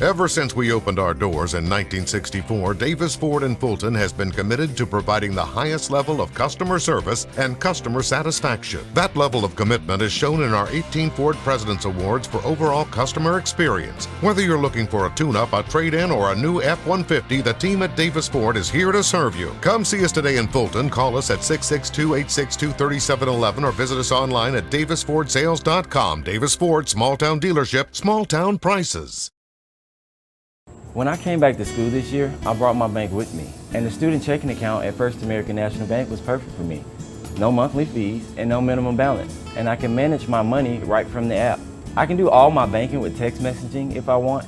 Ever since we opened our doors in 1964, Davis Ford in Fulton has been committed to providing the highest level of customer service and customer satisfaction. That level of commitment is shown in our 18 Ford President's Awards for overall customer experience. Whether you're looking for a tune-up, a trade-in, or a new F-150, the team at Davis Ford is here to serve you. Come see us today in Fulton. Call us at 662-862-3711 or visit us online at davisfordsales.com. Davis Ford, small-town dealership, small-town prices. When I came back to school this year, I brought my bank with me, and the student checking account at First American National Bank was perfect for me. No monthly fees and no minimum balance, and I can manage my money right from the app. I can do all my banking with text messaging if I want,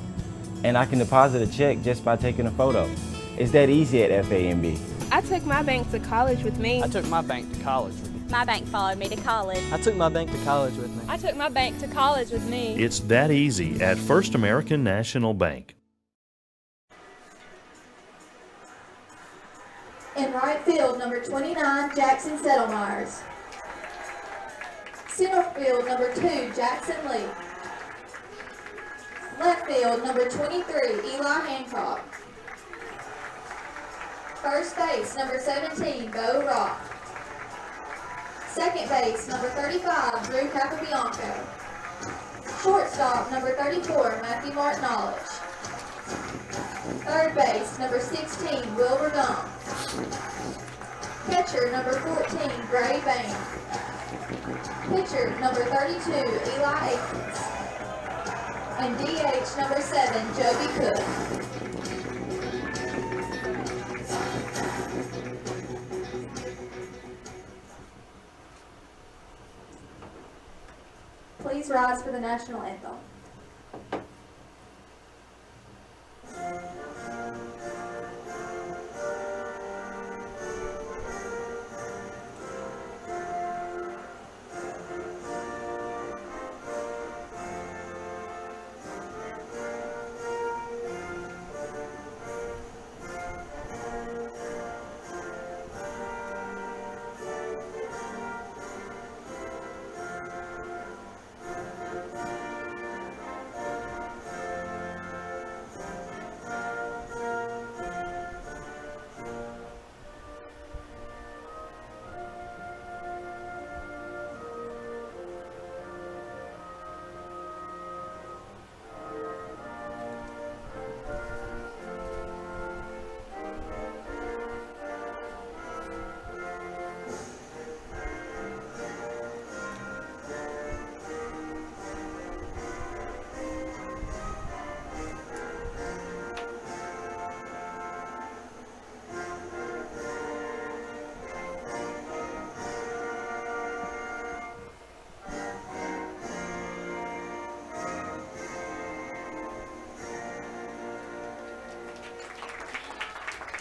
and I can deposit a check just by taking a photo. It's that easy at FAMB. I took my bank to college with me. I took my bank to college with me. My bank followed me to college. I took my bank to college with me. I took my bank to college with me. It's that easy at First American National Bank. In right field, number 29, Jackson Settlemyers. Center field, number 2, Jackson Lee. Left field, number 23, Eli Hancock. First base, number 17, Bo Rock. Second base, number 35, Drew Capobianco. Shortstop, number 34, Matthew Martinowicz. Third base, number 16, Wilbur Dunn. Catcher, number 14, Gray Bain. Pitcher, number 32, Eli Aikens. And DH, number 7, Joby Cook. Please rise for the national anthem.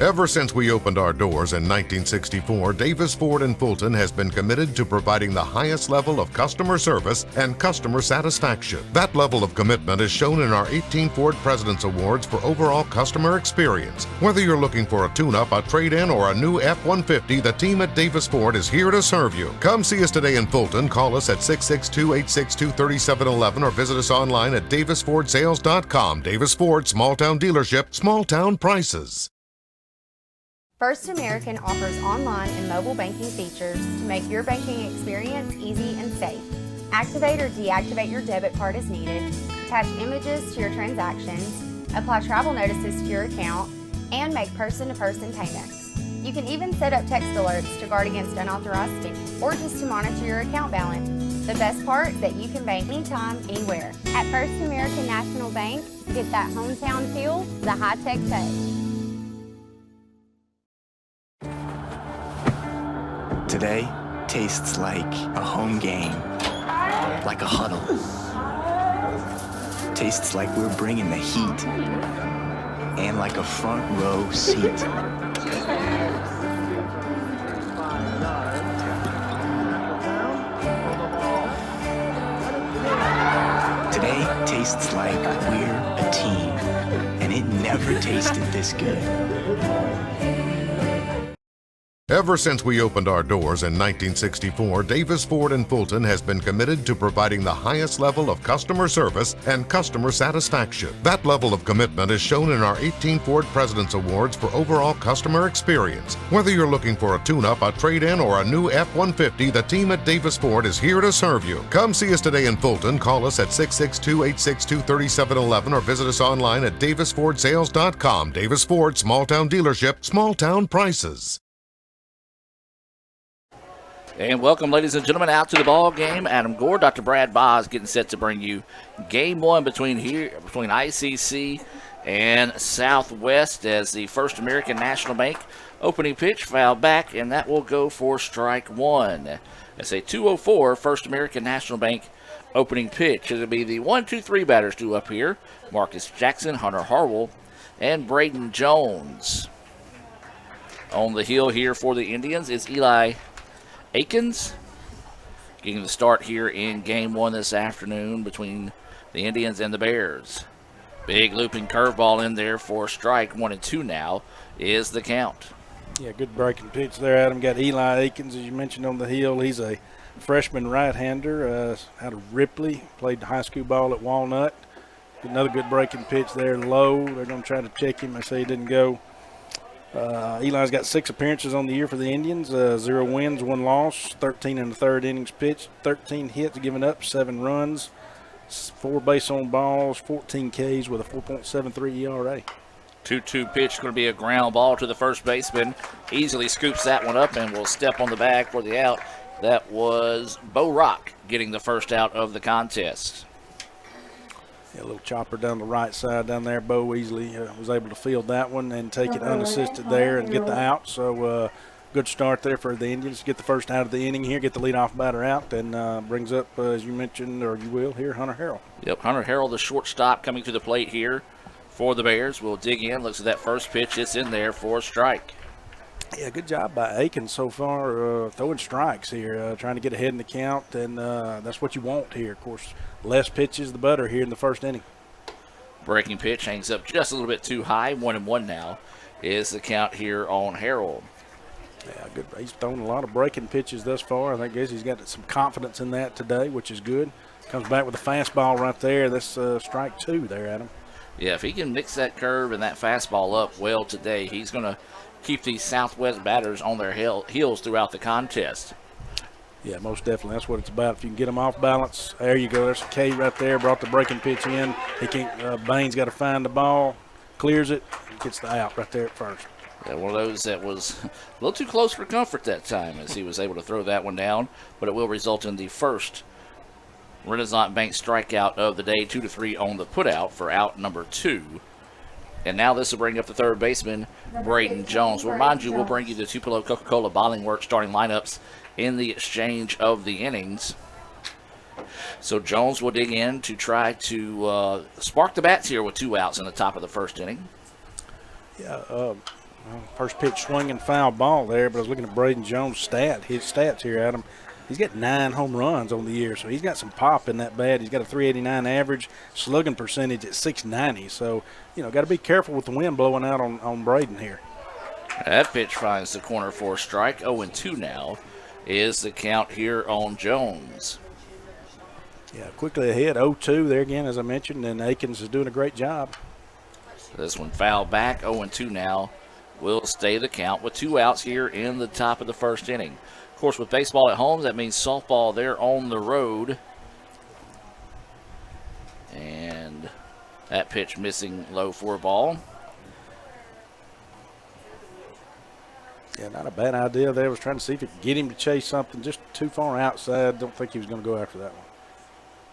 Ever since we opened our doors in 1964, Davis Ford in Fulton has been committed to providing the highest level of customer service and customer satisfaction. That level of commitment is shown in our 18 Ford President's Awards for overall customer experience. Whether you're looking for a tune-up, a trade-in, or a new F-150, the team at Davis Ford is here to serve you. Come see us today in Fulton. Call us at 662-862-3711 or visit us online at davisfordsales.com. Davis Ford, small-town dealership, small-town prices. First American offers online and mobile banking features to make your banking experience easy and safe. Activate or deactivate your debit card as needed, attach images to your transactions, apply travel notices to your account, and make person-to-person payments. You can even set up text alerts to guard against unauthorized spending or just to monitor your account balance. The best part is that you can bank anytime, anywhere. At First American National Bank, get that hometown feel, the high-tech touch. Today tastes like a home game, like a huddle. Tastes like we're bringing the heat, and like a front row seat. Today tastes like we're a team, and it never tasted this good. Ever since we opened our doors in 1964, Davis Ford in Fulton has been committed to providing the highest level of customer service and customer satisfaction. That level of commitment is shown in our 18 Ford President's Awards for overall customer experience. Whether you're looking for a tune-up, a trade-in, or a new F-150, the team at Davis Ford is here to serve you. Come see us today in Fulton. Call us at 662-862-3711 or visit us online at davisfordsales.com. Davis Ford, small-town dealership, small-town prices. And welcome, ladies and gentlemen, out to the ball game. Adam Gore, Dr. Brad Boz getting set to bring you game one between ICC and Southwest as the First American National Bank opening pitch foul back, and that will go for strike one. That's a 2-0-4 First American National Bank opening pitch. It'll be the 1-2-3 batters due up here: Marcus Jackson, Hunter Harwell, and Braden Jones. On the hill here for the Indians is Eli Akins, getting the start here in game one this afternoon between the Indians and the Bears. Big looping curveball in there for strike 1-2 now is the count. Yeah, good breaking pitch there, Adam. Got Eli Akins, as you mentioned, on the hill. He's a freshman right-hander out of Ripley, played high school ball at Walnut. Another good breaking pitch there, low. They're going to try to check him. I say he didn't go. Eli's got 6 appearances on the year for the Indians, 0 wins, 1 loss, 13 in the third innings pitched, 13 hits given up, 7 runs, 4 base on balls, 14 Ks with a 4.73 ERA. 2-2 pitch, going to be a ground ball to the first baseman. Easily scoops that one up and will step on the bag for the out. That was Bo Rock getting the first out of the contest. Yeah, a little chopper down the right side down there. Bo easily was able to field that one and take it unassisted there and get the out. So good start there for the Indians. Get the first out of the inning here, get the leadoff batter out, and brings up, as you mentioned, or you will here, Hunter Harrell. Yep, Hunter Harrell, the shortstop, coming to the plate here for the Bears. We'll dig in, looks at that first pitch. It's in there for a strike. Yeah, good job by Akins so far, throwing strikes here, trying to get ahead in the count, and that's what you want here. Of course, less pitches, the better here in the first inning. Breaking pitch hangs up just a little bit too high. 1-1 now is the count here on Harrell. Yeah, good. He's thrown a lot of breaking pitches thus far. I guess he's got some confidence in that today, which is good. Comes back with a fastball right there. That's strike 2 there, Adam. Yeah, if he can mix that curve and that fastball up well today, he's going to keep these Southwest batters on their heels throughout the contest. Yeah, most definitely. That's what it's about. If you can get them off balance, there you go. There's a K right there. Brought the breaking pitch in. He can't. Bain's got to find the ball, clears it, and gets the out right there at first. Yeah, one of those that was a little too close for comfort that time as he was able to throw that one down, but it will result in the first Renaissance Bank strikeout of the day, 2-3 on the putout for out number 2. And now this will bring up the third baseman, Braden Jones. We'll remind you, we'll bring you the Tupelo Coca-Cola Bottling Works starting lineups in the exchange of the innings. So Jones will dig in to try to spark the bats here with 2 outs in the top of the first inning. Yeah, first pitch swinging foul ball there, but I was looking at Braden Jones' his stats here, Adam. He's got 9 home runs on the year, so he's got some pop in that bat. He's got a .389 average, slugging percentage at .690. So, got to be careful with the wind blowing out on Braden here. That pitch finds the corner for a strike. 0-2 now is the count here on Jones. Yeah, quickly ahead, 0-2 there again, as I mentioned, and Akins is doing a great job. This one fouled back, 0-2 now will stay the count with 2 outs here in the top of the first inning. Of course, with baseball at home, that means softball there on the road. And that pitch missing low for a ball. Yeah, not a bad idea there. Was trying to see if he could get him to chase something just too far outside. Don't think he was going to go after that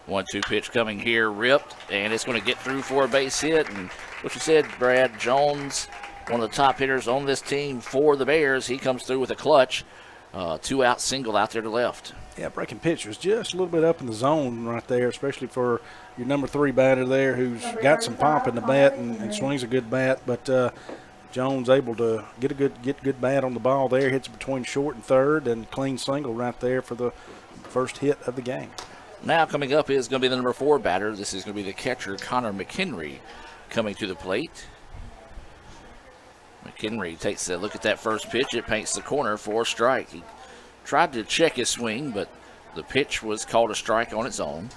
one. 1-2 pitch coming here, ripped, and it's going to get through for a base hit. And what you said, Brad, Jones, one of the top hitters on this team for the Bears. He comes through with a clutch. 2-out single out there to left. Yeah, breaking pitch was just a little bit up in the zone right there, especially for your number 3 batter there who's got some pop in the bat and swings a good bat. But Jones able to get good bat on the ball there, hits between short and third, and clean single right there for the first hit of the game. Now coming up is going to be the number 4 batter. This is going to be the catcher, Connor McHenry, coming to the plate. McHenry takes a look at that first pitch. It paints the corner for a strike. He tried to check his swing, but the pitch was called a strike on its own.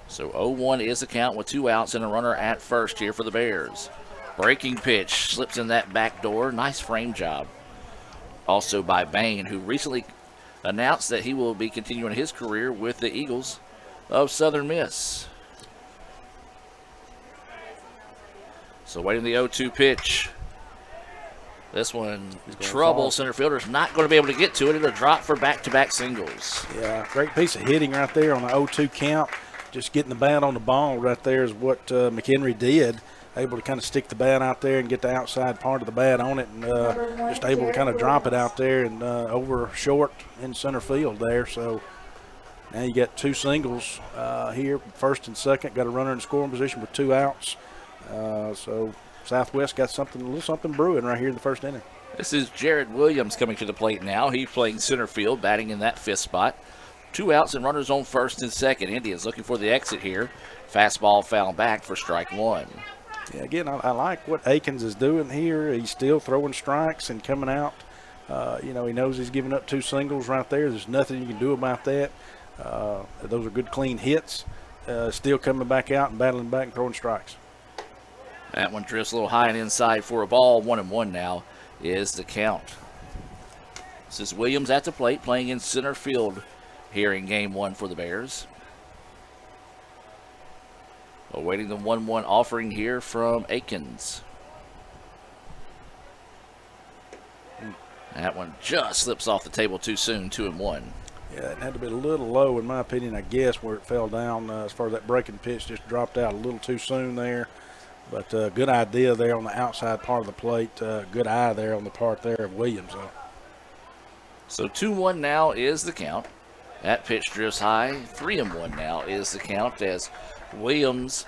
So 0-1 is the count with 2 outs and a runner at first here for the Bears. Breaking pitch slips in that back door. Nice frame job. Also by Bain, who recently announced that he will be continuing his career with the Eagles of Southern Miss. So waiting the 0-2 pitch. This one, trouble. Center fielder's not going to be able to get to it. It'll drop for back-to-back singles. Yeah, great piece of hitting right there on the 0-2 count. Just getting the bat on the ball right there is what McHenry did. Able to kind of stick the bat out there and get the outside part of the bat on it, and just able to kind of drop it out there and over short in center field there. So now you got 2 singles here, first and second. Got a runner in scoring position with 2 outs. So Southwest got a little something brewing right here in the first inning. This is Jared Williams coming to the plate now. He's playing center field, batting in that 5th spot. 2 outs and runners on first and second. Indians looking for the exit here. Fastball foul back for strike 1. Yeah, again, I like what Akins is doing here. He's still throwing strikes and coming out. He knows he's giving up 2 singles right there. There's nothing you can do about that. Those are good, clean hits. Still coming back out and battling back and throwing strikes. That one drifts a little high and inside for a ball. 1-1 now is the count. This is Williams at the plate, playing in center field here in game 1 for the Bears. Awaiting the 1-1 offering here from Akins. That one just slips off the table too soon, 2-1. Yeah, it had to be a little low, in my opinion, I guess, where it fell down as far as that breaking pitch just dropped out a little too soon there. But good idea there on the outside part of the plate. Good eye there on the part there of Williams, though. So 2-1 now is the count. That pitch drifts high. 3-1 now is the count as Williams,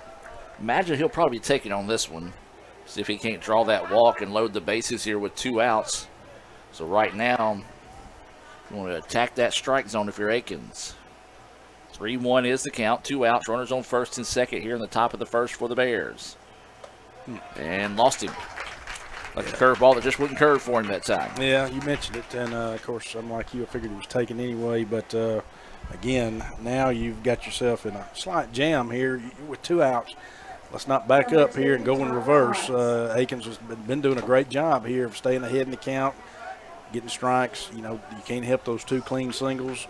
imagine he'll probably be taking on this one. See if he can't draw that walk and load the bases here with 2 outs. So right now, you want to attack that strike zone if you're Akins. 3-1 is the count. 2 outs, runners on first and second here in the top of the first for the Bears. And lost him. Like a curveball that just wouldn't curve for him that time. Yeah, you mentioned it, and of course, I'm like you, I figured he was taken anyway, but again, now you've got yourself in a slight jam here with 2 outs. Let's not back up here and go in reverse. Akins has been doing a great job here of staying ahead in the count, getting strikes. You can't help those 2 clean singles.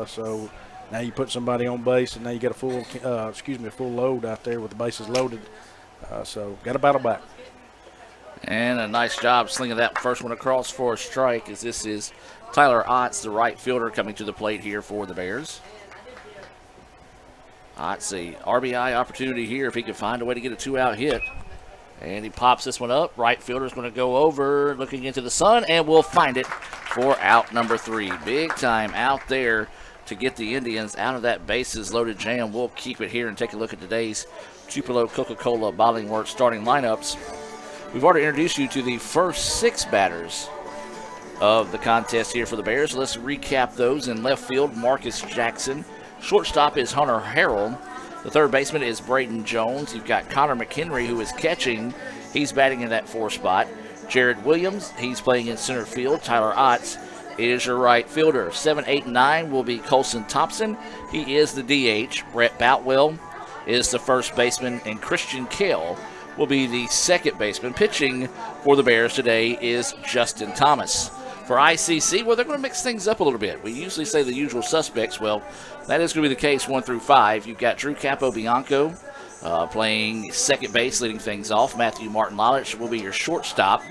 So now you put somebody on base, and now you got a full load out there with the bases loaded. So got to battle back. And a nice job slinging that first one across for a strike, as this is Tyler Otts, the right fielder, coming to the plate here for the Bears. Otts, a RBI opportunity here if he can find a way to get a 2-out hit. And he pops this one up. Right fielder's going to go over, looking into the sun, and will find it for out number 3. Big time out there to get the Indians out of that bases loaded jam. We'll keep it here and take a look at today's Tupelo Coca-Cola Bottling Works starting lineups. We've already introduced you to the first 6 batters of the contest here for the Bears. Let's recap those. In left field, Marcus Jackson. Shortstop is Hunter Harrell. The third baseman is Braden Jones. You've got Connor McHenry, who is catching. He's batting in that 4 spot. Jared Williams, he's playing in center field. Tyler Otts is your right fielder. 7, 8, and 9 will be Colson Thompson. He is the DH. Brett Boutwell is the first baseman, and Christian Kale will be the second baseman. Pitching for the Bears today is Justin Thomas. For ICC, well, they're going to mix things up a little bit. We usually say the usual suspects. Well, that is going to be the case 1 through 5. You've got Drew Capobianco playing second base, leading things off. Matthew Martin-Lalich will be your shortstop.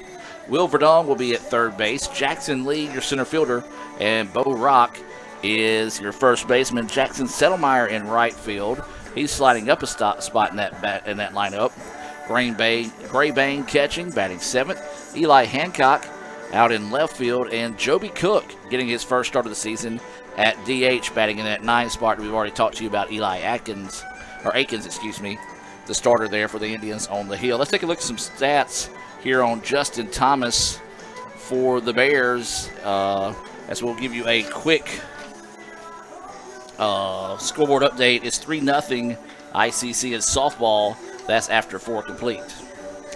Will Verdon will be at third base. Jackson Lee, your center fielder. And Bo Rock is your first baseman. Jackson Settlemeyer in right field. He's sliding up a spot in that lineup. Gray Bain catching, batting 7th. Eli Hancock out in left field, and Joby Cook getting his first start of the season at DH, batting in that 9 spot. We've already talked to you about Akins, the starter there for the Indians on the hill. Let's take a look at some stats here on Justin Thomas for the Bears, as we'll give you a quick scoreboard update. It's 3-0 ICC in softball. That's after 4 complete.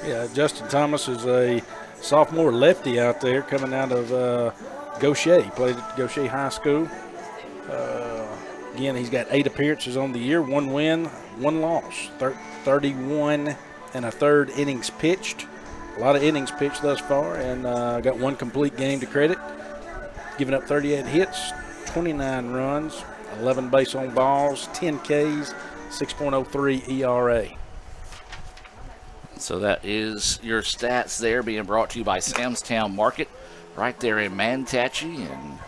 Yeah, Justin Thomas is a sophomore lefty out there coming out of Gaucher. He played at Gaucher High School. Again, he's got 8 appearances on the year, 1 win, 1 loss, 31 and a third innings pitched. A lot of innings pitched thus far, and got 1 complete game to credit. Giving up 38 hits, 29 runs, 11 base on balls, 10 Ks, 6.03 ERA. So that is your stats there, being brought to you by Samstown Market right there in Manatee. And,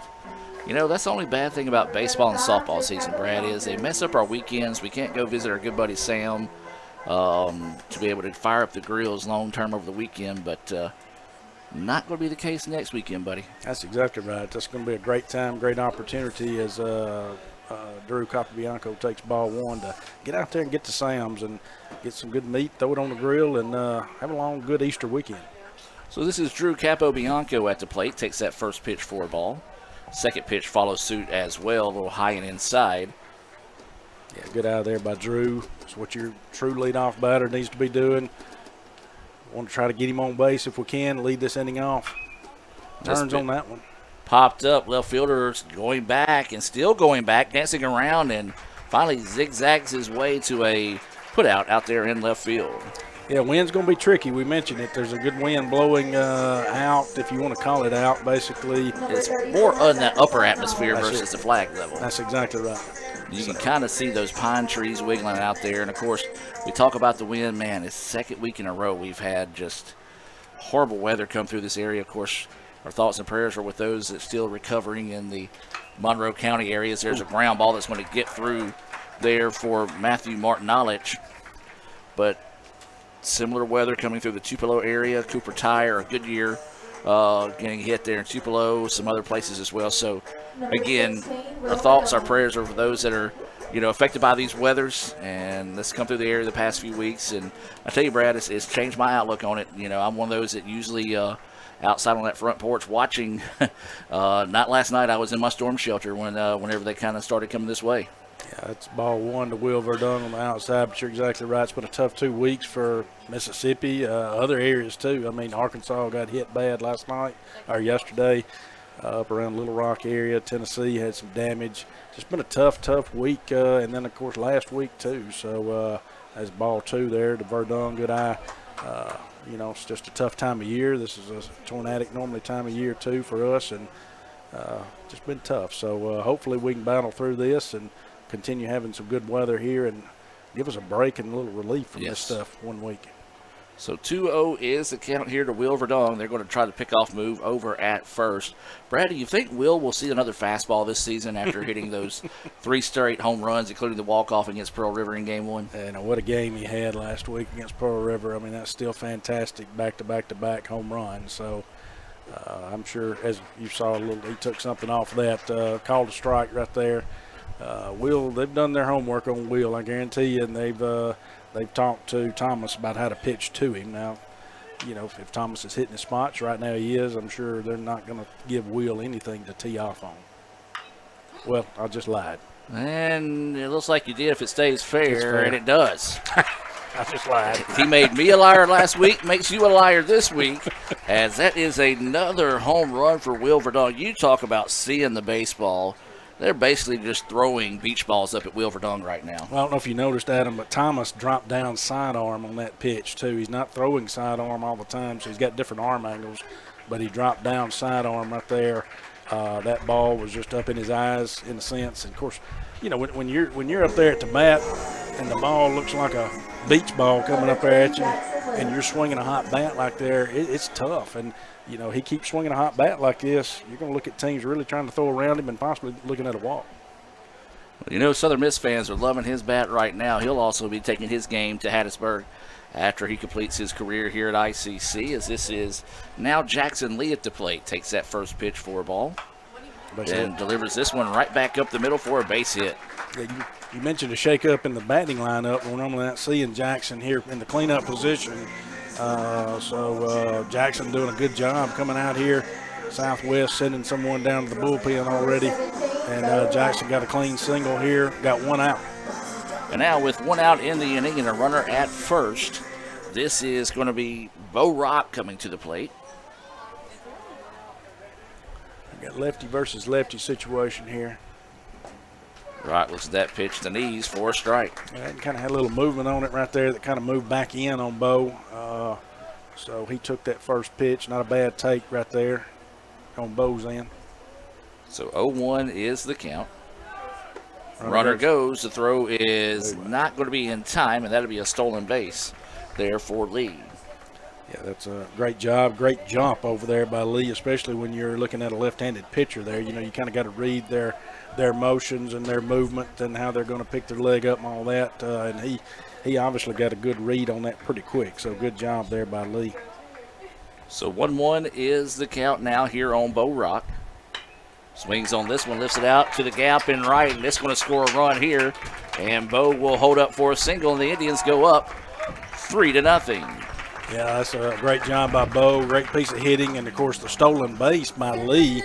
you know, that's the only bad thing about baseball and softball season, Brad, is they mess up our weekends. We can't go visit our good buddy Sam to be able to fire up the grills long term over the weekend, but not going to be the case next weekend, buddy. That's exactly right. That's going to be a great time, great opportunity as Drew Capobianco takes ball 1 to get out there and get to Sam's and get some good meat, throw it on the grill, and have a long, good Easter weekend. So this is Drew Capobianco at the plate, takes that first pitch for a ball. Second pitch follows suit as well, a little high and inside. Yeah, good eye there by Drew. That's what your true leadoff batter needs to be doing. Want to try to get him on base if we can, lead this inning off. Turns on that one. Popped up, left fielder's going back and still going back, dancing around, and finally zigzags his way to a putout out there in left field. Yeah, wind's going to be tricky. We mentioned it. There's a good wind blowing out, if you want to call it out, basically. It's more on that upper atmosphere versus the flag level. That's exactly right. You can kind of see those pine trees wiggling out there. And, of course, we talk about the wind. Man, it's the 2nd week in a row we've had just horrible weather come through this area. Of course, our thoughts and prayers are with those that are still recovering in the Monroe County areas. There's a ground ball that's going to get through there for Matthew Martinolich. But similar weather coming through the Tupelo area, Cooper Tire, Goodyear, getting hit there in Tupelo, some other places as well. So, again, our thoughts, our prayers are for those that are, you know, affected by these weathers, and this come through the area the past few weeks. And I tell you, Brad, it's changed my outlook on it. You know, I'm one of those that usually outside on that front porch watching. Not last night. I was in my storm shelter whenever they kind of started coming this way. Yeah, it's ball 1 to Will Verdun on the outside, but you're exactly right. It's been a tough 2 weeks for Mississippi, other areas too. I mean, Arkansas got hit bad last night or yesterday up around Little Rock area. Tennessee had some damage. It's been a tough week, and then, of course, last week too. So that's ball 2 there to Verdun. Good eye. You know, it's just a tough time of year. This is a tornadic normally time of year too for us, and just been tough. So hopefully we can battle through this and continue having some good weather here and give us a break and a little relief from this stuff 1 week. So 2-0 is the count here to Will Verdun. They're going to try the pickoff move over at first. Brad, do you think Will see another fastball this season after hitting those 3 straight home runs, including the walk-off against Pearl River in Game 1? And what a game he had last week against Pearl River. I mean, that's still fantastic, back-to-back home run. So I'm sure, as you saw, he took something off that, called a strike right there. Will, they've done their homework on Will, I guarantee you, and they've talked to Thomas about how to pitch to him. Now, you know, if Thomas is hitting his spots right now, he is. I'm sure they're not going to give Will anything to tee off on. Well, I just lied. And it looks like you did if it stays fair, and it does. I just lied. He made me a liar last week, makes you a liar this week, as that is another home run for Will Verdun. You talk about seeing the baseball. They're basically just throwing beach balls up at Will Verdun right now. Well, I don't know if you noticed, Adam, but Thomas dropped down sidearm on that pitch, too. He's not throwing sidearm all the time, so he's got different arm angles, but he dropped down sidearm right there. That ball was just up in his eyes, in a sense. And, of course, you know, when you're up there at the bat and the ball looks like a beach ball coming up there at you and you're swinging a hot bat like there, it's tough. And, you know, he keeps swinging a hot bat like this, you're going to look at teams really trying to throw around him and possibly looking at a walk. You know, Southern Miss fans are loving his bat right now. He'll also be taking his game to Hattiesburg after he completes his career here at ICC, as this is now Jackson Lee at the plate. Takes that first pitch for a ball and delivers this one right back up the middle for a base hit. Yeah, you mentioned a shake-up in the batting lineup. We're normally not seeing Jackson here in the cleanup position. So Jackson doing a good job coming out here. Southwest sending someone down to the bullpen already. And Jackson got a clean single here, got 1 out. And now with 1 out in the inning and a runner at first, this is going to be Bo Rock coming to the plate. We got lefty versus lefty situation here. Rock looks at that pitch to the knees for a strike. Yeah, and kind of had a little movement on it right there that kind of moved back in on Bo. So he took that first pitch. Not a bad take right there on Bo's end. So 0-1 is the count. Runner goes. The throw is not going to be in time, and that'll be a stolen base there for Lee. Yeah, that's a great job, great jump over there by Lee, especially when you're looking at a left-handed pitcher there. You know, you kind of got to read their motions and their movement and how they're going to pick their leg up and all that. And he obviously got a good read on that pretty quick. So good job there by Lee. So 1-1 is the count now here on Bo Rock. Swings on this one, lifts it out to the gap in right, and it's going to score a run here. And Bo will hold up for a single, and the Indians go up 3-0. Yeah, that's a great job by Bo. Great piece of hitting, and of course the stolen base by Lee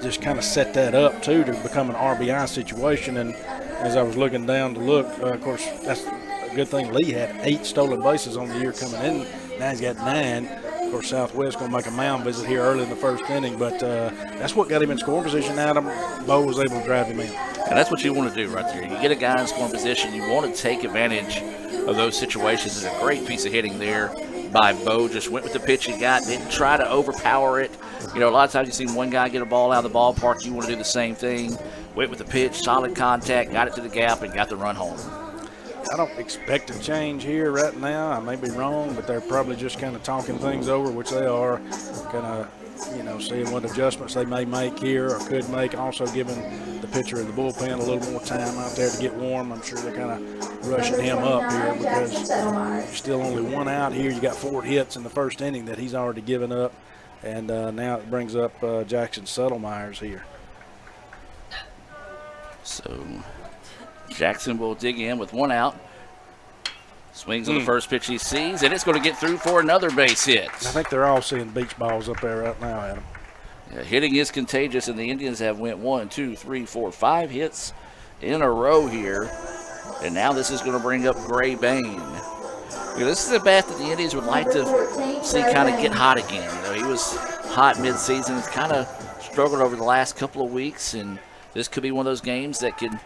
just kind of set that up too to become an RBI situation. And as I was looking down to look, of course that's a good thing. Lee had 8 stolen bases on the year coming in. Now he's got 9. Of course, Southwest going to make a mound visit here early in the first inning, but that's what got him in scoring position, Adam. Bo was able to drive him in. And that's what you want to do right there. You get a guy in scoring position, you want to take advantage of those situations. It's a great piece of hitting there by Bo. Just went with the pitch he got, didn't try to overpower it. You know, a lot of times you see one guy get a ball out of the ballpark, you want to do the same thing. Went with the pitch, solid contact, got it to the gap, and got the run home. I don't expect a change here right now. I may be wrong, but they're probably just kind of talking things over, which they are, kind of, you know, seeing what adjustments they may make here or could make. Also giving the pitcher in the bullpen a little more time out there to get warm. I'm sure they're kind of rushing him up here because there's still only 1 out here. You got 4 hits in the first inning that he's already given up, and now it brings up Jackson Settlemyers here. So Jackson will dig in with 1 out. Swings on the first pitch he sees, and it's going to get through for another base hit. I think they're all seeing beach balls up there right now, Adam. Yeah, hitting is contagious, and the Indians have went 1, 2, 3, 4, 5 hits in a row here. And now this is going to bring up Gray Bain. You know, this is a bat that the Indians would like to see kind of get hot again. You know, he was hot midseason. He's kind of struggled over the last couple of weeks, and this could be one of those games that can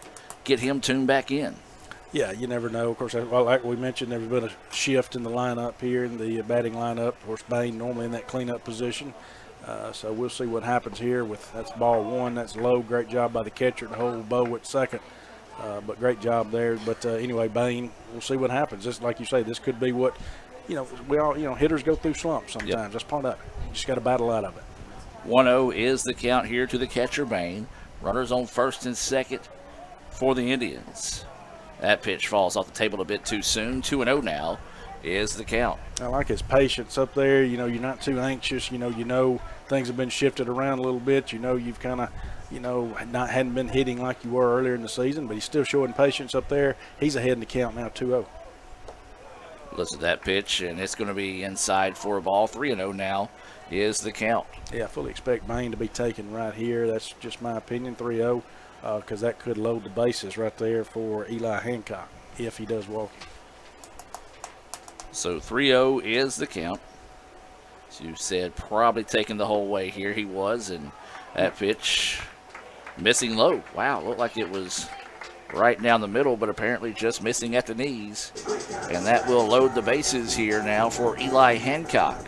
get him tuned back in. Yeah, you never know. Of course, well, like we mentioned, there's been a shift in the lineup here, in the batting lineup. Of course, Bain normally in that cleanup position. So we'll see what happens here. That's ball 1. That's low. Great job by the catcher to hold Bo at second. But great job there. But anyway, Bain, we'll see what happens. Just like you say, this could be what, you know, we all, you know, hitters go through slumps sometimes. Yep. That's part of it. You just got to battle out of it. 1-0 is the count here to the catcher, Bain. Runners on first and second for the Indians. That pitch falls off the table a bit too soon. 2-0 now is the count. I like his patience up there. You know, you're not too anxious. You know things have been shifted around a little bit. You know, you've kind of, you know, hadn't been hitting like you were earlier in the season, but he's still showing patience up there. He's ahead in the count now, 2-0. Listen to that pitch, and it's going to be inside for a ball. 3-0 now is the count. Yeah, I fully expect Bain to be taken right here. That's just my opinion, 3-0. Because that could load the bases right there for Eli Hancock if he does walk. So 3-0 is the count. As you said, probably taking the whole way here. He was, and that pitch missing low. Wow, looked like it was right down the middle, but apparently just missing at the knees. And that will load the bases here now for Eli Hancock.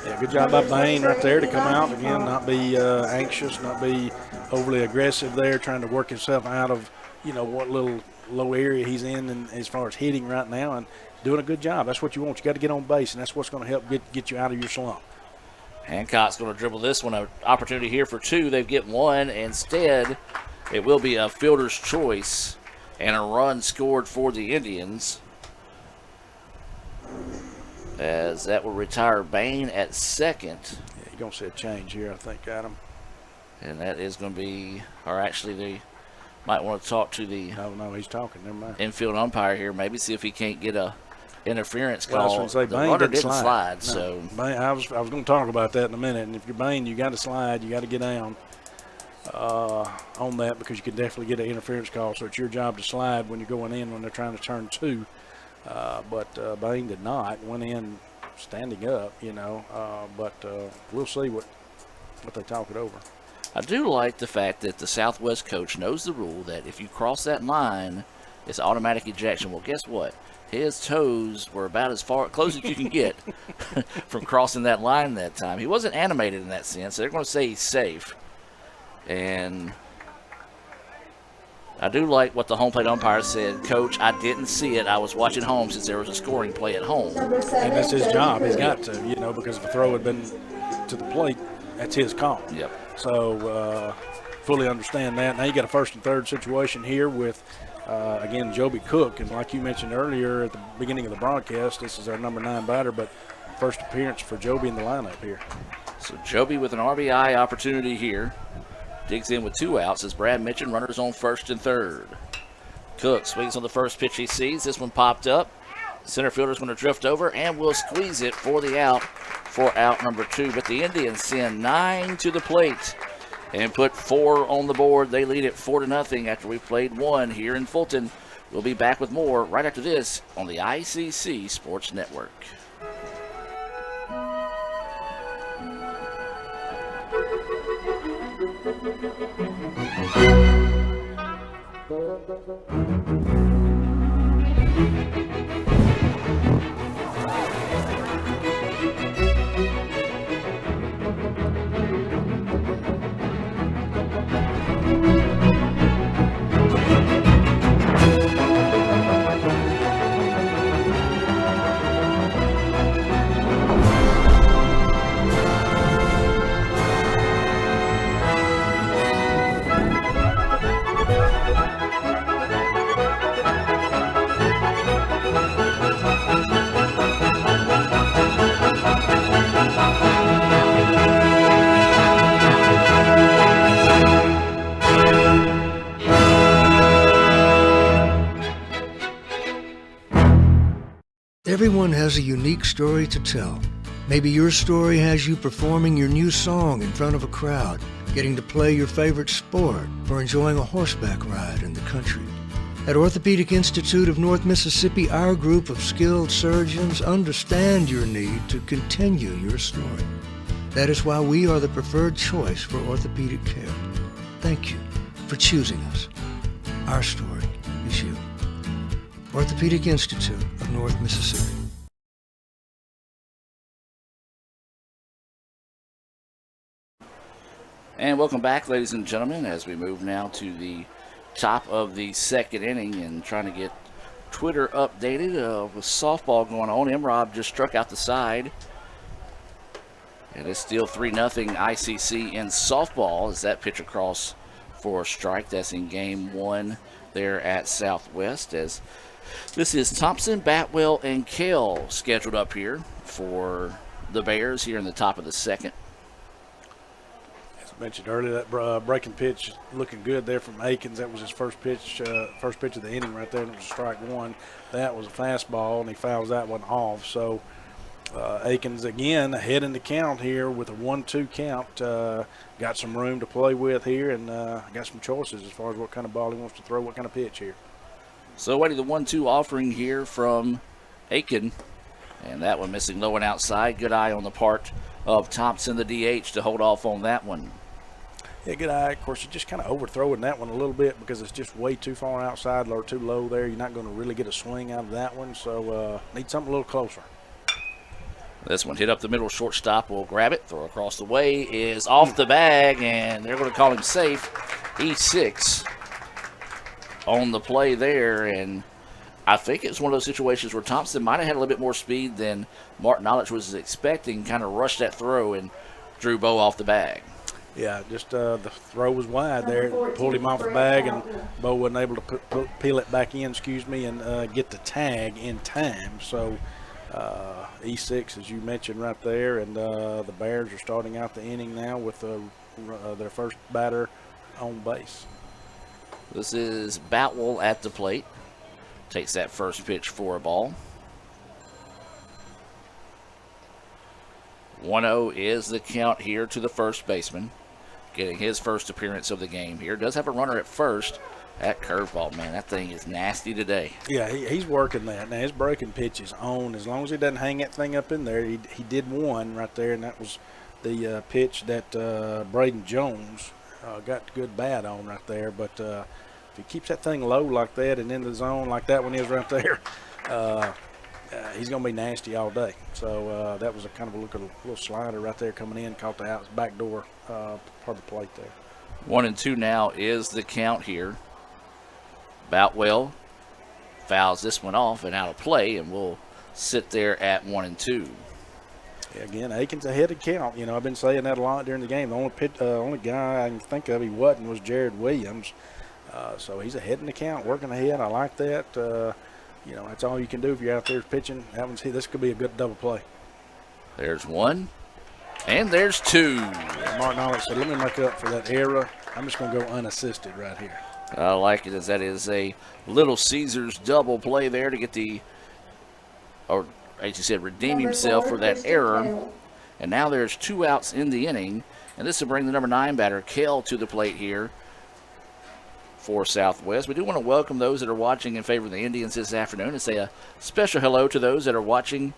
Yeah, good job by Bain right there to come out again, not be anxious, not be overly aggressive there, trying to work himself out of, you know, what little low area he's in and as far as hitting right now, and doing a good job. That's what you want. You got to get on base, and that's what's going to help get you out of your slump. Hancock's going to dribble this one. An opportunity here for 2. They get 1. Instead, it will be a fielder's choice and a run scored for the Indians, as that will retire Bain at second. Yeah, you're going to see a change here, I think, Adam. And that is going to be, or actually they might want to talk to the no, he's talking. Never mind. Infield umpire here, maybe see if he can't get a interference call. Well, I was going to say, the Bain runner didn't slide. No, so Bain, I was going to talk about that in a minute. And if you're Bain, you got to slide. You got to get down on that, because you can definitely get an interference call. So it's your job to slide when you're going in when they're trying to turn 2. But Bain did not. Went in standing up, but we'll see what they talk it over. I do like the fact that the Southwest coach knows the rule that if you cross that line, it's automatic ejection. Well, guess what? His toes were about as close as you can get from crossing that line that time. He wasn't animated in that sense. They're going to say he's safe. And I do like what the home plate umpire said. Coach, I didn't see it. I was watching home since there was a scoring play at home. And that's his job. He's got to, because if the throw had been to the plate, that's his call. Yep. So fully understand that. Now you got a first and third situation here with, again, Joby Cook. And like you mentioned earlier at the beginning of the broadcast, this is our number 9 batter, but first appearance for Joby in the lineup here. So Joby with an RBI opportunity here. Digs in with 2 outs, as Brad mentioned, runners on first and third. Cook swings on the first pitch he sees. This one popped up. Center fielder's going to drift over and will squeeze it for the out, for out number 2. But the Indians send 9 to the plate and put 4 on the board. They lead it 4-0 after we played 1 here in Fulton. We'll be back with more right after this on the ICC Sports Network. Everyone has a unique story to tell. Maybe your story has you performing your new song in front of a crowd, getting to play your favorite sport, or enjoying a horseback ride in the country. At Orthopedic Institute of North Mississippi, our group of skilled surgeons understand your need to continue your story. That is why we are the preferred choice for orthopedic care. Thank you for choosing us. Our story is you. Orthopedic Institute of North Mississippi. And welcome back, ladies and gentlemen, as we move now to the top of the second inning and trying to get Twitter updated with softball going on. Rob just struck out the side. And it's still 3-0 ICC in softball as that pitch across for a strike. That's in game 1 there at Southwest, as this is Thompson, Batwell, and Kell scheduled up here for the Bears here in the top of the second. As I mentioned earlier, that breaking pitch looking good there from Akins. That was his first pitch of the inning right there, and it was strike 1. That was a fastball, and he fouls that one off. So Akins again ahead in the count here with a 1-2 count. Got some room to play with here, and got some choices as far as what kind of ball he wants to throw, what kind of pitch here. So waiting the 1-2 offering here from Aiken. And that one missing low and outside. Good eye on the part of Thompson, the DH, to hold off on that one. Yeah, good eye. Of course, you're just kind of overthrowing that one a little bit because it's just way too far outside or too low there. You're not going to really get a swing out of that one, so need something a little closer. This one hit up the middle. Shortstop will grab it. Throw across the way is off the bag, and they're going to call him safe. E6 on the play there, and I think it's one of those situations where Thompson might have had a little bit more speed than Martin Knowledge was expecting, kind of rushed that throw and drew Bo off the bag. Yeah, just the throw was wide there. Pulled him off the bag, and Bo wasn't able to peel it back in, and get the tag in time. So E6, as you mentioned right there, and the Bears are starting out the inning now with their first batter on base. This is Batwell at the plate. Takes that first pitch for a ball. 1-0 is the count here to the first baseman, getting his first appearance of the game here. Does have a runner at first That curveball, man, that thing is nasty today. Yeah, he's working that. Now, his breaking pitch is on. As long as he doesn't hang that thing up in there, he did one right there, and that was the pitch that Braden Jones got good bat on right there. But if he keeps that thing low like that and in the zone like that one is right there, he's going to be nasty all day. So that was a kind of a little slider right there coming in, caught the back door part of the plate there. 1-2 now is the count here. Boutwell fouls this one off and out of play, and we'll sit there at 1-2. Yeah, again, Aiken's ahead of count. You know, I've been saying that a lot during the game. The only guy I can think of he wasn't was Jared Williams. So he's ahead in the count, working ahead. I like that. You know, that's all you can do if you're out there pitching. This could be a good double play. There's one, and there's two. Martin Olive said, let me make up for that error. I'm just going to go unassisted right here. I like it, as that is a Little Caesars double play there to get or as you said, redeem himself for that error. And now there's 2 outs in the inning, and this will bring the number 9 batter, Kell, to the plate here for Southwest. We do want to welcome those that are watching in favor of the Indians this afternoon and say a special hello to those that are watching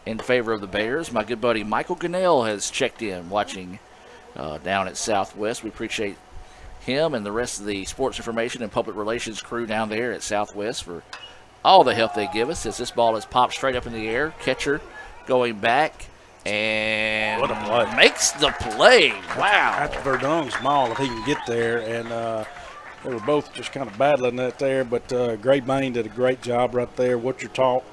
in favor of the Bears. My good buddy Michael Gunnell has checked in watching down at Southwest. We appreciate him and the rest of the sports information and public relations crew down there at Southwest for all the help they give us, as this ball is popped straight up in the air. Catcher going back and what a play. Makes the play. Wow. That's Verdon's ball if he can get there, and they were both just kind of battling that there, but Gray Bain did a great job right there, what you're taught,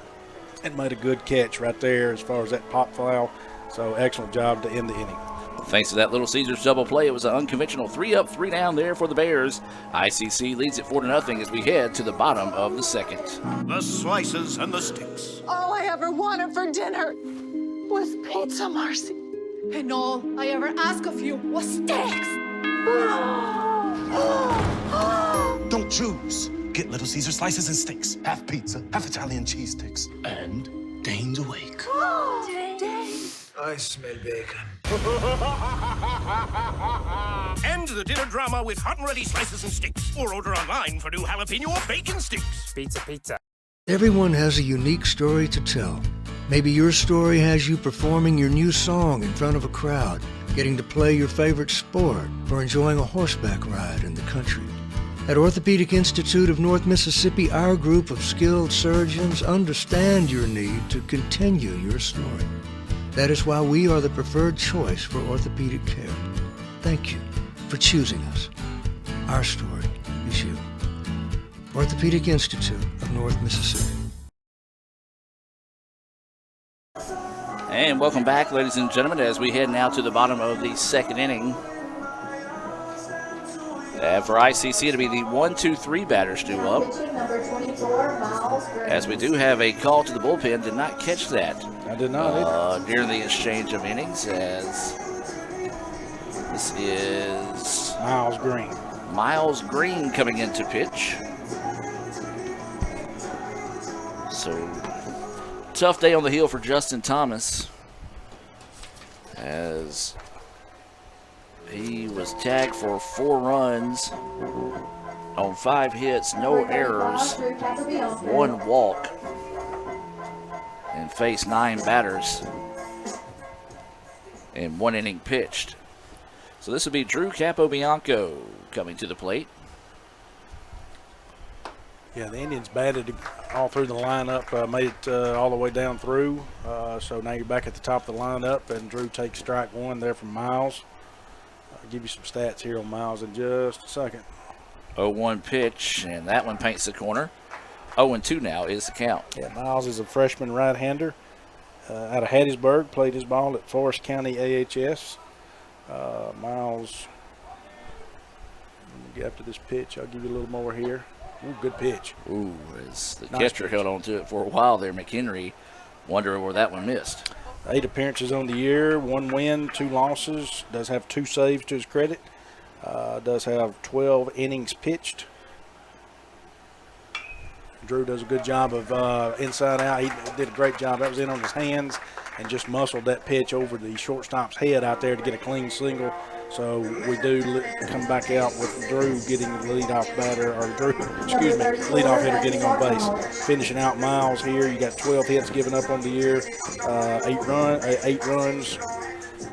and made a good catch right there as far as that pop foul. So excellent job to end the inning. Thanks to that Little Caesars double play, it was an unconventional 3 up, 3 down there for the Bears. ICC leads it 4-0 as we head to the bottom of the second. The slices and the sticks. All I ever wanted for dinner was pizza, Marcy. And all I ever asked of you was steaks. Don't choose. Get Little Caesar slices and sticks. Half pizza, half Italian cheese sticks. And Dane's awake. Dane. I smell bacon. End the dinner drama with hot and ready slices and sticks. Or order online for new jalapeno or bacon sticks. Pizza. Everyone has a unique story to tell. Maybe your story has you performing your new song in front of a crowd, getting to play your favorite sport, or enjoying a horseback ride in the country. At Orthopedic Institute of North Mississippi, our group of skilled surgeons understand your need to continue your story. That is why we are the preferred choice for orthopedic care. Thank you for choosing us. Our story is you. Orthopedic Institute of North Mississippi. And welcome back, ladies and gentlemen, as we head now to the bottom of the second inning. For ICC to be the 1-2-3 batters due up. As we do have a call to the bullpen, did not catch that. I did not either. During the exchange of innings, as this is Miles Green. Miles Green coming in to pitch. So, tough day on the hill for Justin Thomas, as he was tagged for 4 runs on 5 hits, no errors, 1 walk, and faced 9 batters in 1 inning pitched. So this will be Drew Capobianco coming to the plate. Yeah, the Indians batted all through the lineup, made it all the way down through. So now you're back at the top of the lineup, and Drew takes strike 1 there from Miles. I'll give you some stats here on Miles in just a second. 0-1 pitch, and that one paints the corner. 0-2 now is the count. Yeah, Miles is a freshman right-hander out of Hattiesburg, played his ball at Forest County AHS. Miles, let me get after this pitch. I'll give you a little more here. Ooh, good pitch. Ooh, as the Nice catcher pitch. held on to it for a while there, McHenry, wondering where that one missed. 8 appearances on the year, 1 win, 2 losses. Does have 2 saves to his credit. Does have 12 innings pitched. Drew does a good job of inside out. He did a great job. That was in on his hands and just muscled that pitch over the shortstop's head out there to get a clean single. So we do come back out with Drew getting the leadoff batter, or leadoff hitter getting on base. Finishing out Miles here. You got 12 hits given up on the year, 8 runs.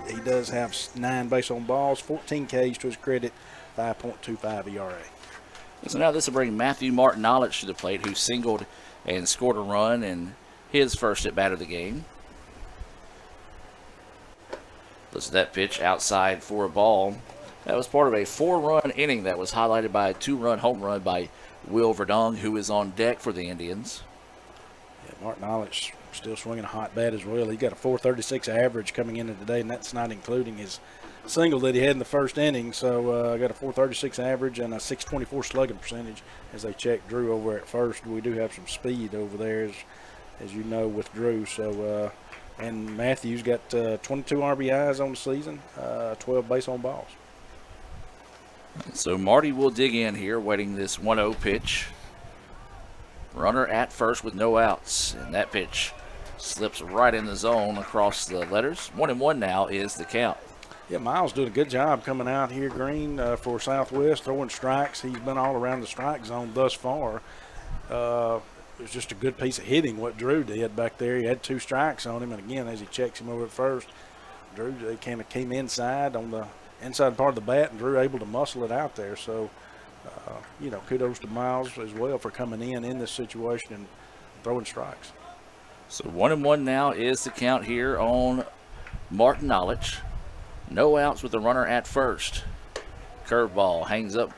He does have 9 base on balls, 14 Ks to his credit, 5.25 ERA. So now this will bring Matthew Martin-Knowledge to the plate, who singled and scored a run in his first at bat of the game. Listen to that pitch outside for a ball. That was part of a 4-run inning that was highlighted by a 2-run home run by Will Verdong, who is on deck for the Indians. Yeah, Martin-Knowledge still swinging a hot bat as well. He got a 4.36 average coming into today, and that's not including his single that he had in the first inning. So got a 4.36 average and a 6.24 slugging percentage as they check Drew over at first. We do have some speed over there, as you know, with Drew. So and Matthew's got 22 RBIs on the season, 12 base on balls. So Marty will dig in here, waiting this 1-0 pitch. Runner at first with no outs, and that pitch slips right in the zone across the letters. 1-1 now is the count. Yeah, Miles doing a good job coming out here, Green, for Southwest, throwing strikes. He's been all around the strike zone thus far. It was just a good piece of hitting what Drew did back there. He had 2 strikes on him, and again, as he checks him over at first, Drew kind of came inside on the inside part of the bat, and Drew able to muscle it out there. So, kudos to Miles as well for coming in this situation and throwing strikes. So 1-1 now is the count here on Martin-Knowledge. No outs with the runner at first. Curveball hangs up,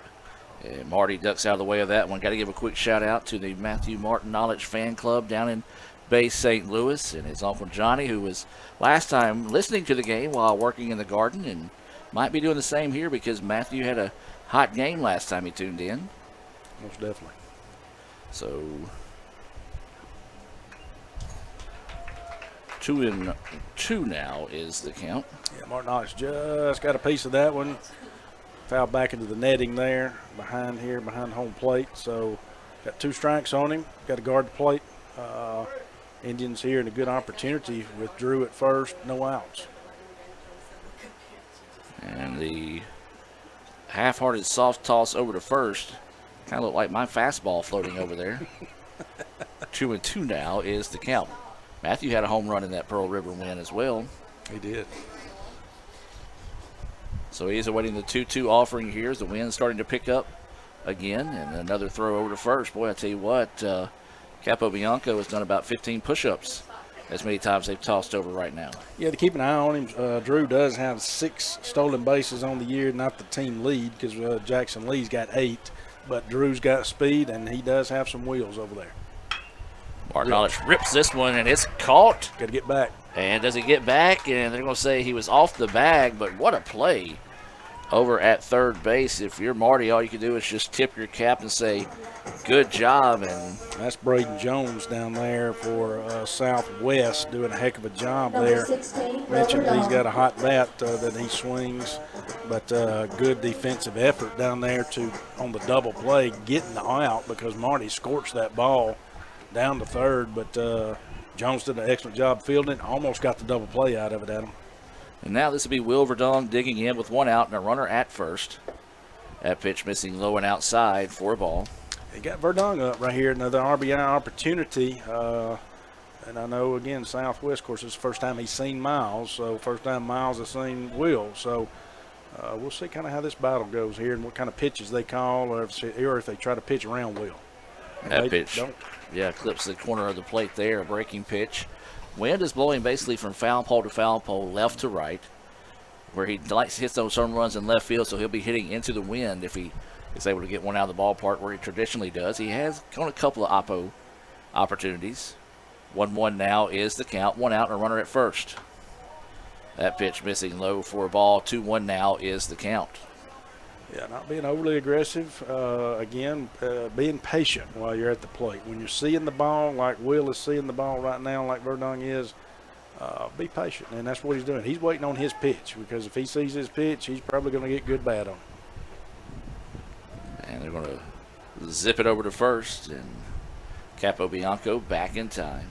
and Marty ducks out of the way of that one. Got to give a quick shout out to the Matthew Martin-Knowledge fan club down in Bay St. Louis, and his Uncle Johnny, who was last time listening to the game while working in the garden, and might be doing the same here because Matthew had a hot game last time he tuned in. Most definitely. So 2-2 now is the count. Yeah, Martin-Knowledge just got a piece of that one. Fouled back into the netting there, behind home plate. So got 2 strikes on him. Got to guard the plate. Indians here in a good opportunity with Drew at first, no outs. And the half-hearted soft toss over to first kind of looked like my fastball floating over there. 2-2 now is the count. Matthew had a home run in that Pearl River win as well. He did. So he is awaiting the 2-2 offering here as the wind's starting to pick up again. And another throw over to first. Boy, I tell you what, Capobianco has done about 15 push-ups as many times they've tossed over right now. Yeah, to keep an eye on him, Drew does have 6 stolen bases on the year, not the team lead because Jackson Lee's got 8. But Drew's got speed, and he does have some wheels over there. Martin-Knowledge rips this one, and it's caught. Got to get back. And does he get back? And they're going to say he was off the bag, but what a play over at third base. If you're Marty, all you can do is just tip your cap and say, good job. And that's Braden Jones down there for Southwest doing a heck of a job there. Mentioned he's got a hot bat that he swings, but good defensive effort down there on the double play, getting the out because Marty scorched that ball down to third, but Jones did an excellent job fielding, almost got the double play out of it, Adam. And now this will be Will Verdong digging in with 1 out and a runner at first. That pitch missing low and outside for a ball. He got Verdong up right here, another RBI opportunity. And I know, again, Southwest, of course, it's the first time he's seen Miles, so first time Miles has seen Will. So we'll see kind of how this battle goes here and what kind of pitches they call or if they try to pitch around Will. That pitch, clips the corner of the plate there, a breaking pitch. Wind is blowing basically from foul pole to foul pole, left to right, where he likes to hit those home runs in left field, so he'll be hitting into the wind if he is able to get one out of the ballpark where he traditionally does. He has gone a couple of oppo opportunities. 1-1 now is the count. 1 out and a runner at first. That pitch missing low for a ball. 2-1 now is the count. Yeah, not being overly aggressive. Again, being patient while you're at the plate. When you're seeing the ball, like Will is seeing the ball right now, like Verdong is, be patient. And that's what he's doing. He's waiting on his pitch because if he sees his pitch, he's probably going to get good bat on him. And they're going to zip it over to first. And Capobianco back in time.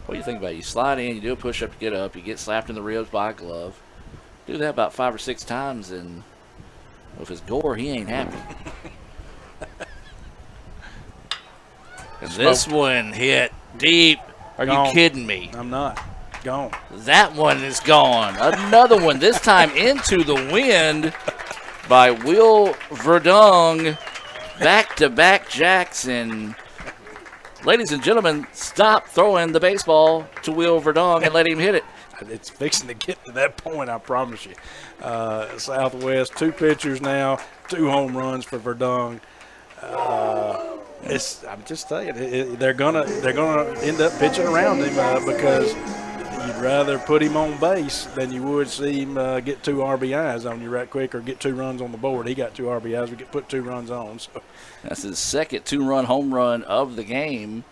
What do you think about it? You slide in, you do a push-up to get up, you get slapped in the ribs by a glove. Do that about 5 or 6 times, and if it's Gore, he ain't happy. And this one hit deep. Are you kidding me? I'm not. Gone. That one is gone. Another one, this time into the wind by Will Verdong. Back-to-back jacks. And ladies and gentlemen, stop throwing the baseball to Will Verdong and let him hit it. It's fixing to get to that point, I promise you. Southwest, 2 pitchers now, 2 home runs for Verdong. I'm just saying, they're gonna end up pitching around him because you'd rather put him on base than you would see him get 2 RBIs on you right quick or get 2 runs on the board. He got 2 RBIs. We could put 2 runs on. So that's his second 2-run home run of the game.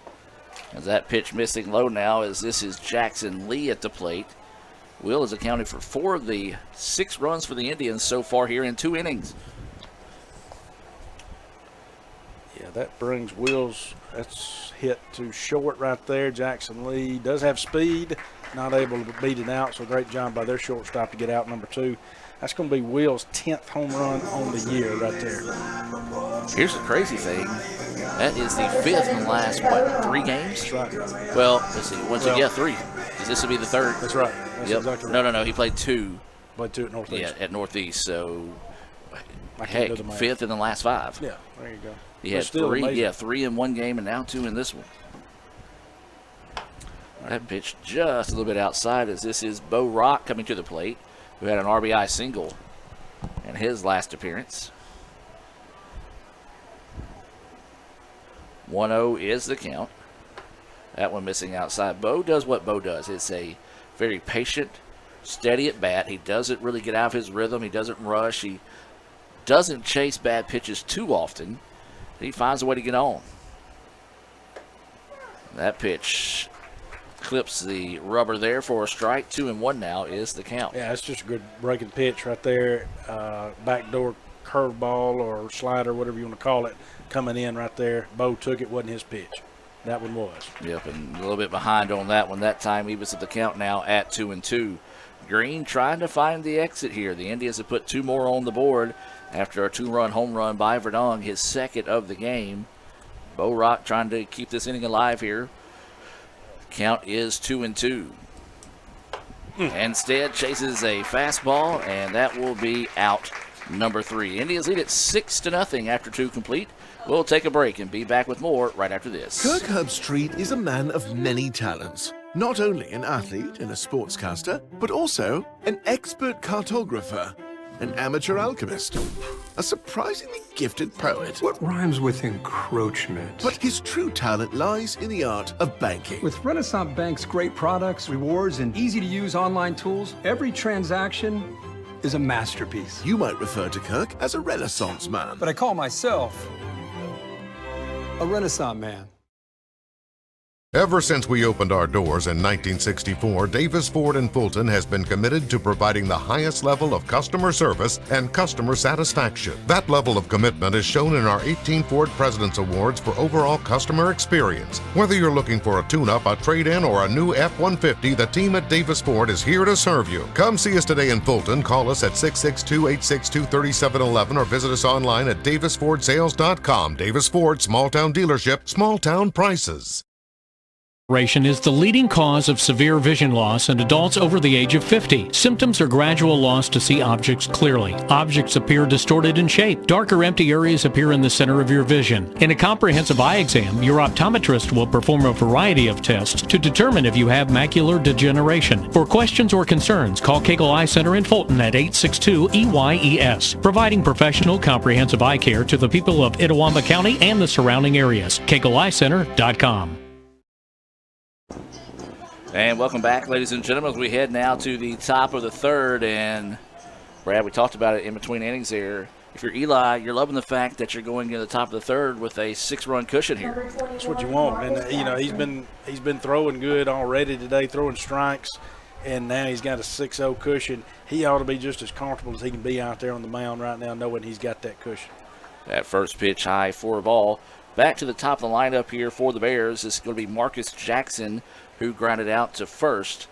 As that pitch missing low now, as this is Jackson Lee at the plate. Will has accounted for 4 of the 6 runs for the Indians so far here in 2 innings. Yeah, that brings Will's, that's hit to short right there. Jackson Lee does have speed, not able to beat it out, so great job by their shortstop to get out number 2. That's going to be Will's 10th home run on the year right there. Here's the crazy thing. That is the 5th in the last, 3 games? That's right. Well, let's see. 3. This will be the 3rd. That's right. That's exactly right. No. He played 2. Played 2 at Northeast. Yeah, at Northeast. So, heck, 5th in the last 5. Yeah, there you go. He had 3 in one game and now 2 in this one. That pitch just a little bit outside as this is Bo Rock coming to the plate, who had an RBI single in his last appearance. 1-0 is the count. That one missing outside. Bo does what Bo does. It's a very patient, steady at bat. He doesn't really get out of his rhythm. He doesn't rush. He doesn't chase bad pitches too often. He finds a way to get on. That pitch clips the rubber there for a strike. 2-1 now is the count. Yeah, it's just a good breaking pitch right there. Backdoor curveball or slider, whatever you want to call it, coming in right there. Bo took it, wasn't his pitch. That one was. Yep, and a little bit behind on that one. That time he was at the count now at 2-2. Green trying to find the exit here. The Indians have put 2 more on the board after a 2-run home run by Verdong, his 2nd of the game. Bo Rock trying to keep this inning alive here. Count is 2-2. Instead chases a fastball, and that will be out number 3. Indians lead at 6-0 after 2 complete. We'll take a break and be back with more right after this. Kirk Herbstreit is a man of many talents. Not only an athlete and a sportscaster, but also an expert cartographer, an amateur alchemist, a surprisingly gifted poet. What rhymes with encroachment? But his true talent lies in the art of banking. With Renaissance Bank's great products, rewards, and easy-to-use online tools, every transaction is a masterpiece. You might refer to Kirk as a Renaissance man. But I call myself a Renaissance man. Ever since we opened our doors in 1964, Davis Ford in Fulton has been committed to providing the highest level of customer service and customer satisfaction. That level of commitment is shown in our 18 Ford President's Awards for overall customer experience. Whether you're looking for a tune-up, a trade-in, or a new F-150, the team at Davis Ford is here to serve you. Come see us today in Fulton. Call us at 662-862-3711 or visit us online at davisfordsales.com. Davis Ford, small-town dealership, small-town prices. Is the leading cause of severe vision loss in adults over the age of 50. Symptoms are gradual loss to see objects clearly. Objects appear distorted in shape. Dark or empty areas appear in the center of your vision. In a comprehensive eye exam, your optometrist will perform a variety of tests to determine if you have macular degeneration. For questions or concerns, call Cagle Eye Center in Fulton at 862-EYES, providing professional comprehensive eye care to the people of Itawamba County and the surrounding areas. CagleEyeCenter.com. And welcome back, ladies and gentlemen, as we head now to the top of the 3rd. And, Brad, we talked about it in between innings there. If you're Eli, you're loving the fact that you're going into the top of the 3rd with a 6-run cushion here. That's what you want. And, he's been throwing good already today, throwing strikes, and now he's got a 6-0 cushion. He ought to be just as comfortable as he can be out there on the mound right now, knowing he's got that cushion. That first pitch high for a ball. Back to the top of the lineup here for the Bears is going to be Marcus Jackson, who grounded out to first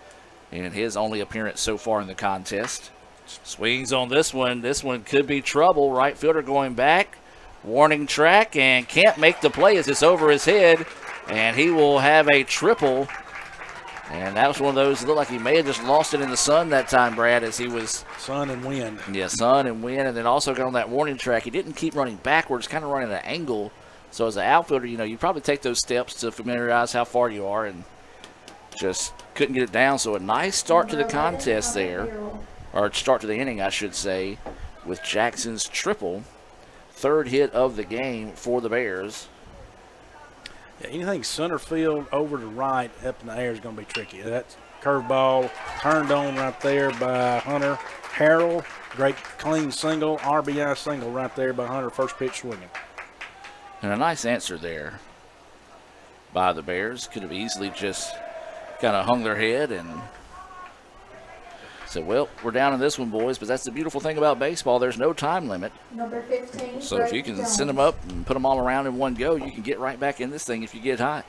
in his only appearance so far in the contest. pitch. Swings on this one. This one could be trouble. Right fielder going back. Warning track and can't make the play as it's over his head. And he will have a triple. And that was one of those, it looked like he may have just lost it in the sun that time, Brad, as he was. Sun and wind. Yeah, sun and wind. And then also got on that warning track. He didn't keep running backwards, kind of running at an angle. So as an outfielder, you probably take those steps to familiarize how far you are and just couldn't get it down. So a nice start to the contest there, or start to the inning, I should say, with Jackson's triple. Third hit of the game for the Bears. Yeah, anything center field over to right up in the air is going to be tricky. That curveball turned on right there by Hunter Harrell. Great clean single, RBI single right there by Hunter, first pitch swinging. And a nice answer there by the Bears. Could have easily just kind of hung their head and said, well, we're down in this one, boys. But that's the beautiful thing about baseball. There's no time limit. Number 15. So if you can send them up and put them all around in one go, you can get right back in this thing if you get hot.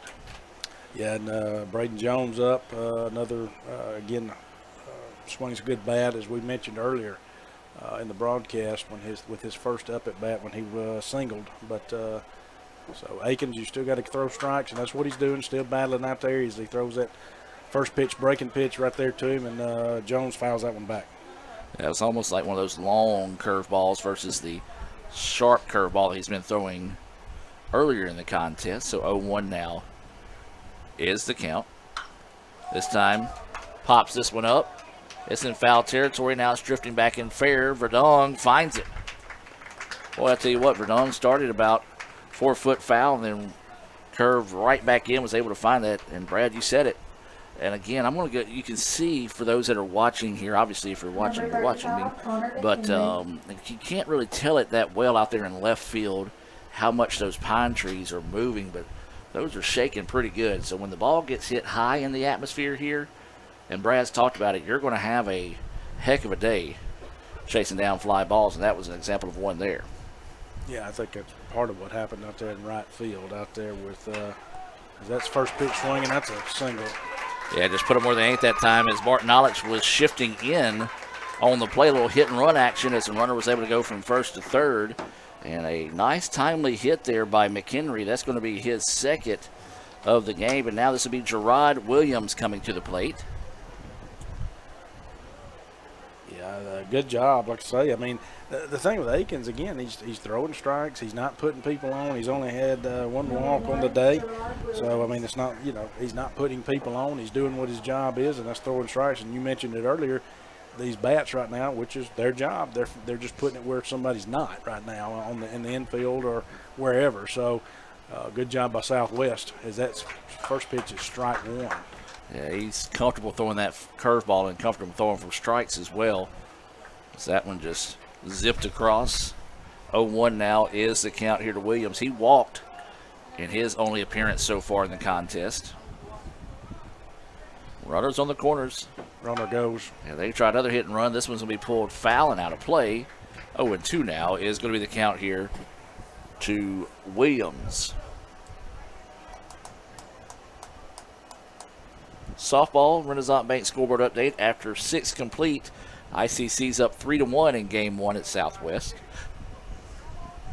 Yeah, and Braden Jones up. Another, again, swings a good bat, as we mentioned earlier in the broadcast with his first up at bat when he singled. But so Akins, you still got to throw strikes, and that's what he's doing, still battling out there as he throws that first pitch, breaking pitch right there to him, and Jones fouls that one back. Yeah, it's almost like one of those long curveballs versus the sharp curveball he's been throwing earlier in the contest. So 0-1 now is the count. This time pops this one up. It's in foul territory. Now it's drifting back in fair. Verdong finds it. Boy, I tell you what, Verdong started about 4 foot foul and then curved right back in, was able to find that. And Brad, you said it. And again, I'm going to go, you can see for those that are watching here, obviously if you're watching, you're watching me, but you can't really tell it that well out there in left field how much those pine trees are moving, but those are shaking pretty good. So when the ball gets hit high in the atmosphere here, and Brad's talked about it, you're going to have a heck of a day chasing down fly balls, and that was an example of one there. Yeah, I think that's part of what happened out there in right field out there with that's first pitch swinging. That's a single. Yeah, just put them where they ain't that time as Martin Knowledge was shifting in on the play, a little hit and run action as the runner was able to go from first to third. And a nice timely hit there by McHenry. That's going to be his second of the game. And now this will be Gerard Williams coming to the plate. Yeah, good job. Like I say, I mean, the thing with Akins, again, he's throwing strikes. He's not putting people on. He's only had one walk on the day. So, I mean, it's not, he's not putting people on. He's doing what his job is, and that's throwing strikes. And you mentioned it earlier, these bats right now, which is their job, they're just putting it where somebody's not right now in the infield or wherever. So, good job by Southwest, as that first pitch is strike one. Yeah, he's comfortable throwing that curveball and comfortable throwing from strikes as well. So that one just zipped across. 0-1 now is the count here to Williams. He walked in his only appearance so far in the contest. Runners on the corners. Runner goes. Yeah, they tried another hit and run. This one's going to be pulled foul and out of play. 0-2 now is going to be the count here to Williams. Softball, Renaissance Bank scoreboard update. After 6 complete, ICC's up 3-1 in game 1 at Southwest.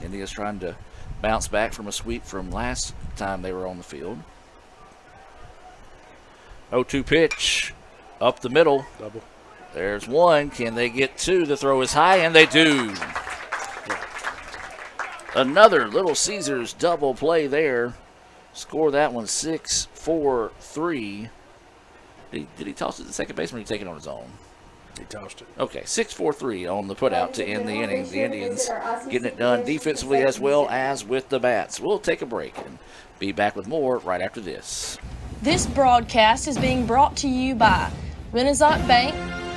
India's trying to bounce back from a sweep from last time they were on the field. 0-2 pitch up the middle. Double. There's one. Can they get 2? The throw is high, and they do. Another Little Caesars double play there. Score that one 6-4-3. Did he toss it to second baseman or did he take it on his own? He tossed it. Okay, 6-4-3 on the putout to end the inning. The Indians getting it done defensively as well as with the bats. We'll take a break and be back with more right after this. This broadcast is being brought to you by Renaissance Bank,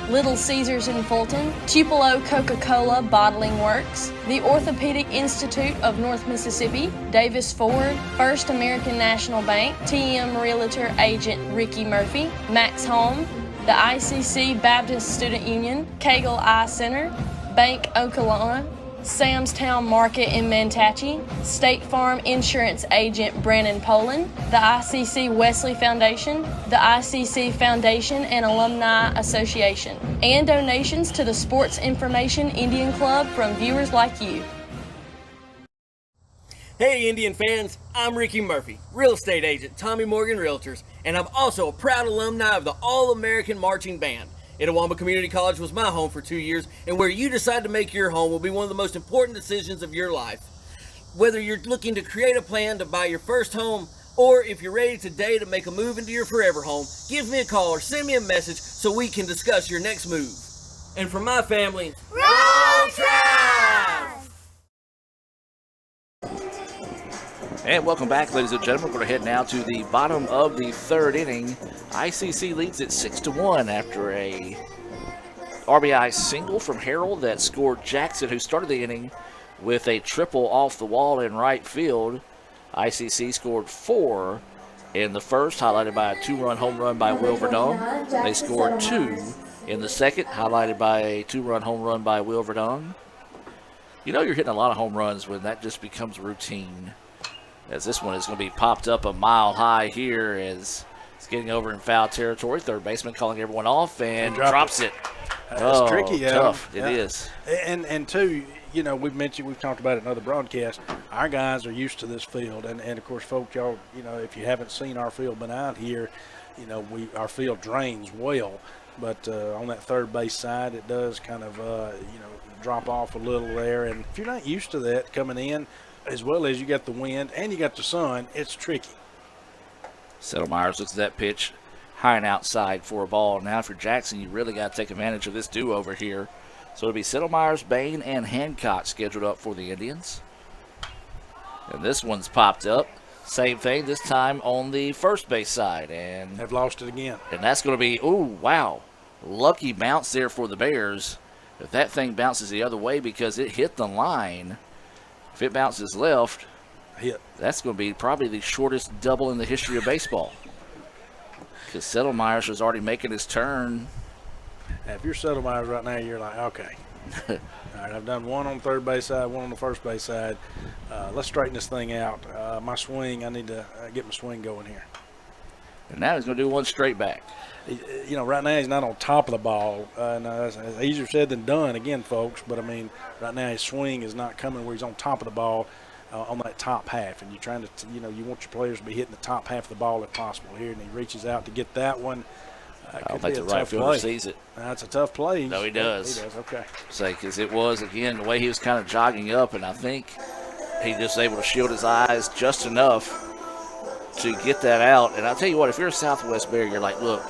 Little Caesars in Fulton, Tupelo Coca-Cola Bottling Works, the Orthopedic Institute of North Mississippi, Davis Ford, First American National Bank, TM Realtor Agent Ricky Murphy, Max Home, the ICC Baptist Student Union, Cagle Eye Center, Bank Okolona, Sam's Town Market in Mantachie, State Farm Insurance Agent Brandon Poland, the ICC Wesley Foundation, the ICC Foundation and Alumni Association, and donations to the Sports Information Indian Club from viewers like you. Hey Indian fans, I'm Ricky Murphy, real estate agent, Tommy Morgan Realtors, and I'm also a proud alumni of the All-American Marching Band. Itawamba Community College was my home for 2 years, and where you decide to make your home will be one of the most important decisions of your life. Whether you're looking to create a plan to buy your first home, or if you're ready today to make a move into your forever home, give me a call or send me a message so we can discuss your next move. And for my family, Roll Tribe! And welcome back, ladies and gentlemen. We're going to head now to the bottom of the third inning. ICC leads it 6-1 after a RBI single from Harold that scored Jackson, who started the inning with a triple off the wall in right field. ICC scored 4 in the first, highlighted by a 2-run home run by Will Verdon. They scored 2 in the second, highlighted by a 2-run home run by Will Verdon. You know you're hitting a lot of home runs when that just becomes routine. As this one is going to be popped up a mile high here as it's getting over in foul territory. Third baseman calling everyone off and drops it. It's tricky, tough. Yeah. It is. And two, you know, we've talked about it in other broadcasts. Our guys are used to this field, and of course, folks, y'all, you know, if you haven't seen our field, been out here, you know, our field drains well, but on that third base side, it does kind of, you know, drop off a little there. And if you're not used to that coming in, as well as you got the wind and you got the sun, it's tricky. Settlemyers looks at that pitch high and outside for a ball. Now for Jackson, you really got to take advantage of this do-over here. So it'll be Settlemyers, Bain, and Hancock scheduled up for the Indians. And this one's popped up. Same thing, this time on the first base side. And have lost it again. And that's going to be, ooh, wow. Lucky bounce there for the Bears. If that thing bounces the other way because it hit the line, if it bounces left, that's going to be probably the shortest double in the history of baseball. Because Settlemyers was already making his turn. If you're Settlemyers right now, you're like, okay. All right, I've done one on the third base side, one on the first base side. Let's straighten this thing out. My swing, I need to get my swing going here. And now he's going to do one straight back. You know, right now he's not on top of the ball. That's easier said than done, again, folks. But, I mean, right now his swing is not coming where he's on top of the ball on that top half. And you're trying to, you know, you want your players to be hitting the top half of the ball if possible here. And he reaches out to get that one. I don't think the right fielder sees it. That's a tough play. No, he does. He does, okay. Say, because it was, again, the way he was kind of jogging up, and I think he just able to shield his eyes just enough to get that out. And I'll tell you what, if you're a Southwest Bear, you're like, look,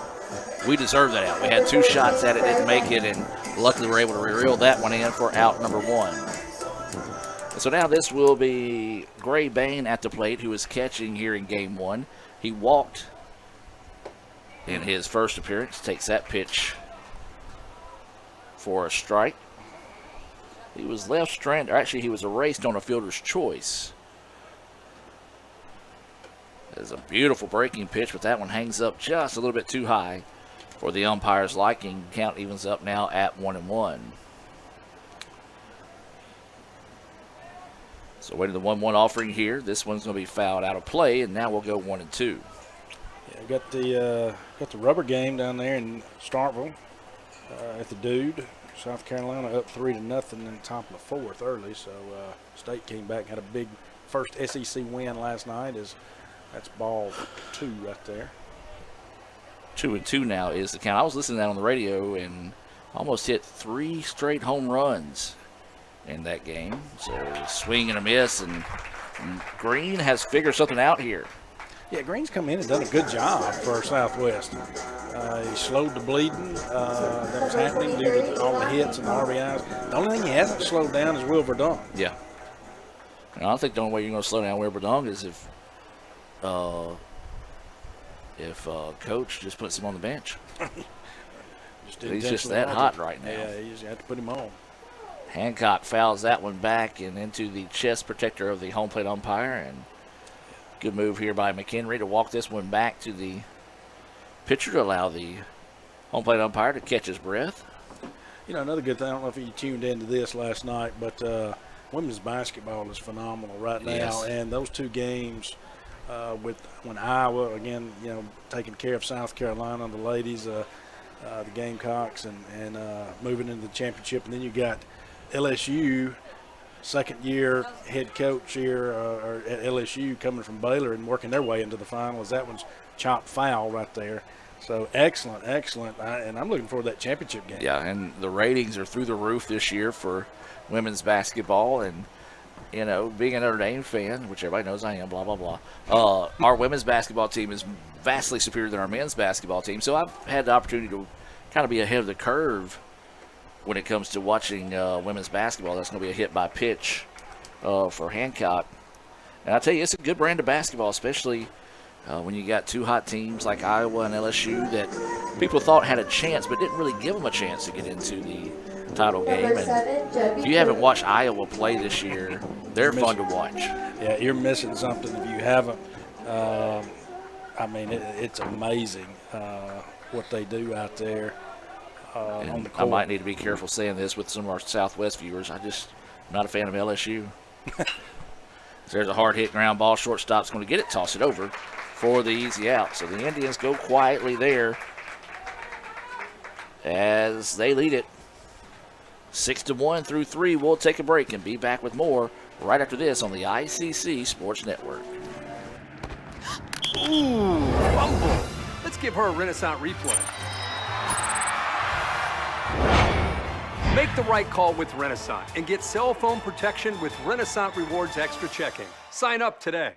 we deserve that out. We had 2 shots at it, didn't make it, and luckily we're able to reel that one in for out number 1. So now this will be Gray Bain at the plate, who is catching here in game 1. He walked in his first appearance, takes that pitch for a strike. He was left stranded, or actually he was erased on a fielder's choice. It's a beautiful breaking pitch, but that one hangs up just a little bit too high for the umpire's liking. Count evens up now at 1-1. So waiting the 1-1 offering here. This one's going to be fouled out of play, and now we'll go 1-2. Yeah, got the rubber game down there in Starkville at the Dude. South Carolina up 3-0 in the top of the fourth early. So State came back and had a big first SEC win last night. That's ball 2 right there. 2-2 now is the count. I was listening to that on the radio and almost hit 3 straight home runs in that game. So swing and a miss, and Green has figured something out here. Yeah, Green's come in and done a good job for Southwest. He slowed the bleeding that was happening due to all the hits and the RBIs. The only thing he hasn't slowed down is Will Verdon. Yeah. And I think the only way you're going to slow down Will Verdon is if Coach just puts him on the bench. He's just that hot right now. Yeah, you just have to put him on. Hancock fouls that one back and into the chest protector of the home plate umpire. And good move here by McHenry to walk this one back to the pitcher to allow the home plate umpire to catch his breath. You know, another good thing, I don't know if you tuned into this last night, but women's basketball is phenomenal right now. Yes. And those two games when Iowa, again, taking care of South Carolina, the ladies, the Gamecocks, and moving into the championship. And then you got LSU, second-year head coach here at LSU coming from Baylor and working their way into the finals. That one's chopped foul right there. So excellent. And I'm looking forward to that championship game. Yeah, and the ratings are through the roof this year for women's basketball. And, being a Notre Dame fan, which everybody knows I am, blah, blah, blah, our women's basketball team is vastly superior than our men's basketball team. So I've had the opportunity to kind of be ahead of the curve when it comes to watching women's basketball. That's going to be a hit by pitch for Hancock. And I tell you, it's a good brand of basketball, especially when you got two hot teams like Iowa and LSU that people thought had a chance but didn't really give them a chance to get into the title game. And if you haven't watched Iowa play this year, they're fun to watch. Yeah, you're missing something if you haven't. It's amazing what they do out there on the court. I might need to be careful saying this with some of our Southwest viewers. I'm not a fan of LSU. There's a hard hit ground ball. Shortstop's going to get it, toss it over for the easy out. So the Indians go quietly there as they lead it 6-1 through 3. We'll take a break and be back with more right after this on the ICC Sports Network. Ooh, fumble. Let's give her a Renaissance replay. Make the right call with Renaissance and get cell phone protection with Renaissance Rewards Extra Checking. Sign up today.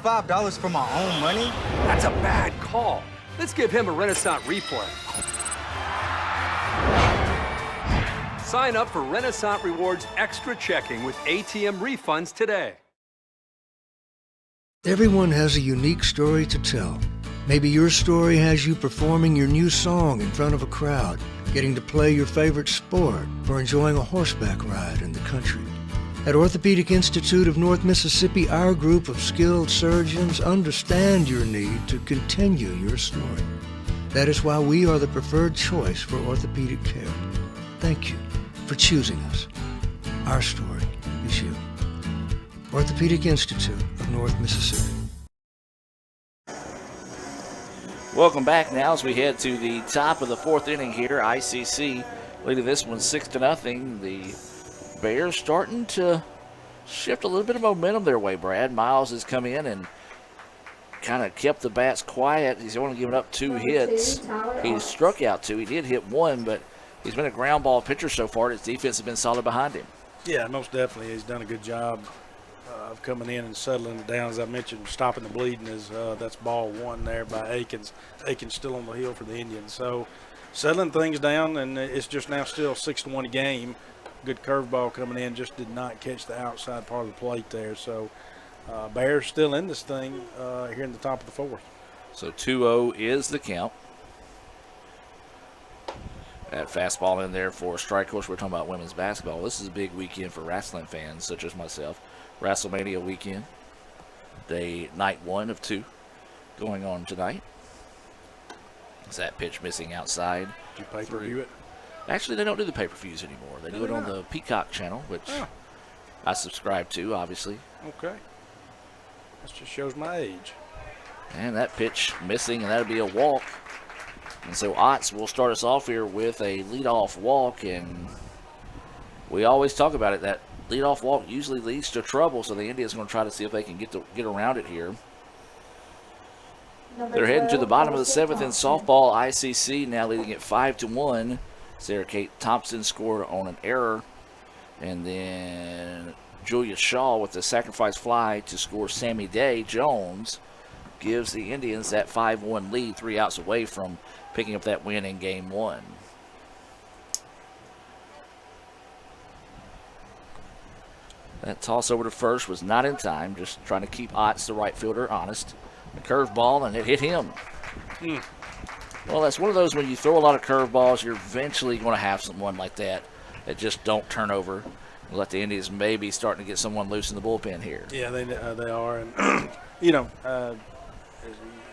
$5 for my own money? That's a bad call. Let's give him a Renaissance replay. Sign up for Renaissance Rewards Extra Checking with ATM refunds today. Everyone has a unique story to tell. Maybe your story has you performing your new song in front of a crowd, getting to play your favorite sport, or enjoying a horseback ride in the country. At Orthopedic Institute of North Mississippi, our group of skilled surgeons understand your need to continue your story. That is why we are the preferred choice for orthopedic care. Thank you for choosing us. Our story is you. Orthopedic Institute of North Mississippi. Welcome back now as we head to the top of the fourth inning here. ICC leading this one 6-0. The Bears starting to shift a little bit of momentum their way, Brad. Miles has come in and kind of kept the bats quiet. He's only given up 2 hits. He struck out 2. He did hit 1, but he's been a ground ball pitcher so far. His defense has been solid behind him. Yeah, most definitely. He's done a good job of coming in and settling it down. As I mentioned, stopping the bleeding is that's ball 1 there by Akins. Akins still on the hill for the Indians. So settling things down, and it's just now still 6-1 game. Good curveball coming in, just did not catch the outside part of the plate there. So Bears still in this thing here in the top of the fourth. So 2-0 is the count. That fastball in there for a strike. Of course, we're talking about women's basketball. This is a big weekend for wrestling fans such as myself. WrestleMania weekend, night 1 of 2 going on tonight. Is that pitch missing outside? Did you pay-per-view it? Actually, they don't do the pay-per-views anymore. They do it on the Peacock channel, which I subscribe to, obviously. Okay. That just shows my age. And that pitch missing, and that'll be a walk. And so Otts will start us off here with a leadoff walk, and we always talk about it, that leadoff walk usually leads to trouble, so the Indians are going to try to see if they can get around it here. They're heading to the bottom of the 7th in softball. ICC now leading it 5-1. Sarah Kate Thompson scored on an error, and then Julia Shaw with the sacrifice fly to score. Sammy Day Jones gives the Indians that 5-1 lead, 3 outs away from picking up that win in game 1. That toss over to first was not in time, just trying to keep Otts, the right fielder, honest. A curveball, and it hit him. Well, that's one of those when you throw a lot of curveballs, you're eventually going to have someone like that just don't turn over. Let the Indians maybe starting to get someone loose in the bullpen here. Yeah, they are. And,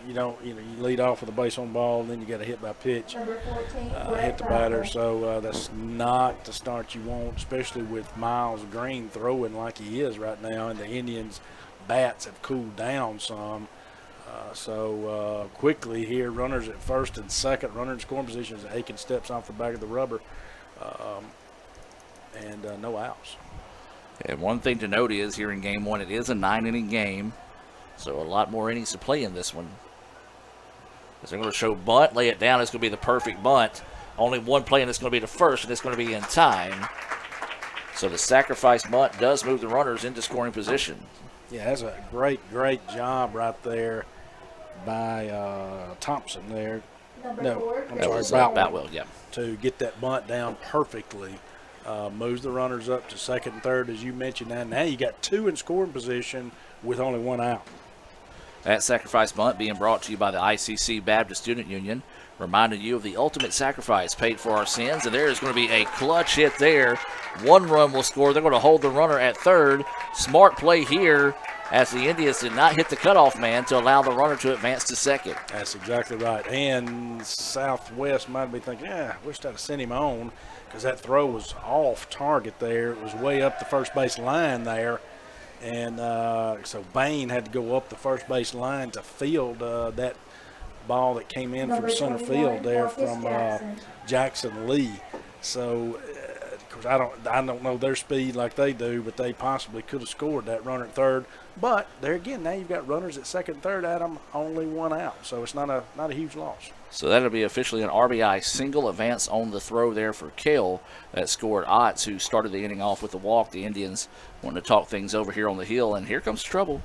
You lead off with a base on ball, and then you got a hit by pitch, hit the batter. So that's not the start you want, especially with Miles Green throwing like he is right now, and the Indians' bats have cooled down some. So quickly here, runners at first and second, runner in scoring position as Aiken steps off the back of the rubber, and no outs. And one thing to note is here in game one, it is a 9-inning game, so a lot more innings to play in this one. As they're going to show bunt, lay it down. It's going to be the perfect bunt. Only one play, and it's going to be the first, and it's going to be in time. So the sacrifice bunt does move the runners into scoring position. Yeah, that's a great job right there by Thompson there. No, I'm sorry, Boutwell, yeah. To get that bunt down perfectly. Moves the runners up to second and third, as you mentioned. Now you got two in scoring position with only one out. That sacrifice bunt being brought to you by the ICC Baptist Student Union, reminding you of the ultimate sacrifice paid for our sins. And there is going to be a clutch hit there. One run will score. They're going to hold the runner at third. Smart play here, as the Indians did not hit the cutoff man to allow the runner to advance to second. That's exactly right. And Southwest might be thinking, I wish I'd have sent him on, because that throw was off target there. It was way up the first base line there. And so Bain had to go up the first base line to field that ball that came in from center field there from Jackson Lee. So, of course, I don't know their speed like they do, but they possibly could have scored that runner at third. But there again, now you've got runners at second and third, Adam, only one out. So it's not a huge loss. So that'll be officially an RBI single. Advance on the throw there for Kale that scored Otts, who started the inning off with a walk. The Indians wanting to talk things over here on the hill, and here comes trouble.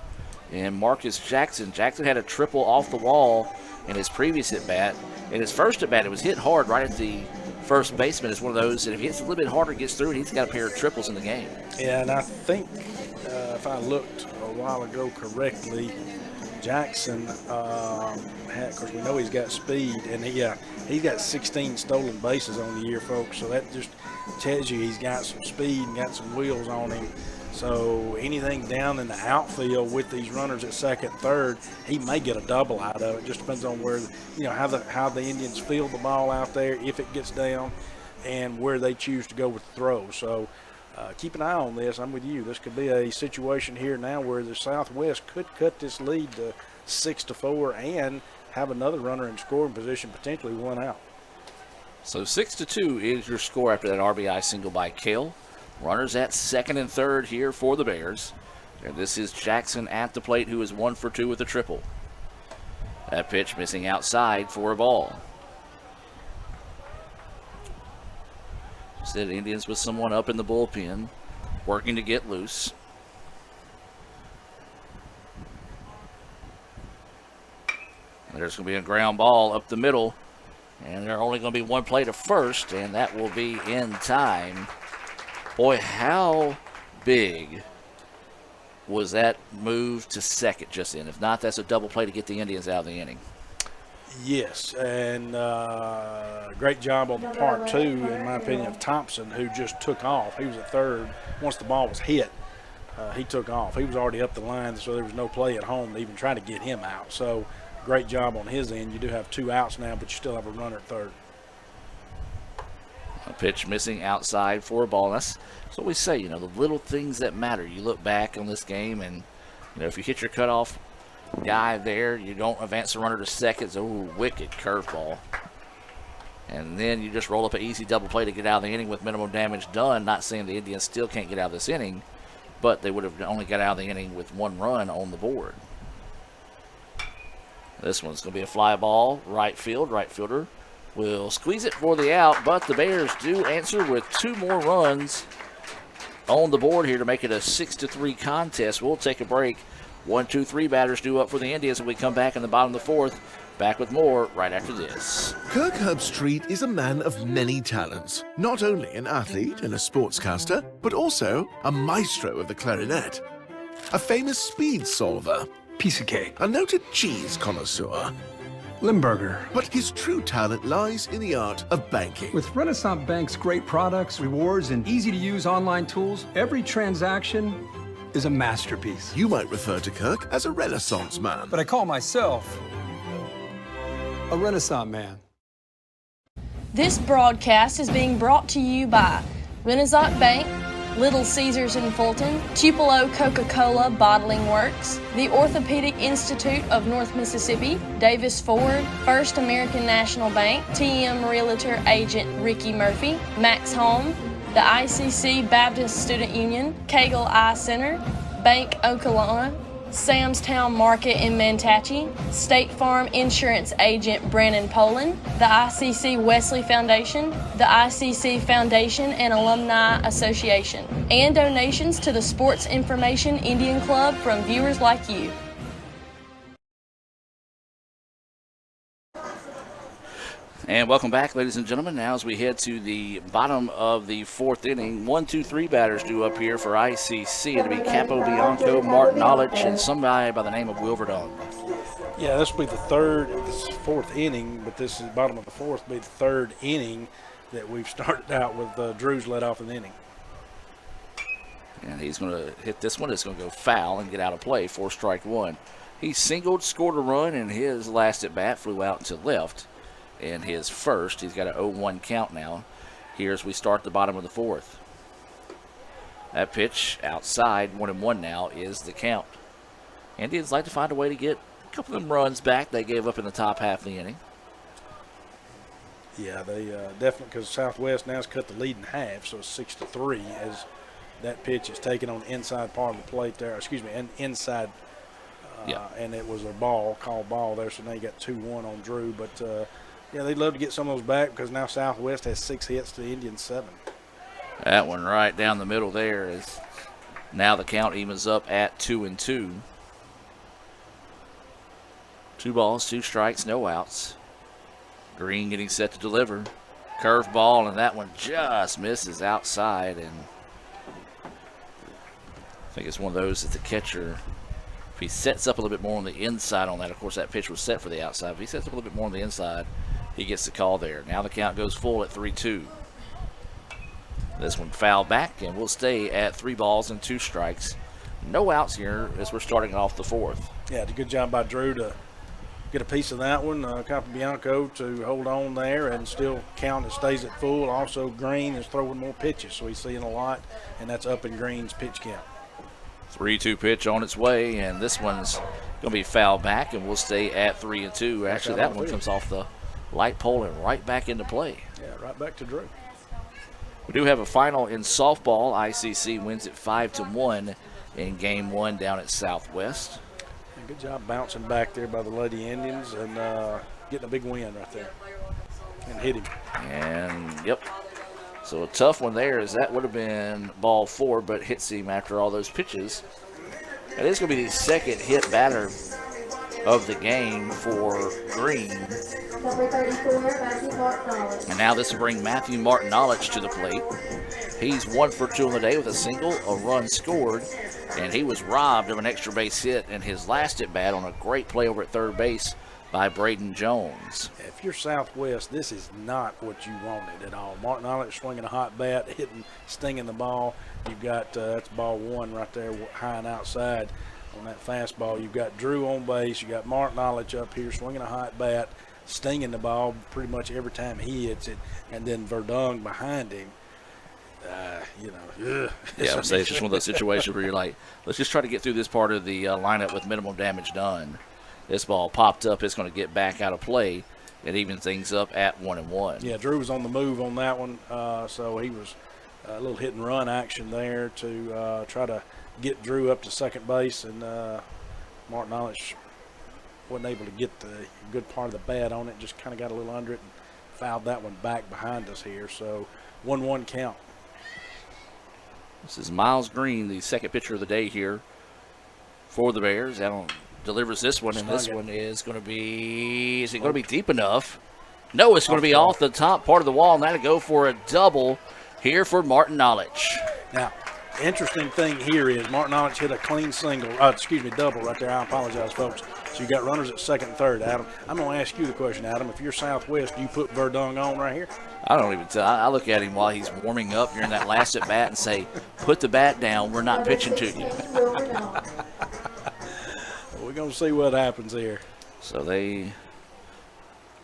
And Marcus Jackson. Jackson had a triple off the wall in his previous at-bat. In his first at-bat, it was hit hard right at the first baseman. It's one of those that if he hits a little bit harder, gets through, and he's got a pair of triples in the game. Yeah, and I think if I looked a while ago correctly, Jackson of course, we know he's got speed, and he's got 16 stolen bases on the year, folks. So that just tells you he's got some speed and got some wheels on him. So anything down in the outfield with these runners at second, third, he may get a double out of it. Just depends on where, how the Indians field the ball out there, if it gets down, and where they choose to go with the throw. So keep an eye on this. I'm with you. This could be a situation here now where the Southwest could cut this lead to 6-4 and have another runner in scoring position, potentially one out. So 6-2 is your score after that RBI single by Kale. Runners at second and third here for the Bears. And this is Jackson at the plate, who is 1 for 2 with a triple. That pitch missing outside for a ball. Instead, Indians with someone up in the bullpen, working to get loose. There's going to be a ground ball up the middle, and there's only going to be one play to first, and that will be in time. Boy, how big was that move to second just in? If not, that's a double play to get the Indians out of the inning. Yes, and great job on the part, too, in my opinion, of Thompson, who just took off. He was at third. Once the ball was hit, he took off. He was already up the line, so there was no play at home to even try to get him out. So great job on his end. You do have 2 outs now, but you still have a runner at third. A pitch missing outside for a ball. That's what we say, the little things that matter. You look back on this game, and, if you hit your cutoff guy there, you don't advance the runner to second. It's a wicked curveball. And then you just roll up an easy double play to get out of the inning with minimum damage done. Not saying the Indians still can't get out of this inning, but they would have only got out of the inning with 1 run on the board. This one's going to be a fly ball, right field. Right fielder will squeeze it for the out, but the Bears do answer with 2 more runs on the board here to make it a 6-3 contest. We'll take a break. 1, 2, 3 batters due up for the Indians when we come back in the bottom of the 4th. Back with more right after this. Kirk Herbstreit is a man of many talents. Not only an athlete and a sportscaster, but also a maestro of the clarinet. A famous speed solver. Piece of cake. A noted cheese connoisseur. Limburger. But his true talent lies in the art of banking. With Renaissance Bank's great products, rewards, and easy-to-use online tools, every transaction is a masterpiece. You might refer to Kirk as a Renaissance man. But I call myself a Renaissance man. This broadcast is being brought to you by Renaissance Bank, Little Caesars in Fulton, Tupelo Coca-Cola Bottling Works, the Orthopedic Institute of North Mississippi, Davis Ford, First American National Bank, TM Realtor Agent Ricky Murphy, Max Home, the ICC Baptist Student Union, Cagle Eye Center, Bank Okolona, Sam's Town Market in Mantachie, State Farm Insurance Agent Brandon Poland, the ICC Wesley Foundation, the ICC Foundation and Alumni Association, and donations to the Sports Information Indian Club from viewers like you. And welcome back, ladies and gentlemen. Now as we head to the bottom of the fourth inning, 1, 2, 3 batters due up here for ICC. It'll be Capo Bianco, Martin Knowledge, and somebody by the name of Will Verdon. Yeah, this will be this is fourth inning, but this is bottom of the fourth, will be the third inning that we've started out with Drew's let off an inning. And he's going to hit this one. It's going to go foul and get out of play for strike one. He singled, scored a run, and his last at bat flew out to left. And his first, he's got an 0-1 count now here as we start the bottom of the fourth. That pitch outside, 1-1 now is the count. Indians like to find a way to get a couple of them runs back they gave up in the top half of the inning. Yeah, they definitely, because Southwest now has cut the lead in half, so it's 6-3 as that pitch is taken on the inside part of the plate there. Excuse me, inside, and it was a called ball there, so now you got 2-1 on Drew, but yeah, they'd love to get some of those back because now Southwest has 6 hits to the Indians 7. That one right down the middle there is now the count evens up at 2-2. 2 balls, 2 strikes, no outs. Green getting set to deliver. Curve ball, and that one just misses outside. And I think it's one of those that the catcher, if he sets up a little bit more on the inside on that, of course that pitch was set for the outside. If he sets up a little bit more on the inside, he gets the call there. Now the count goes full at 3-2. This one fouled back, and we'll stay at 3 balls and 2 strikes. No outs here as we're starting off the fourth. Yeah, it's a good job by Drew to get a piece of that one. Capobianco to hold on there and still count. It stays at full. Also, Green is throwing more pitches, so he's seeing a lot, and that's up in Green's pitch count. 3-2 pitch on its way, and this one's going to be fouled back, and we'll stay at 3-2. Actually, that one comes off the light pole and right back into play. Yeah, right back to Drew. We do have a final in softball. ICC wins it 5-1 in game 1 down at Southwest. And good job bouncing back there by the Lady Indians and getting a big win right there and hit him. And, yep. So a tough one there as that would have been ball 4, but hits him after all those pitches. It is going to be the second hit batter of the game for Green. Number 34, Matthew Martin. And now this will bring Matthew Martin to the plate. He's 1 for 2 on the day with a single, a run scored, and he was robbed of an extra base hit in his last at bat on a great play over at third base by Braden Jones. If you're Southwest, this is not what you wanted at all. Martin Olick swinging a hot bat, stinging the ball. You've got that's ball 1 right there, high and outside on that fastball. You've got Drew on base. You got Martin Olick up here swinging a hot bat, stinging the ball pretty much every time he hits it, and then Verdun behind him. Yeah, I'm saying it's just one of those situations where you're like, let's just try to get through this part of the lineup with minimum damage done. This ball popped up. It's going to get back out of play. It evens things up at 1-1. Yeah, Drew was on the move on that one, so he was a little hit and run action there to try to get Drew up to second base, and Martin Olish wasn't able to get the good part of the bat on it, just kind of got a little under it and fouled that one back behind us here. So 1-1 count. This is Miles Green, the second pitcher of the day here for the Bears. Allen delivers this one, and this one is going to be, is it going to be deep enough? No, it's going to be off the top part of the wall, and that'll go for a double here for Martin Knowledge. Now, interesting thing here is Martin Knowledge hit a clean double right there. I apologize, folks. So you got runners at second and third, Adam. I'm going to ask you the question, Adam. If you're Southwest, do you put Verdung on right here? I don't even tell. I look at him while he's warming up during that last at bat and say, put the bat down. We're not pitching to you. We're going to see what happens here. So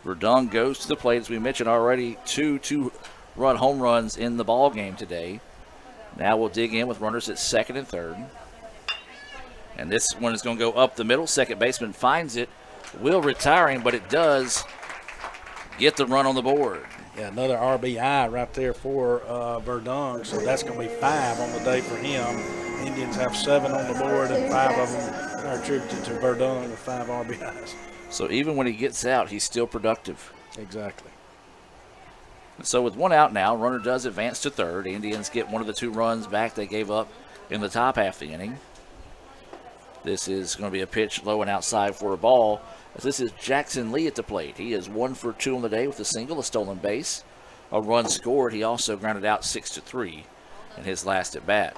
Verdun goes to the plate. As we mentioned already, two two-run home runs in the ball game today. Now we'll dig in with runners at second and third. And this one is going to go up the middle. Second baseman finds it, will retire him, but it does get the run on the board. Yeah, another RBI right there for Verdun, so that's going to be 5 on the day for him. Indians have 7 on the board, and 5 of them are attributed to Verdun with 5 RBIs. So even when he gets out, he's still productive. Exactly. And so with 1 out now, runner does advance to third. Indians get one of the 2 runs back they gave up in the top half of the inning. This is going to be a pitch low and outside for a ball. As this is Jackson Lee at the plate. He is 1 for 2 on the day with a single, a stolen base, a run scored. He also grounded out 6-3 in his last at bat.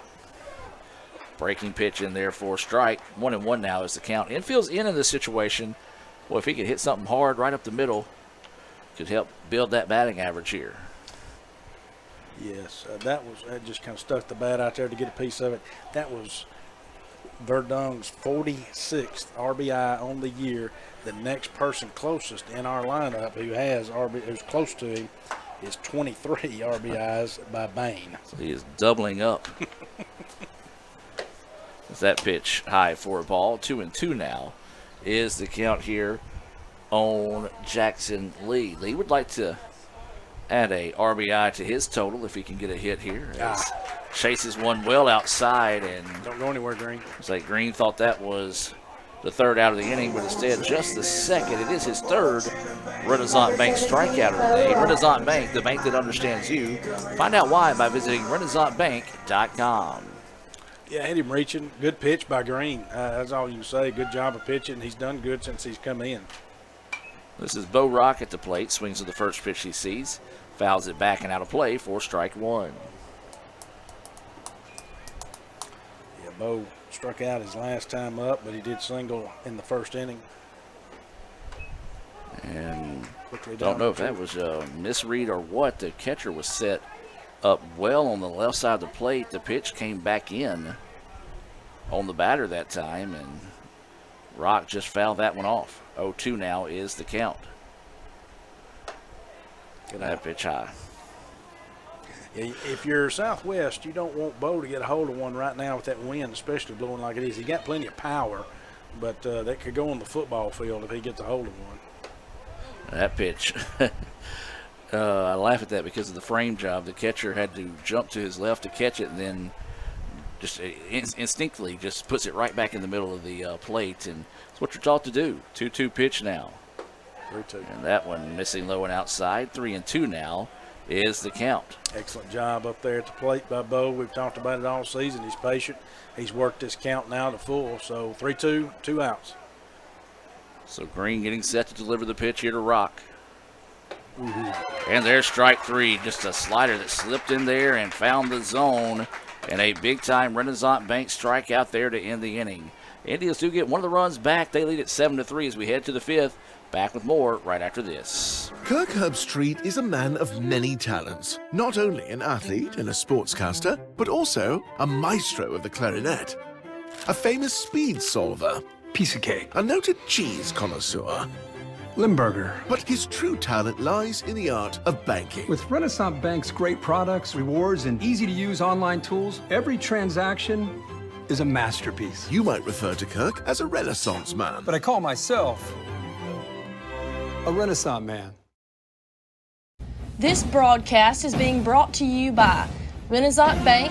Breaking pitch in there for a strike. 1-1 now is the count. Infield's in this situation. Well, if he could hit something hard right up the middle, could help build that batting average here. Yes, that just kind of stuck the bat out there to get a piece of it. That was Verdun's 46th RBI on the year. The next person closest in our lineup who's close to him is 23 RBIs by Bain. So he is doubling up. With that pitch high for a ball. 2-2 now is the count here on Jackson Lee. Lee would like to add a RBI to his total if he can get a hit here. Chases one well outside, and don't go anywhere, Green. It's like Green thought that was the third out of the inning, but instead just the second. It is his third Renaissance Bank strikeout of the day. Renaissance Bank, the bank that understands you. Find out why by visiting RenaissanceBank.com. Yeah, had him reaching. Good pitch by Green. That's all you can say. Good job of pitching. He's done good since he's come in. This is Bo Rock at the plate. Swings to the first pitch he sees. Fouls it back and out of play for strike 1. Yeah, Bo struck out his last time up, but he did single in the first inning. And don't know if that was a misread or what. The catcher was set up well on the left side of the plate. The pitch came back in on the batter that time, and Rock just fouled that one off. 0-2 now is the count. That pitch high. Yeah, if you're Southwest, you don't want Bo to get a hold of one right now with that wind, especially blowing like it is. He got plenty of power, but that could go on the football field if he gets a hold of one. That pitch. I laugh at that because of the frame job. The catcher had to jump to his left to catch it, and then just instinctively just puts it right back in the middle of the plate, and it's what you're taught to do. 2-2 pitch now. 3-2. And that one missing low and outside. 3-2 now is the count. Excellent job up there at the plate by Bo. We've talked about it all season. He's patient. He's worked this count now to full. So 3-2, 2 outs. So Green getting set to deliver the pitch here to Rock. And there's strike 3. Just a slider that slipped in there and found the zone. And a big-time Renaissance Bank strikeout there to end the inning. Indians do get one of the runs back. They lead at 7-3 as we head to the 5th. Back with more right after this. Kirk Herbstreit is a man of many talents. Not only an athlete and a sportscaster, but also a maestro of the clarinet. A famous speed solver. Piece of cake. A noted cheese connoisseur. Limburger. But his true talent lies in the art of banking. With Renaissance Bank's great products, rewards, and easy-to-use online tools, every transaction is a masterpiece. You might refer to Kirk as a Renaissance man. But I call myself a Renaissance man. This broadcast is being brought to you by Renaissance Bank,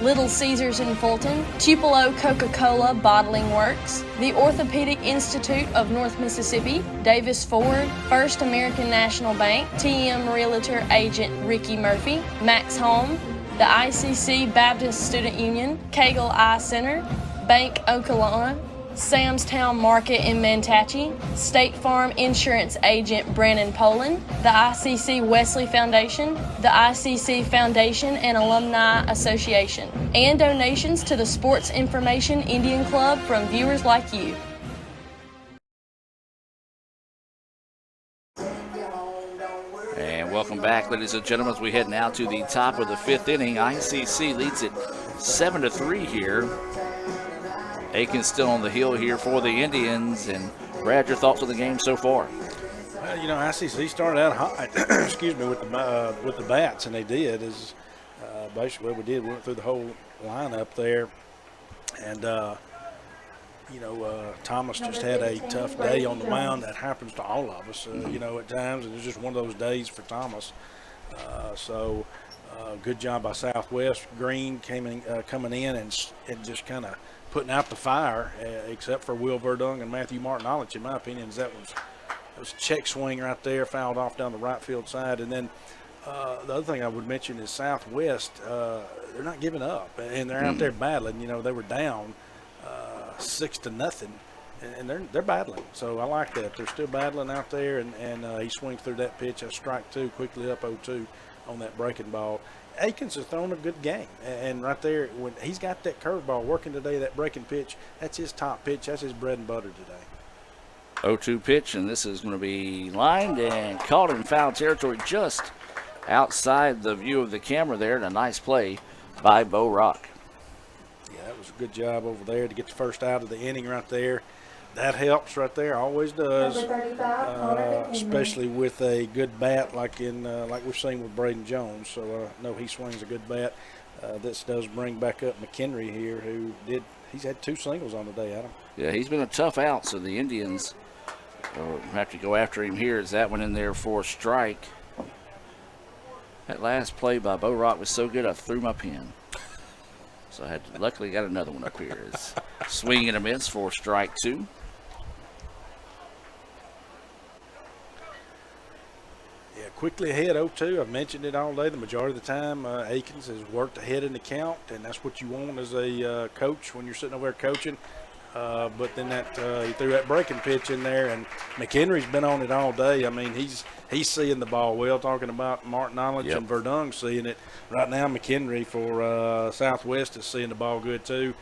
Little Caesars in Fulton, Tupelo Coca-Cola Bottling Works, the Orthopedic Institute of North Mississippi, Davis Ford, First American National Bank, TM Realtor Agent Ricky Murphy, Max Home, the ICC Baptist Student Union, Cagle Eye Center, Bank Okolona, Sam's Town Market in Mantachie, State Farm Insurance Agent Brandon Poland, the ICC Wesley Foundation, the ICC Foundation and Alumni Association, and donations to the Sports Information Indian Club from viewers like you. Welcome back, ladies and gentlemen, as we head now to the top of the 5th inning. ICC leads it 7-3 here. Aiken's still on the hill here for the Indians. And Brad, your thoughts on the game so far? Well, you know, ICC started out hot, excuse me, with the bats, and they did. Is basically what we did. We went through the whole lineup there, and you know, Thomas just had a tough day on the mound. That happens to all of us, you know, at times, and it's just one of those days for Thomas. So good job by Southwest. Green coming in and just kind of putting out the fire, except for Will Verdung and Matthew Martinovich, in my opinion. That was check swing right there, fouled off down the right field side. And then the other thing I would mention is Southwest, they're not giving up, and they're out there battling. You know, they were down 6-0, and they're battling. So I like that. They're still battling out there, and he swings through that pitch, a strike two, quickly up 0-2 on that breaking ball. Aikens has thrown a good game, and right there, when he's got that curveball working today, that breaking pitch, that's his top pitch. That's his bread and butter today. 0-2 pitch, and this is going to be lined and caught in foul territory just outside the view of the camera there, and a nice play by Bo Rock. Yeah, that was a good job over there to get the first out of the inning right there. That helps right there, always does, especially with a good bat like we've seen with Braden Jones. So no, he swings a good bat. This does bring back up McHenry here, he's had 2 singles on the day, Adam. Yeah, he's been a tough out, so the Indians have to go after him here. Is that one in there for a strike? That last play by Bo Rock was so good I threw my pen. So I luckily got another one up here. It's swing and a miss for strike 2. Yeah, quickly ahead 0-2. I've mentioned it all day. The majority of the time, Aikens has worked ahead in the count, and that's what you want as a coach when you're sitting over there coaching. But then he threw that breaking pitch in there, and McHenry's been on it all day. I mean, he's seeing the ball well, talking about Martinovich and Verdung seeing it. Right now, McHenry for Southwest is seeing the ball good too.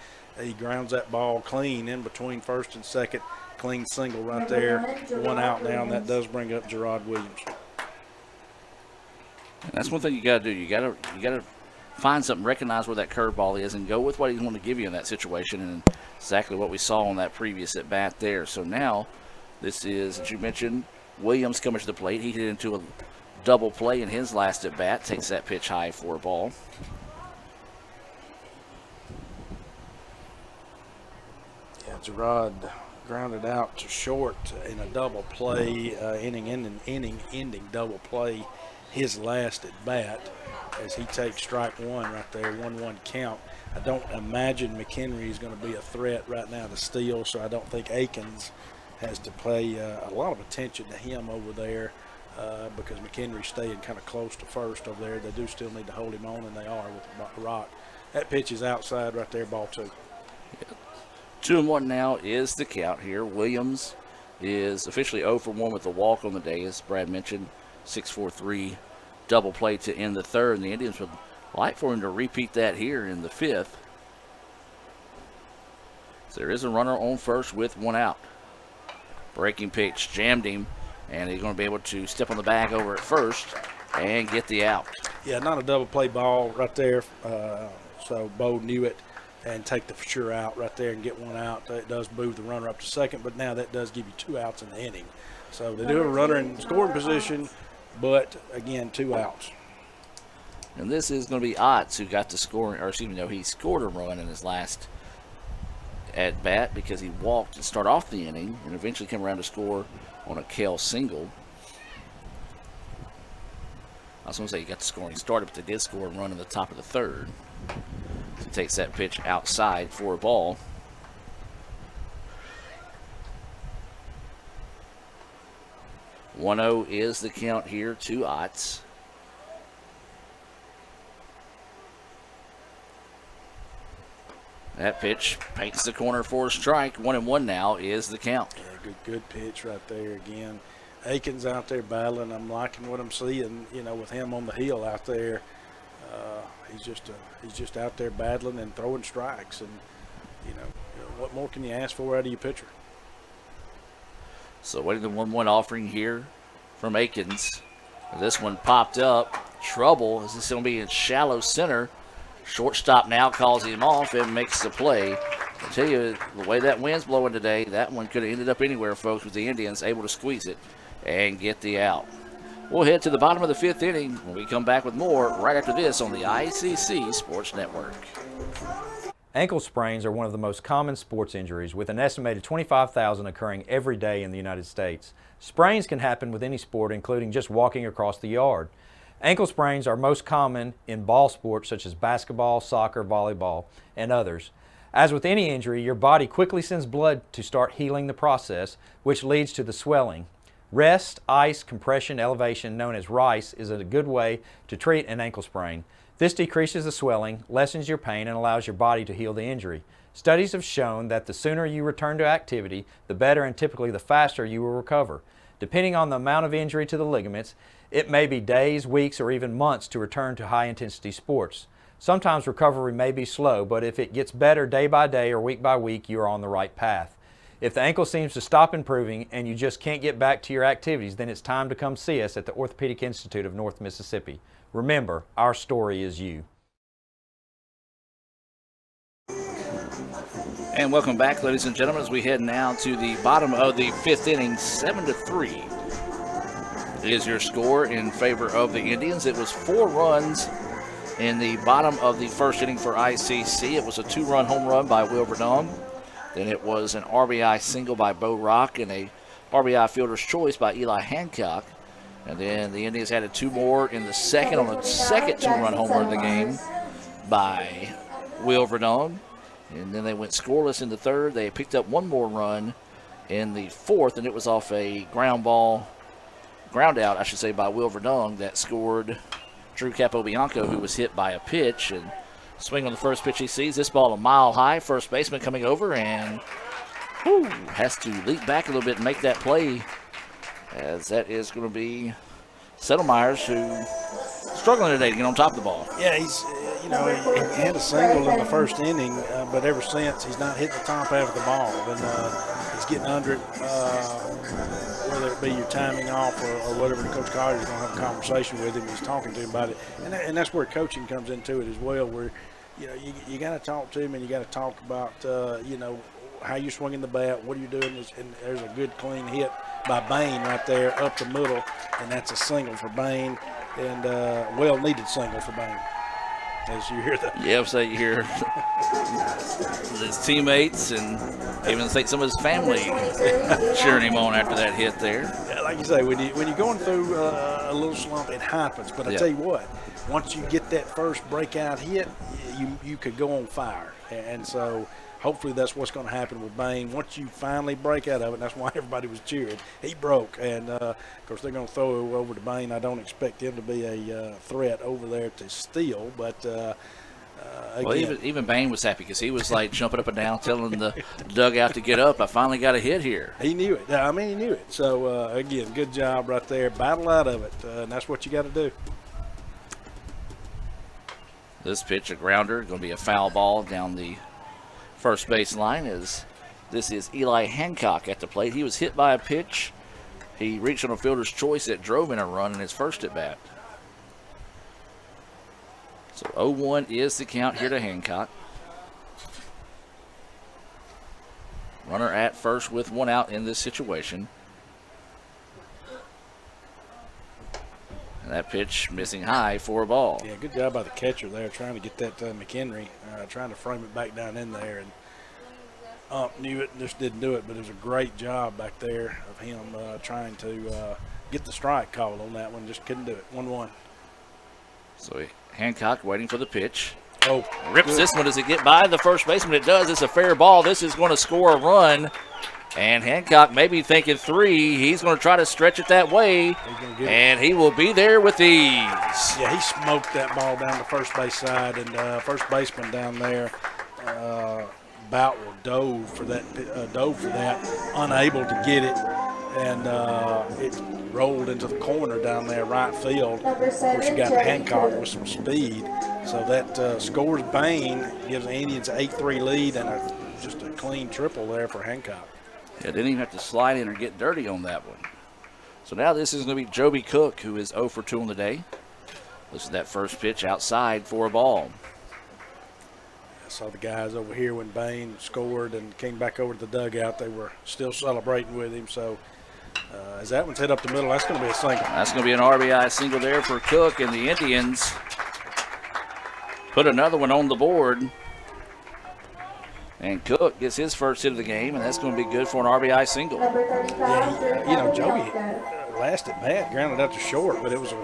He grounds that ball clean in between first and second. Clean single right there. 1 out now, and that does bring up Gerard Williams. And that's one thing you got to do. You got to find something, recognize where that curveball is, and go with what he's going to give you in that situation. And exactly what we saw on that previous at bat there. So now, this is, as you mentioned, Williams coming to the plate. He hit into a double play in his last at bat. Takes that pitch high for a ball. Yeah, Gerard grounded out to short in a double play, inning-ending double play. His last at bat, as he takes strike 1 right there, 1-1 count. I don't imagine McHenry is going to be a threat right now to steal, so I don't think Aikens has to pay a lot of attention to him over there because McHenry's staying kind of close to first over there. They do still need to hold him on, and they are with Rock. That pitch is outside right there, ball 2. Yeah. 2-1 now is the count here. Williams is officially 0 for 1 with a walk on the day, as Brad mentioned. 6-4-3 double play to end the 3rd, and the Indians would like for him to repeat that here in the 5th. So there is a runner on first with 1 out. Breaking pitch jammed him, and he's going to be able to step on the bag over at first and get the out. Yeah, not a double play ball right there, so Bo knew it and take the for sure out right there and get 1 out. It does move the runner up to second, but now that does give you 2 outs in the inning. So they do have a runner in scoring position, but again, 2 outs. And this is going to be Otts who got the scoring, or excuse me, no, he scored a run in his last at bat because he walked to start off the inning and eventually came around to score on a Kale single. I was going to say he got the scoring started, but they did score a run in the top of the 3rd. So he takes that pitch outside for a ball. One-0 is the count here to Otts. That pitch paints the corner for a strike. 1-1 now is the count. Yeah, good pitch right there again. Aikens out there battling. I'm liking what I'm seeing, you know, with him on the hill out there. He's just out there battling and throwing strikes. And, you know, what more can you ask for out of your pitcher? So waiting the 1-1 offering here from Aikens. This one popped up. Trouble. Is this going to be in shallow center? Shortstop now calls him off and makes the play. I tell you, the way that wind's blowing today, that one could have ended up anywhere, folks, with the Indians able to squeeze it and get the out. We'll head to the bottom of the 5th inning when we come back with more right after this on the ICC Sports Network. Ankle sprains are one of the most common sports injuries, with an estimated 25,000 occurring every day in the United States. Sprains can happen with any sport, including just walking across the yard. Ankle sprains are most common in ball sports such as basketball, soccer, volleyball, and others. As with any injury, your body quickly sends blood to start healing the process, which leads to the swelling. Rest, ice, compression, elevation, known as RICE, is a good way to treat an ankle sprain. This decreases the swelling, lessens your pain, and allows your body to heal the injury. Studies have shown that the sooner you return to activity, the better and typically the faster you will recover. Depending on the amount of injury to the ligaments, it may be days, weeks, or even months to return to high-intensity sports. Sometimes recovery may be slow, but if it gets better day by day or week by week, you are on the right path. If the ankle seems to stop improving and you just can't get back to your activities, then it's time to come see us at the Orthopedic Institute of North Mississippi. Remember, our story is you. And welcome back, ladies and gentlemen, as we head now to the bottom of the 5th inning. 7-3 is your score in favor of the Indians. It was 4 runs in the bottom of the 1st inning for ICC. It was a 2-run home run by Will Verdon. Then it was an RBI single by Bo Rock and a RBI fielder's choice by Eli Hancock. And then the Indians added 2 more in the second on the second 2-run home run of the game by Will Verdon. And then they went scoreless in the 3rd. They picked up 1 more run in the 4th, and it was off a ground out, by Will Verdon that scored Drew Capobianco, who was hit by a pitch. And swing on the first pitch he sees. This ball a mile high. First baseman coming over and has to leap back a little bit and make that play, as that is going to be Settlemyers, who's struggling today to get on top of the ball. Yeah, he's, he had a single in the 1st inning, but ever since he's not hit the top half of the ball. And he's getting under it, whether it be your timing off or whatever. And Coach Collier is going to have a conversation with him. He's talking to him about it. And that's where coaching comes into it as well, where, you got to talk to him and you got to talk about, how you're swinging the bat, what are you doing. And there's a good clean hit by Bain right there up the middle, and that's a single for Bain, and well-needed single for Bain. As you hear that. Yeah, so you hear his teammates and even some of his family cheering him on after that hit there. Yeah, like you say, when you're going through a little slump, it happens. But I tell you what, once you get that first breakout hit, you could go on fire. And so hopefully that's what's going to happen with Bain. Once you finally break out of it, and that's why everybody was cheering. He broke, and of course they're going to throw it over to Bain. I don't expect him to be a threat over there to steal, but well, even Bain was happy because he was like jumping up and down, telling the dugout to get up. I finally got a hit here. He knew it. I mean, he knew it. So again, good job right there. Battle out of it, and that's what you got to do. This pitch, a grounder, going to be a foul ball down the first base line. As this is Eli Hancock at the plate. He was hit by a pitch. He reached on a fielder's choice that drove in a run in his first at bat. So 0-1 is the count here to Hancock. Runner at first with 1 out in this situation. And that pitch missing high for a ball. Yeah, good job by the catcher there trying to get that McHenry, trying to frame it back down in there. And knew it and just didn't do it, but it was a great job back there of him trying to get the strike called on that one. Just couldn't do it. 1-1. So Hancock waiting for the pitch. Oh, rips good. This one. Does it get by the first baseman? It does. It's a fair ball. This is going to score a run. And Hancock maybe thinking 3. He's going to try to stretch it that way. And he will be there with ease. Yeah, he smoked that ball down the first base side. And first baseman down there, Boutwell dove for that, unable to get it. And it rolled into the corner down there, right field. Of course, you got Hancock with some speed. So that scores Bain, gives the Indians an 8-3 lead, and just a clean triple there for Hancock. Yeah, didn't even have to slide in or get dirty on that one. So now this is going to be Joby Cook, who is 0 for 2 on the day. Listen to that first pitch outside for a ball. I saw the guys over here when Bain scored and came back over to the dugout. They were still celebrating with him. So as that one's hit up the middle, that's going to be a single. That's going to be an RBI single there for Cook, and the Indians put another one on the board. And Cook gets his first hit of the game, and that's going to be good for an RBI single. Yeah, Joey last at bat grounded out to short, but it was a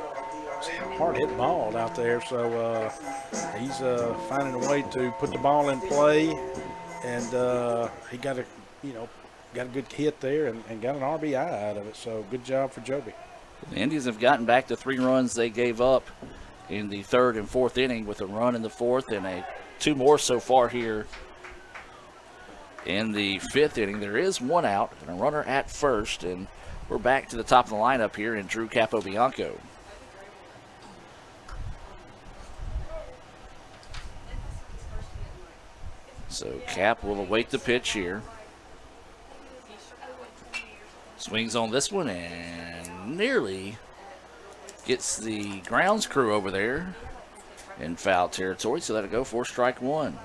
hard-hit ball out there. So he's finding a way to put the ball in play, and he got a good hit there and got an RBI out of it. So good job for Joby. The Indians have gotten back to 3 runs they gave up in the 3rd and 4th inning, with a run in the 4th and 2 more so far here in the 5th inning. There is 1 out and a runner at first, and we're back to the top of the lineup here in Drew Capobianco. So Cap will await the pitch here. Swings on this one and nearly gets the grounds crew over there in foul territory, so that'll go for strike 1.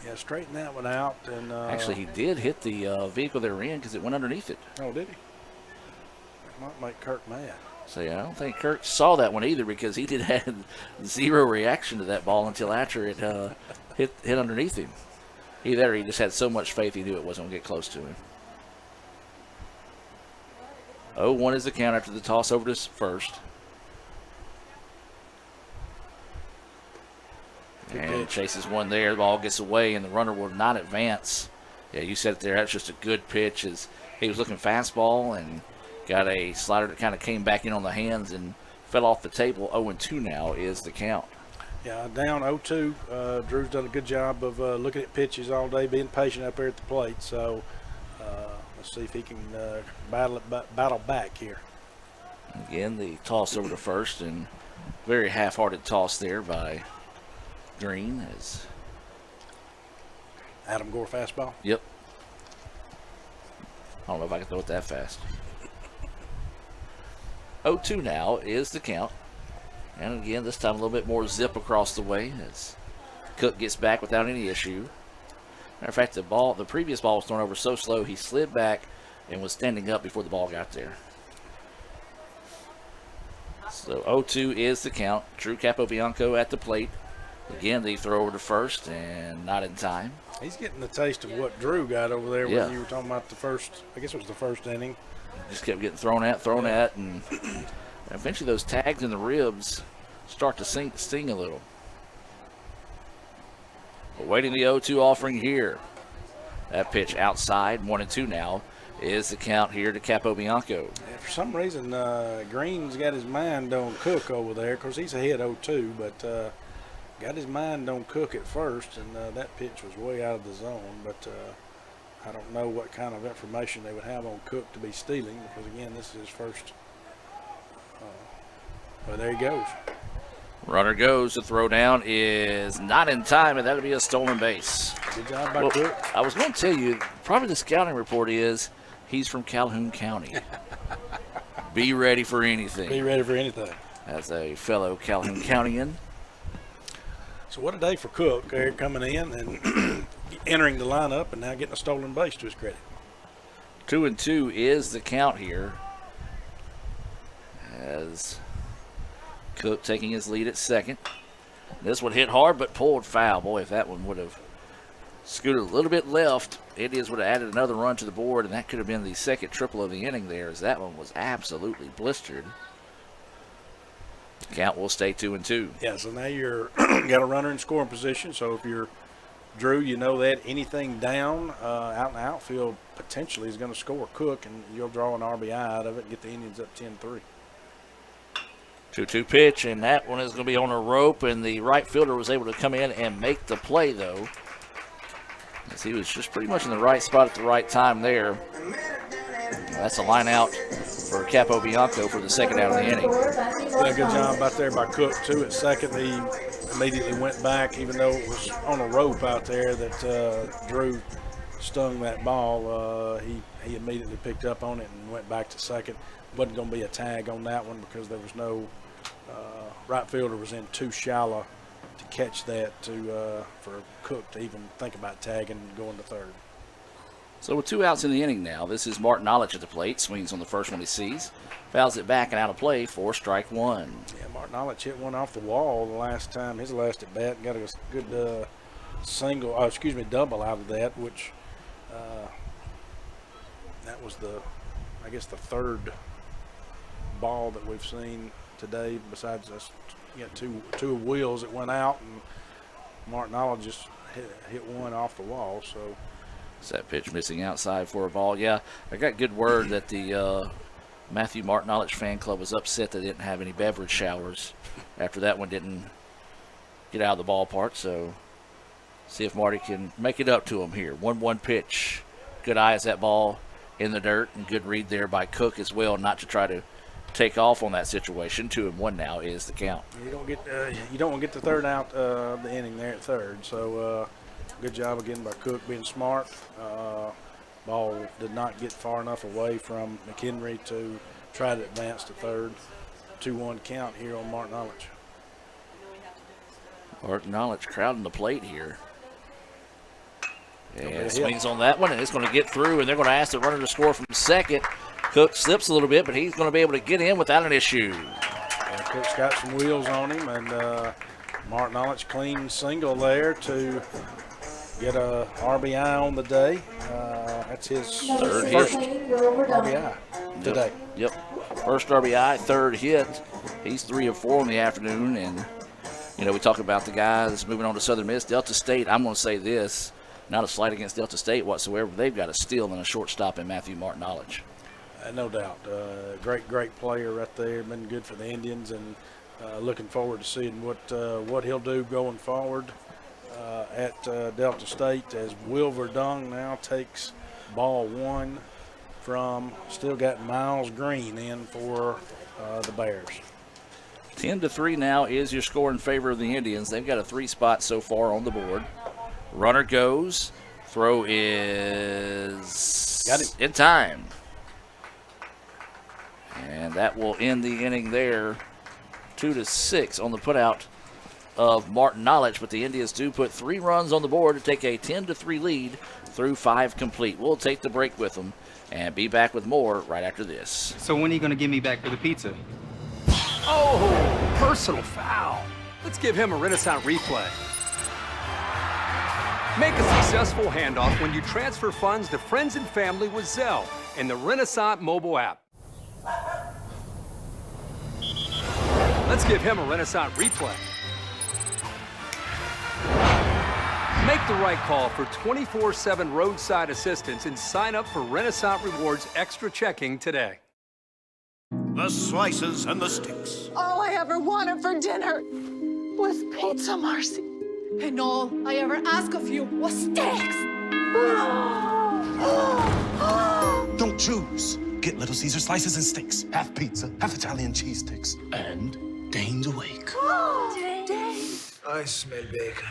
Yeah, straighten that one out. And actually, he did hit the vehicle they were in because it went underneath it. Oh, did he? That might make Kirk mad. So yeah, I don't think Kirk saw that one either, because he did have 0 reaction to that ball until after it hit underneath him. Either he just had so much faith he knew it wasn't going to get close to him. 0-1 is the count after the toss over to first. And chases one there. The ball gets away, and the runner will not advance. Yeah, you said it there. That's just a good pitch. As he was looking fastball and got a slider that kind of came back in on the hands and fell off the table. 0-2 now is the count. Yeah, down 0-2. Drew's done a good job of looking at pitches all day, being patient up there at the plate. So let's see if he can battle back here. Again, the toss over to first, and very half-hearted toss there by Green. As Adam Gore fastball. Yep. I don't know if I can throw it that fast. 0-2 now is the count. And again, this time a little bit more zip across the way as Cook gets back without any issue. Matter of fact, the previous ball was thrown over so slow, he slid back and was standing up before the ball got there. So 0-2 is the count. Drew Capobianco at the plate. Again, the throw over to first and not in time. He's getting the taste of what Drew got over there when you were talking about the first, I guess it was the first inning. Just kept getting thrown at, and eventually those tags in the ribs start to sting a little. Awaiting the 0-2 offering here. That pitch outside, 1-2 now, is the count here to Capobianco. Yeah, for some reason, Green's got his mind on Cook over there. Of course, he's ahead 0-2, but got his mind on Cook at first, and that pitch was way out of the zone. But I don't know what kind of information they would have on Cook to be stealing, because, again, this is his first. But there he goes. Runner goes. The throw down is not in time, and that'll be a stolen base. Good job by Cook. I was going to tell you, probably the scouting report is he's from Calhoun County. Be ready for anything. Be ready for anything. As a fellow Calhoun Countyan. So what a day for Cook there, coming in and entering the lineup and now getting a stolen base to his credit. 2-2 is the count here, as Cook taking his lead at second. This one hit hard but pulled foul. Boy, if that one would have scooted a little bit left, Indians would have added another run to the board, and that could have been the second triple of the inning there, as that one was absolutely blistered. The count will stay 2-2. Yeah, so now you're got a runner in scoring position. So if you're Drew, you know that anything down out in the outfield potentially is going to score Cook, and you'll draw an RBI out of it and get the Indians up 10-3. 2-2 pitch, and that one is going to be on a rope, and the right fielder was able to come in and make the play, though, as he was just pretty much in the right spot at the right time there. That's a line out for Capobianco for the second out of the inning. Yeah, good job out there by Cook, too, at second. He immediately went back, even though it was on a rope out there that Drew stung that ball. He immediately picked up on it and went back to second. wasn't going to be a tag on that one because there was no right fielder was in too shallow to catch that for Cook to even think about tagging and going to third. So with 2 outs in the inning now, this is Martin Knowledge at the plate. Swings on the first one he sees. Fouls it back and out of play for strike one. Yeah, Martin Knowledge hit one off the wall the last time, his last at bat, and got a good double out of that, which that was I guess the third ball that we've seen today besides us. You got two wheels that went out, and Martin Knowledge just hit one off the wall. So that pitch missing outside for a ball. Yeah, I got good word that the Matthew Martin Knowledge fan club was upset they didn't have any beverage showers after that one didn't get out of the ballpark. So see if Marty can make it up to him here. 1-1 pitch. Good eye as that ball in the dirt, and good read there by Cook as well not to try to take off on that situation. 2-1 now is the count. You don't want to get the third out of the inning there at third. So good job again by Cook being smart. Ball did not get far enough away from McHenry to try to advance to third. 2-1 count here on Martin Knowledge. Martin Knowledge crowding the plate here. And swings on that one, and it's going to get through, and they're going to ask the runner to score from second. Cook slips a little bit, but he's going to be able to get in without an issue. Yeah, Cook's got some wheels on him, and Martin Knowledge clean single there to get a RBI on the day. That's his first RBI today. Yep. First RBI, third hit. He's 3 of 4 in the afternoon, and we talk about the guys moving on to Southern Miss. Delta State, I'm going to say this, not a slight against Delta State whatsoever. They've got a steal and a shortstop in Matthew Martin Knowledge. No doubt. Great player right there. Been good for the Indians, and looking forward to seeing what he'll do going forward at Delta State as Will Verdung now takes ball one from, still got Miles Green in for the Bears. 10-3 now is your score in favor of the Indians. They've got a 3 spot so far on the board. Runner goes. Throw is in time. And that will end the inning there. 2-6 on the putout of Martin Knowledge, but the Indians do put 3 runs on the board to take a 10-3 lead through 5 complete. We'll take the break with them and be back with more right after this. So when are you going to give me back for the pizza? Oh, personal foul. Let's give him a Renaissance replay. Make a successful handoff when you transfer funds to friends and family with Zelle and the Renaissance mobile app. Let's give him a Renaissance replay. Make the right call for 24/7 roadside assistance and sign up for Renaissance Rewards Extra Checking today. The slices and the sticks. All I ever wanted for dinner was pizza, Marcy. And all I ever asked of you was sticks. Don't choose. Get Little Caesar slices and sticks. Half pizza, half Italian cheese sticks. And Dane's awake. Dane. I smell bacon.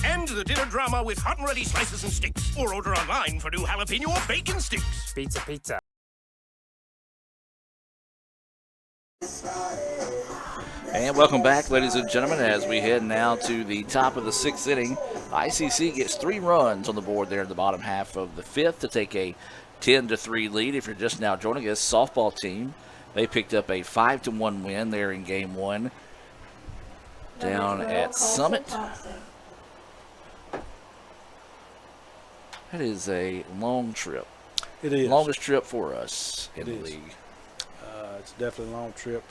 End the dinner drama with hot and ready slices and sticks. Or order online for new jalapeno or bacon sticks. Pizza, pizza. And welcome back, ladies and gentlemen, as we head now to the top of the 6th inning. ICC gets 3 runs on the board there in the bottom half of the 5th to take a 10-3 lead. If you're just now joining us, softball team, they picked up a 5-1 win there in game 1 down at Summit. That is a long trip. It is. Longest trip for us in the league. It's definitely a long trip.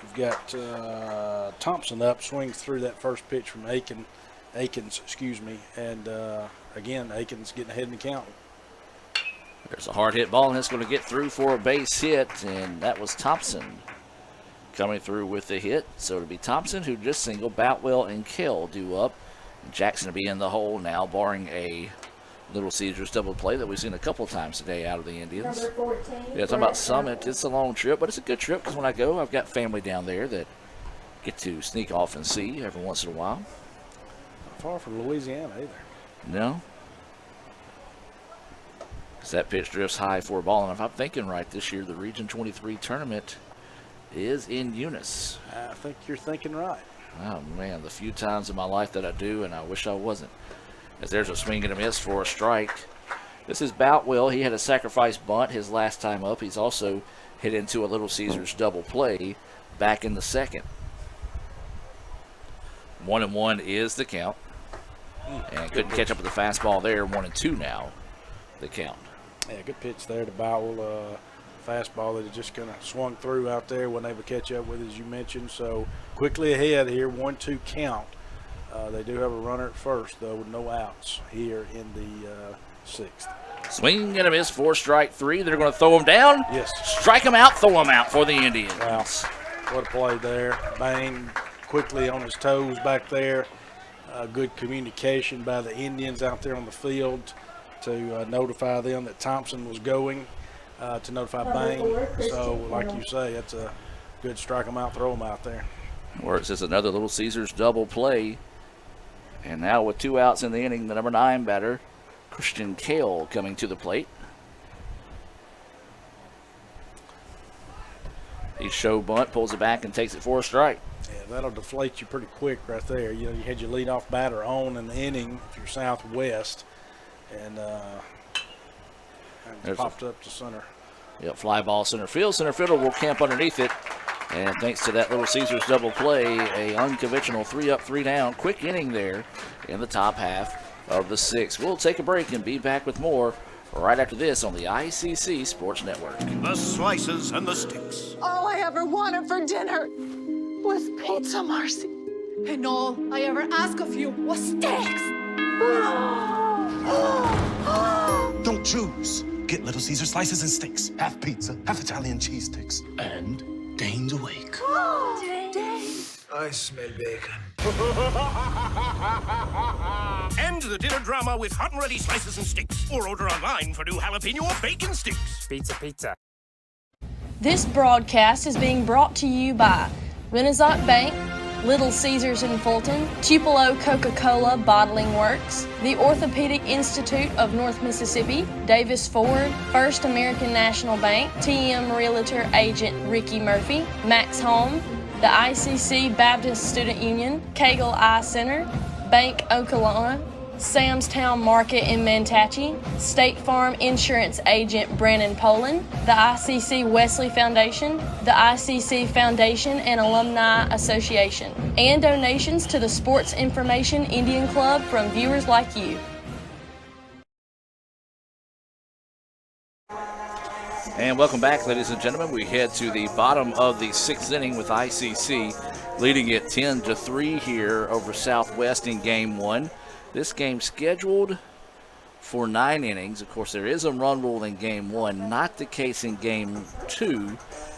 You've got Thompson up, swings through that first pitch from Akins, and again, Akins getting ahead in the count. There's a hard hit ball, and it's going to get through for a base hit, and that was Thompson coming through with the hit. So it'll be Thompson who just singled. Boutwell and Kell due up. Jackson will be in the hole now, barring a Little Caesars double play that we've seen a couple times today out of the Indians. Yeah, talking about Summit, it's a long trip, but it's a good trip because when I go, I've got family down there that get to sneak off and see every once in a while. Not far from Louisiana either. No. As that pitch drifts high for a ball. And if I'm thinking right, this year the Region 23 tournament is in Eunice. I think you're thinking right. Oh, man, the few times in my life that I do, and I wish I wasn't. As there's a swing and a miss for a strike. This is Boutwell. He had a sacrifice bunt his last time up. He's also hit into a Little Caesars double play back in the second. 1-1 is the count. And couldn't catch up with the fastball there. 1-2 now, the count. Yeah, good pitch there to Bowell. Fastball that had just kind of swung through out there, wasn't able to catch up with, as you mentioned. So quickly ahead here, 1-2 count. They do have a runner at first, though, with no outs here in the sixth. Swing and a miss for strike three. They're going to throw him down. Yes. Strike him out, throw him out for the Indians. Wow. What a play there. Bang, quickly on his toes back there. Good communication by the Indians out there on the field to notify them that Thompson was going, to notify Bang. So, like you say, that's a good strike them out, throw them out there. Works as another Little Caesars double play. And now with 2 outs in the inning, the number 9 batter, Christian Kale, coming to the plate. He show bunt, pulls it back, and takes it for a strike. Yeah, that'll deflate you pretty quick right there. You know, you had your leadoff batter on in the inning if you're Southwest, and popped up to center. Yep, fly ball center field. Center fielder will camp underneath it. And thanks to that Little Caesars double play, a unconventional 3 up, 3 down. Quick inning there in the top half of the 6th. We'll take a break and be back with more right after this on the ICC Sports Network. The slices and the sticks. All I ever wanted for dinner was pizza, Marcy. And all I ever asked of you was steaks. Don't choose. Get Little Caesar slices and sticks. Half pizza, half Italian cheese sticks. And Dane's awake. Dane. I smell bacon. End the dinner drama with hot and ready slices and sticks. Or order online for new jalapeno or bacon sticks. Pizza. This broadcast is being brought to you by Renaissance Bank, Little Caesars in Fulton, Tupelo Coca-Cola Bottling Works, the Orthopedic Institute of North Mississippi, Davis Ford, First American National Bank, TM Realtor Agent Ricky Murphy, Max Home, the ICC Baptist Student Union, Cagle Eye Center, Bank Okolona, Sam's Town Market in Mantachie, State Farm Insurance Agent Brandon Poland, the ICC Wesley Foundation, the ICC Foundation and Alumni Association, and donations to the Sports Information Indian Club from viewers like you. And welcome back, ladies and gentlemen. We head to the bottom of the 6th inning with ICC leading it 10-3 here over Southwest in Game 1. This game scheduled for 9 innings. Of course, there is a run rule in Game 1, not the case in Game 2,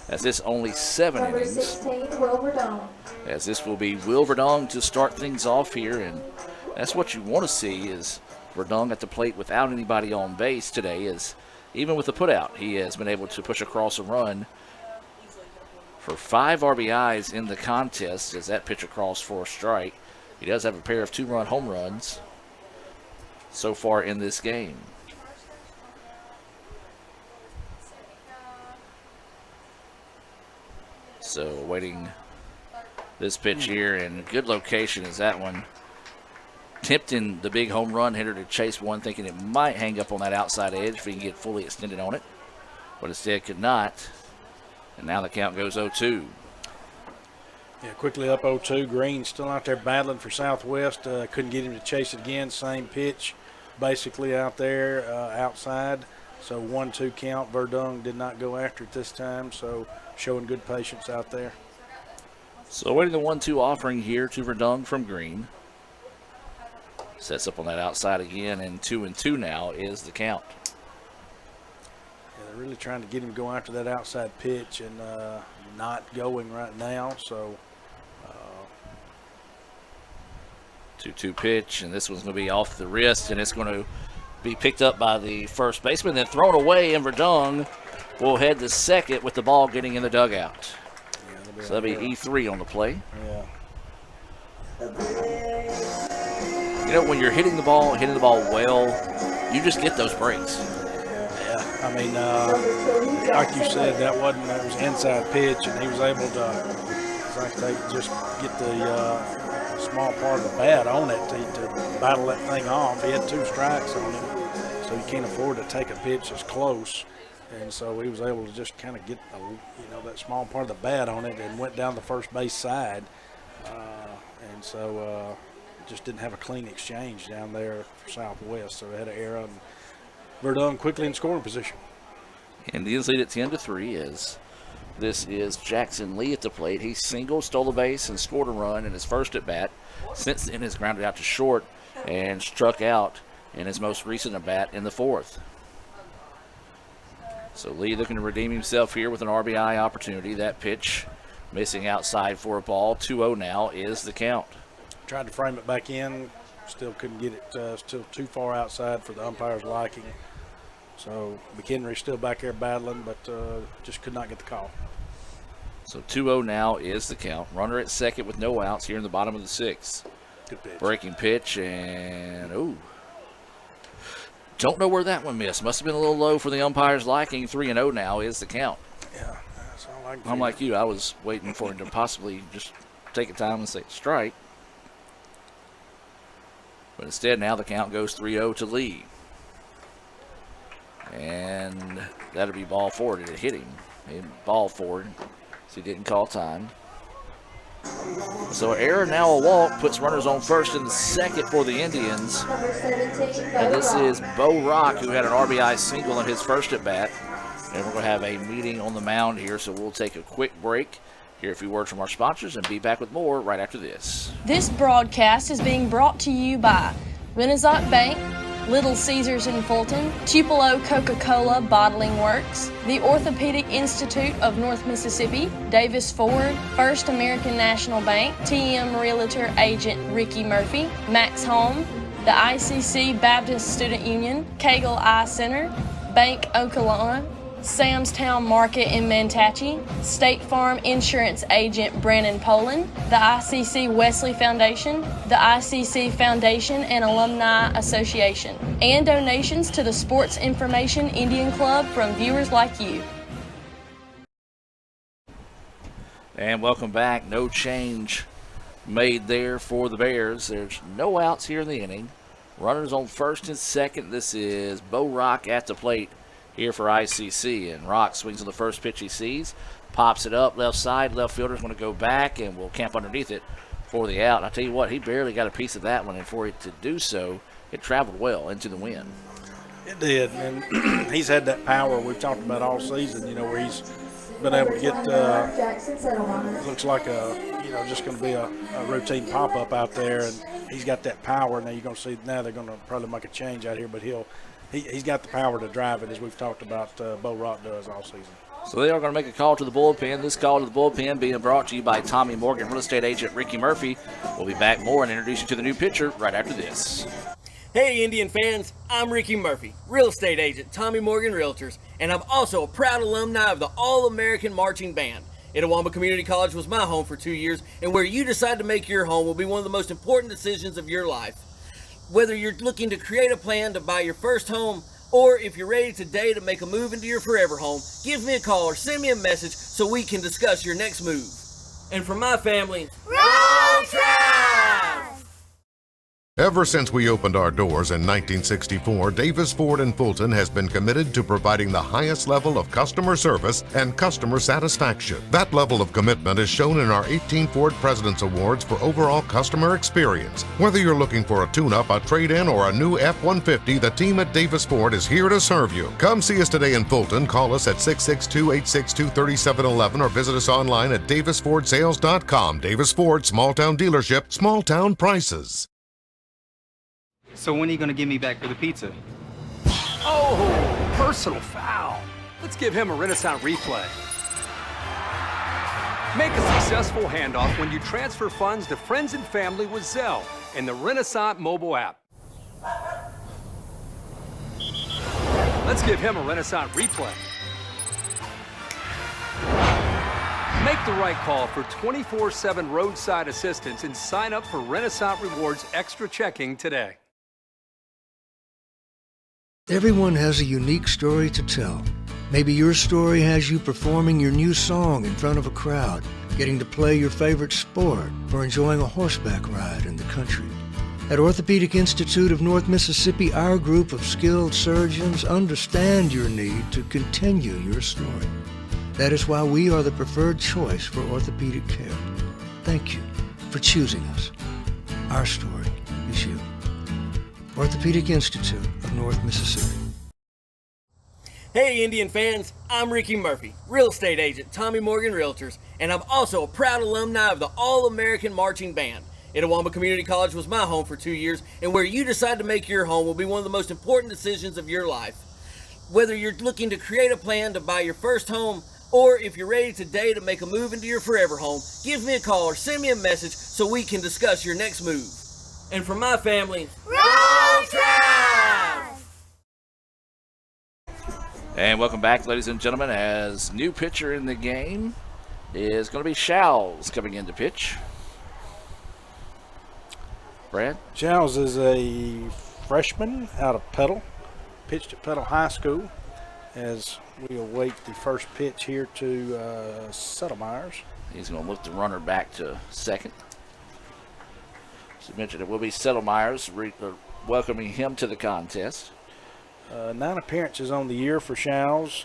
as this only 7 Number innings. 16, Will Verdon. As this will be Will Verdon to start things off here, and that's what you want to see is Verdon at the plate without anybody on base today, as even with the putout, he has been able to push across a run for 5 RBIs in the contest as that pitch across for a strike. He does have a pair of 2-run home runs so far in this game. So waiting this pitch here, and good location is that one. Tempting the big home run hitter to chase one, thinking it might hang up on that outside edge if he can get fully extended on it. But instead could not. And now the count goes 0-2. Yeah, quickly up 0-2. Green still out there battling for Southwest. Couldn't get him to chase it again. Same pitch basically out there outside. So 1-2 count. Verdun did not go after it this time, so showing good patience out there. So waiting the 1-2 offering here to Verdun from Green. Sets up on that outside again, and 2-2 now is the count. Yeah, they're really trying to get him to go after that outside pitch and not going right now, so 2-2 pitch, and this one's going to be off the wrist, and it's going to be picked up by the first baseman, then thrown away, and Verdun will head to second with the ball getting in the dugout. Yeah, so that'll be E3 on the play. Yeah. You know, when you're hitting the ball well, you just get those breaks. I mean, like you said, that was inside pitch, and he was able to, just get the small part of the bat on it to battle that thing off. He had 2 strikes on him, so you can't afford to take a pitch that's close. And so he was able to just kind of get that small part of the bat on it and went down the first base side. And so just didn't have a clean exchange down there for Southwest. So they had an error, and Verdun quickly in scoring position. Indians lead at 10-3 as this is Jackson Lee at the plate. He singled, stole a base, and scored a run in his first at bat. Since then has grounded out to short and struck out in his most recent at bat in the 4th. So Lee looking to redeem himself here with an RBI opportunity. That pitch missing outside for a ball. 2-0 now is the count. Tried to frame it back in, still couldn't get it, still too far outside for the umpire's liking. So McHenry's still back there battling, but just could not get the call. So 2-0 now is the count. Runner at second with no outs here in the bottom of the 6th. Good pitch. Breaking pitch, and don't know where that one missed. Must have been a little low for the umpire's liking. 3-0 now is the count. Yeah, that's all I can I'm like you. I was waiting for him to possibly just take a time and say strike. But instead, now the count goes 3-0 to Lee. And that'll be ball forward. It hit him. Ball forward. So he didn't call time. So error, now a walk, puts runners on first and the second for the Indians. And this is Bo Rock, who had an RBI single in his first at bat. And we're going to have a meeting on the mound here, so we'll take a quick break. Hear a few words from our sponsors and be back with more right after this. This broadcast is being brought to you by Renaissance Bank, Little Caesars in Fulton, Tupelo Coca-Cola Bottling Works, the Orthopedic Institute of North Mississippi, Davis Ford, First American National Bank, TM Realtor Agent Ricky Murphy, Max Home, the ICC Baptist Student Union, Cagle Eye Center, Bank Okolona, Sam's Town Market in Mantachie, State Farm Insurance Agent Brandon Poland, the ICC Wesley Foundation, the ICC Foundation and Alumni Association, and donations to the Sports Information Indian Club from viewers like you. And welcome back. No change made there for the Bears. There's no outs here in the inning. Runners on first and second. This is Bo Rock at the plate here for ICC, and Rock swings on the first pitch he sees, pops it up left side. Left fielder's going to go back and will camp underneath it for the out. And I tell you what, he barely got a piece of that one, and for it to do so, it traveled well into the wind. It did, and he's had that power we've talked about all season, where he's been able to get, looks like just going to be a routine pop-up out there, and he's got that power. Now you're going to see, now they're going to probably make a change out here, but he's got the power to drive it, as we've talked about Bo Rock does all season. So they are going to make a call to the bullpen. This call to the bullpen being brought to you by Tommy Morgan Real Estate Agent Ricky Murphy. We'll be back more and introduce you to the new pitcher right after this. Hey Indian fans, I'm Ricky Murphy, Real Estate Agent Tommy Morgan Realtors, and I'm also a proud alumni of the All-American Marching Band. Itawamba Community College was my home for 2 years, and where you decide to make your home will be one of the most important decisions of your life. Whether you're looking to create a plan to buy your first home, or if you're ready today to make a move into your forever home, give me a call or send me a message so we can discuss your next move. And for my family, roll Tribe! Ever since we opened our doors in 1964, Davis Ford in Fulton has been committed to providing the highest level of customer service and customer satisfaction. That level of commitment is shown in our 18 Ford President's Awards for overall customer experience. Whether you're looking for a tune-up, a trade-in, or a new F-150, the team at Davis Ford is here to serve you. Come see us today in Fulton. Call us at 662-862-3711 or visit us online at davisfordsales.com. Davis Ford, small town dealership, small town prices. So when are you going to give me back for the pizza? Oh, personal foul. Let's give him a Renaissance replay. Make a successful handoff when you transfer funds to friends and family with Zelle and the Renaissance mobile app. Let's give him a Renaissance replay. Make the right call for 24/7 roadside assistance and sign up for Renaissance Rewards Extra Checking today. Everyone has a unique story to tell. Maybe your story has you performing your new song in front of a crowd, getting to play your favorite sport, or enjoying a horseback ride in the country. At Orthopedic Institute of North Mississippi, our group of skilled surgeons understand your need to continue your story. That is why we are the preferred choice for orthopedic care. Thank you for choosing us. Our story is you. Orthopedic Institute of North Mississippi. Hey Indian fans, I'm Ricky Murphy, real estate agent, Tommy Morgan Realtors, and I'm also a proud alumni of the All-American Marching Band. Itawamba Community College was my home for 2 years, and where you decide to make your home will be one of the most important decisions of your life. Whether you're looking to create a plan to buy your first home, or if you're ready today to make a move into your forever home, give me a call or send me a message so we can discuss your next move. And for my family, roll Trav! And welcome back, ladies and gentlemen, as new pitcher in the game is going to be Showles coming in to pitch. Brad? Showles is a freshman out of Petal, pitched at Petal High School, as we await the first pitch here to Settlemyers. He's going to look the runner back to second. As you mentioned, it will be Settlemyers welcoming him to the contest. 9 appearances on the year for Showles,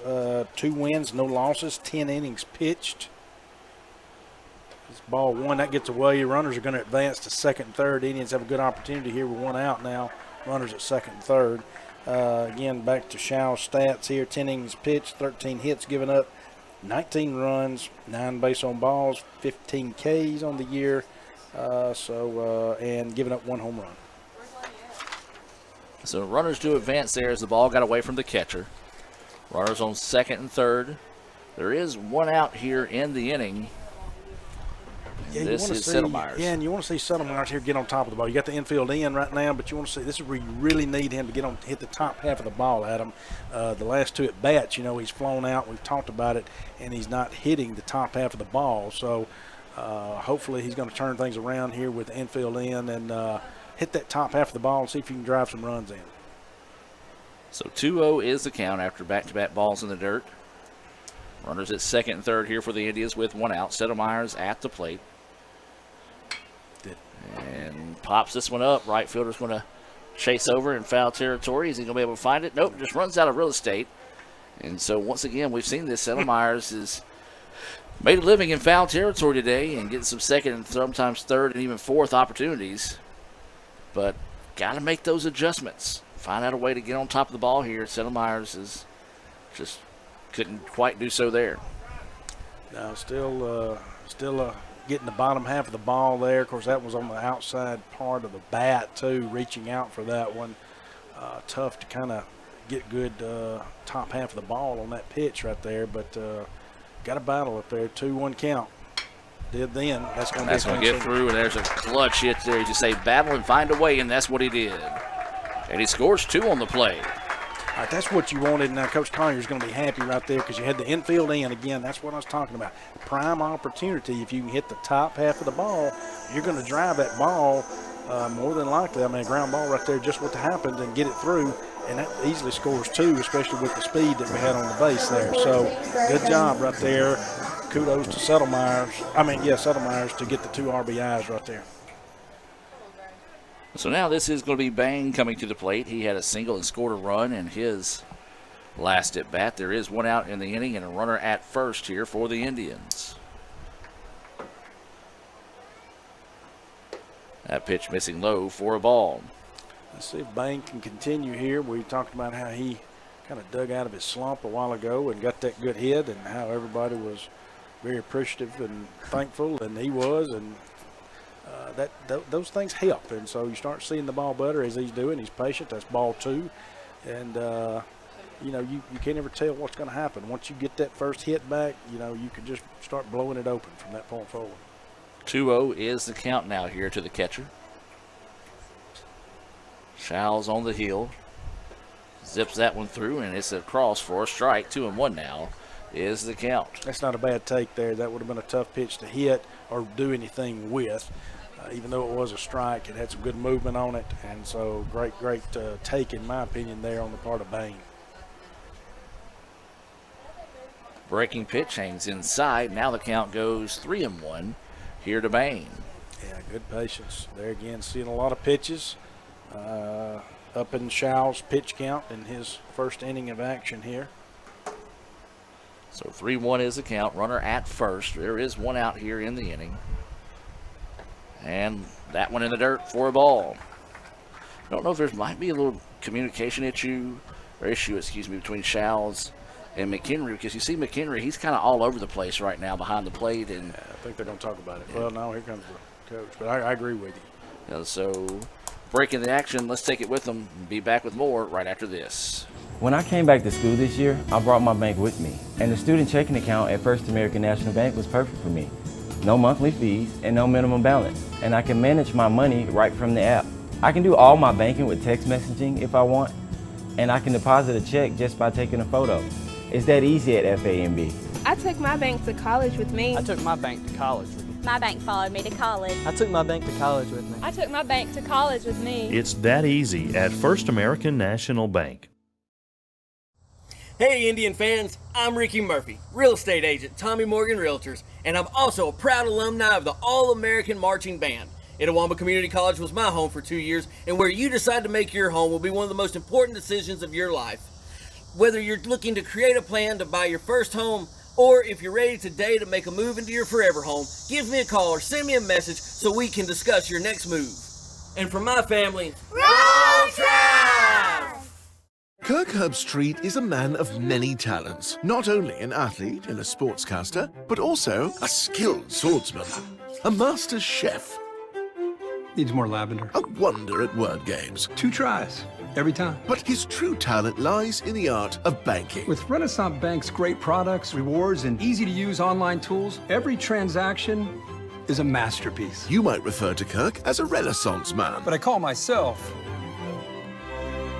2 wins, no losses, 10 innings pitched. This ball 1, that gets away. Runners are going to advance to second and third. Indians have a good opportunity here with 1 out now. Runners at second and third. Again, back to Showles' stats here. 10 innings pitched, 13 hits given up, 19 runs, 9 base on balls, 15 Ks on the year. And giving up 1 home run. So runners do advance there as the ball got away from the catcher. Runners on second and third. There is 1 out here in the inning. And this is Settlemyers. Yeah, and you want to see Settlemyers here get on top of the ball. You got the infield in right now, but you want to see this is where you really need him to hit the top half of the ball at him. The last 2 at bats, he's flown out. We've talked about it, and he's not hitting the top half of the ball. So hopefully he's going to turn things around here with the infield in and hit that top half of the ball and see if you can drive some runs in. So 2-0 is the count after back-to-back balls in the dirt. Runners at second and third here for the Indians with 1 out. Settlemyers at the plate. And pops this one up. Right fielder's going to chase over in foul territory. Is he going to be able to find it? Nope, just runs out of real estate. And so once again, we've seen this. Settlemyers is made a living in foul territory today and getting some second and sometimes third and even fourth opportunities. But got to make those adjustments. Find out a way to get on top of the ball here. Settlemyers is just couldn't quite do so there. Now still getting the bottom half of the ball there. Of course, that was on the outside part of the bat too, reaching out for that one. Tough to kind of get good top half of the ball on that pitch right there, but got a battle up there. 2-1 count. Did then. That's going to get through, and there's a clutch hit there. You just say battle and find a way, and that's what he did. And he scores 2 on the play. All right, that's what you wanted. Now, Coach Collier's going to be happy right there because you had the infield in. Again, that's what I was talking about. Prime opportunity. If you can hit the top half of the ball, you're going to drive that ball more than likely. I mean, a ground ball right there, just what happened, and get it through. And that easily scores 2, especially with the speed that we had on the base there. So, good job right there. Kudos to Settlemyers to get the 2 RBIs right there. So now this is going to be Bang coming to the plate. He had a single and scored a run in his last at bat. There is 1 out in the inning and a runner at first here for the Indians. That pitch missing low for a ball. Let's see if Bang can continue here. We talked about how he kind of dug out of his slump a while ago and got that good hit, and how everybody was very appreciative and thankful, and he was, and those things help. And so you start seeing the ball better as he's doing. He's patient. That's ball 2, and you can't ever tell what's going to happen. Once you get that first hit back, you can just start blowing it open from that point forward. 2-0 is the count now here to the catcher. Showles on the heel. Zips that one through, and it's a cross for a strike. 2-1 now is the count. That's not a bad take there. That would have been a tough pitch to hit or do anything with. Even though it was a strike, it had some good movement on it, and so great take, in my opinion, there on the part of Bain. Breaking pitch hangs inside. Now the count goes 3-1 here to Bain. Yeah, good patience. There again, seeing a lot of pitches. Up in Shaw's pitch count in his first inning of action here. So 3-1 is the count. Runner at first. There is one out here in the inning. And that one in the dirt for a ball. I don't know if there might be a little communication issue between Shaw's and McHenry, because you see McHenry, he's kind of all over the place right now behind the plate. And yeah, I think they're going to talk about it. Well, no, here comes the coach, but I agree with you. So breaking the action, let's take it with them and be back with more right after this. When I came back to school this year, I brought my bank with me, and the student checking account at First American National Bank was perfect for me. No monthly fees and no minimum balance, and I can manage my money right from the app. I can do all my banking with text messaging if I want, and I can deposit a check just by taking a photo. It's that easy at FAMB. I took my bank to college with me. I took my bank to college with me. My bank followed me to college. I took my bank to college with me. I took my bank to college with me. It's that easy at First American National Bank. Hey Indian fans, I'm Ricky Murphy, real estate agent, Tommy Morgan Realtors, and I'm also a proud alumni of the All-American Marching Band. Itawamba Community College was my home for 2 years, and where you decide to make your home will be one of the most important decisions of your life. Whether you're looking to create a plan to buy your first home, or if you're ready today to make a move into your forever home, give me a call or send me a message so we can discuss your next move. And from my family, Roll Tide! Kirk Herbstreit is a man of many talents. Not only an athlete and a sportscaster, but also a skilled swordsman, a master chef. Needs more lavender. A wonder at word games. 2 tries, every time. But his true talent lies in the art of banking. With Renaissance Bank's great products, rewards, and easy-to-use online tools, every transaction is a masterpiece. You might refer to Kirk as a Renaissance man. But I call myself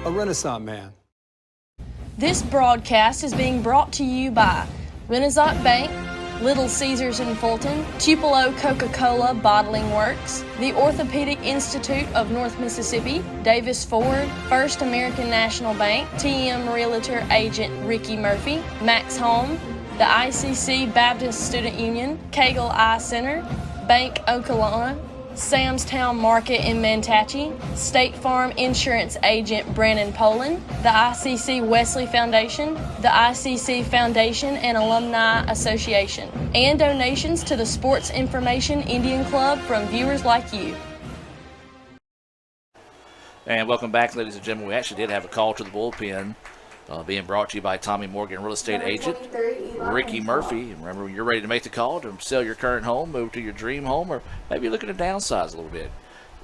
a Renaissance man. This broadcast is being brought to you by Renaissance Bank, Little Caesars in Fulton, Tupelo Coca-Cola Bottling Works, the Orthopedic Institute of North Mississippi, Davis Ford, First American National Bank, TM Realtor Agent Ricky Murphy, Max Home, the ICC Baptist Student Union, Cagle Eye Center, Bank Okolona, Sam's Town Market in Mantachie, State Farm Insurance Agent Brandon Poland, the ICC Wesley Foundation, the ICC Foundation and Alumni Association, and donations to the Sports Information Indian Club from viewers like you. And welcome back, ladies and gentlemen. We actually did have a call to the bullpen. Being brought to you by Tommy Morgan, real estate agent Ricky Murphy. And remember, when you're ready to make the call to sell your current home, move to your dream home, or maybe you're looking to downsize a little bit,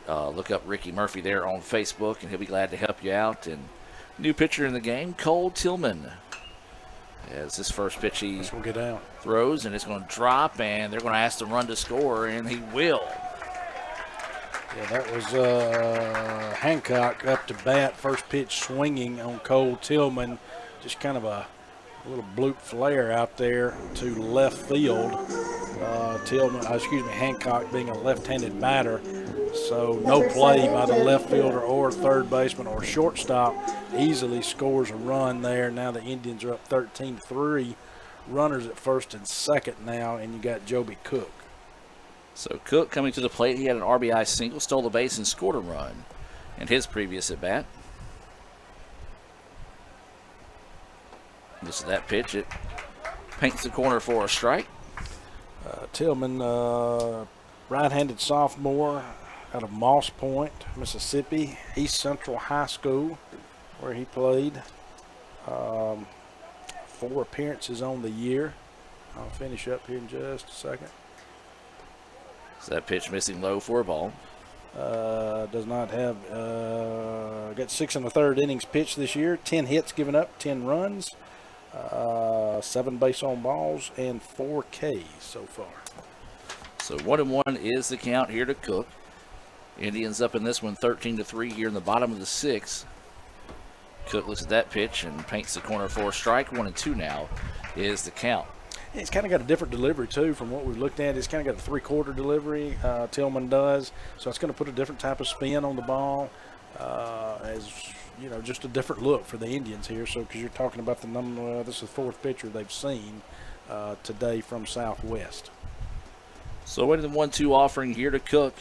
look up Ricky Murphy there on Facebook, and he'll be glad to help you out. And new pitcher in the game, Cole Tillman. As this first pitch he throws, and it's going to drop, and they're going to ask the run to score, and he will. Yeah, that was Hancock up to bat. First pitch swinging on Cole Tillman. Just kind of a little bloop flare out there to left field. Hancock being a left-handed batter. So no play by the left fielder or third baseman or shortstop. Easily scores a run there. Now the Indians are up 13-3. Runners at first and second now, and you got Joby Cook. So Cook coming to the plate, he had an RBI single, stole the base, and scored a run in his previous at-bat. This is that pitch. It paints the corner for a strike. Tillman, right-handed sophomore out of Moss Point, Mississippi, East Central High School, where he played. 4 appearances on the year. I'll finish up here in just a second. So that pitch missing low for a ball. Does not have, got 6 1/3 innings pitched this year, 10 hits given up, 10 runs, 7 base on balls, and 4 Ks so far. So 1-1 is the count here to Cook. Indians up in this one 13-3 here in the bottom of the 6th. Cook looks at that pitch and paints the corner for a strike. 1-2 now is the count. It's kind of got a different delivery, too, from what we've looked at. It's kind of got a three-quarter delivery, Tillman does. So it's going to put a different type of spin on the ball, as, you know, just a different look for the Indians here. So because you're talking about the number, this is the fourth pitcher they've seen today from Southwest. So what is the 1-2 offering here to Cook?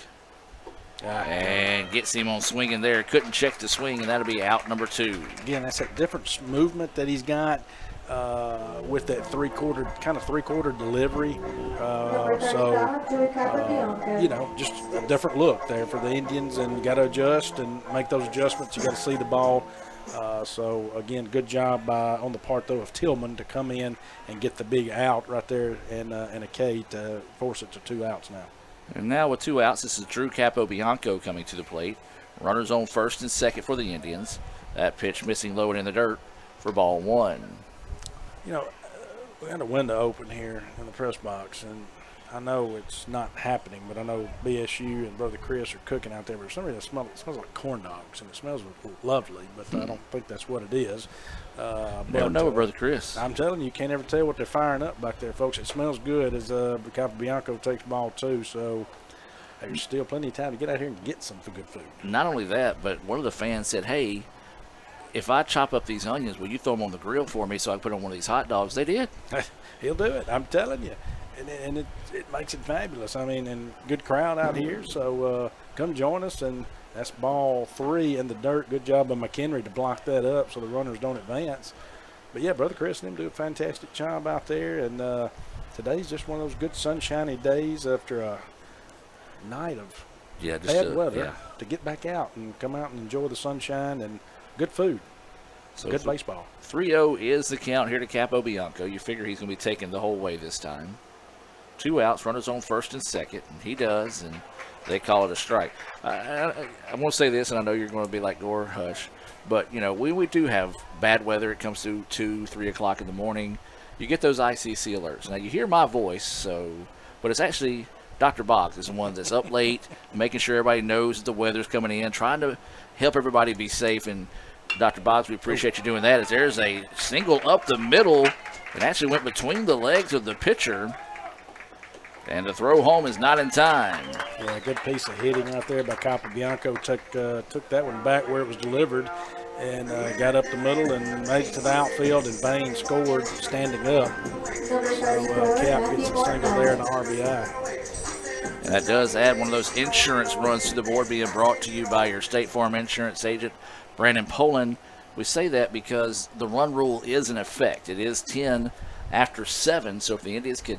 And gets him on swinging there. Couldn't check the swing, and that'll be out number 2. Again, that's that different movement that he's got. With that three-quarter delivery, you know, just a different look there for the Indians, and you got to adjust and make those adjustments. You got to see the ball. So again, good job on the part though of Tillman to come in and get the big out right there and a K to force it to 2 outs now. And now with 2 outs, this is Drew Capobianco coming to the plate. Runners on first and second for the Indians. That pitch missing low and in the dirt for ball 1. You know, we had a window open here in the press box, and I know it's not happening, but I know BSU and Brother Chris are cooking out there. But for some reason, it smells like corn dogs, and it smells lovely, but I don't think that's what it is. Never know, Brother Chris. I'm telling you, you can't ever tell what they're firing up back there, folks. It smells good as Capobianco takes ball 2, so there's still plenty of time to get out here and get some good food. Not only that, but one of the fans said, hey, if I chop up these onions, will you throw them on the grill for me so I can put on one of these hot dogs? They did. He'll do it. I'm telling you. And it makes it fabulous. I mean, and good crowd out here. So come join us. And that's ball 3 in the dirt. Good job by McHenry to block that up so the runners don't advance. But, yeah, Brother Chris and them do a fantastic job out there. And today's just one of those good sunshiny days after a night of bad weather to get back out and come out and enjoy the sunshine and good food, good baseball. 3-0 is the count here to Capobianco. You figure he's going to be taking the whole way this time. 2 outs, runners on first and second, and he does, and they call it a strike. I want to say this, and I know you're going to be like, Gore, hush, but, you know, we do have bad weather. It comes to 2, 3 o'clock in the morning. You get those ICC alerts. Now, you hear my voice, but it's actually Dr. Boggs is the one that's up late, making sure everybody knows that the weather's coming in, trying to help everybody be safe. And Dr. Boggs, we appreciate you doing that. As there's a single up the middle, it actually went between the legs of the pitcher, and the throw home is not in time. Yeah, good piece of hitting right there by Capobianco. Took that one back where it was delivered and got up the middle and made it to the outfield, and Bain scored standing up. So Cap gets a single there and an RBI. And that does add one of those insurance runs to the board, being brought to you by your State Farm insurance agent, Brandon Poland. We say that because the run rule is in effect. It is 10 after 7, so if the Indians could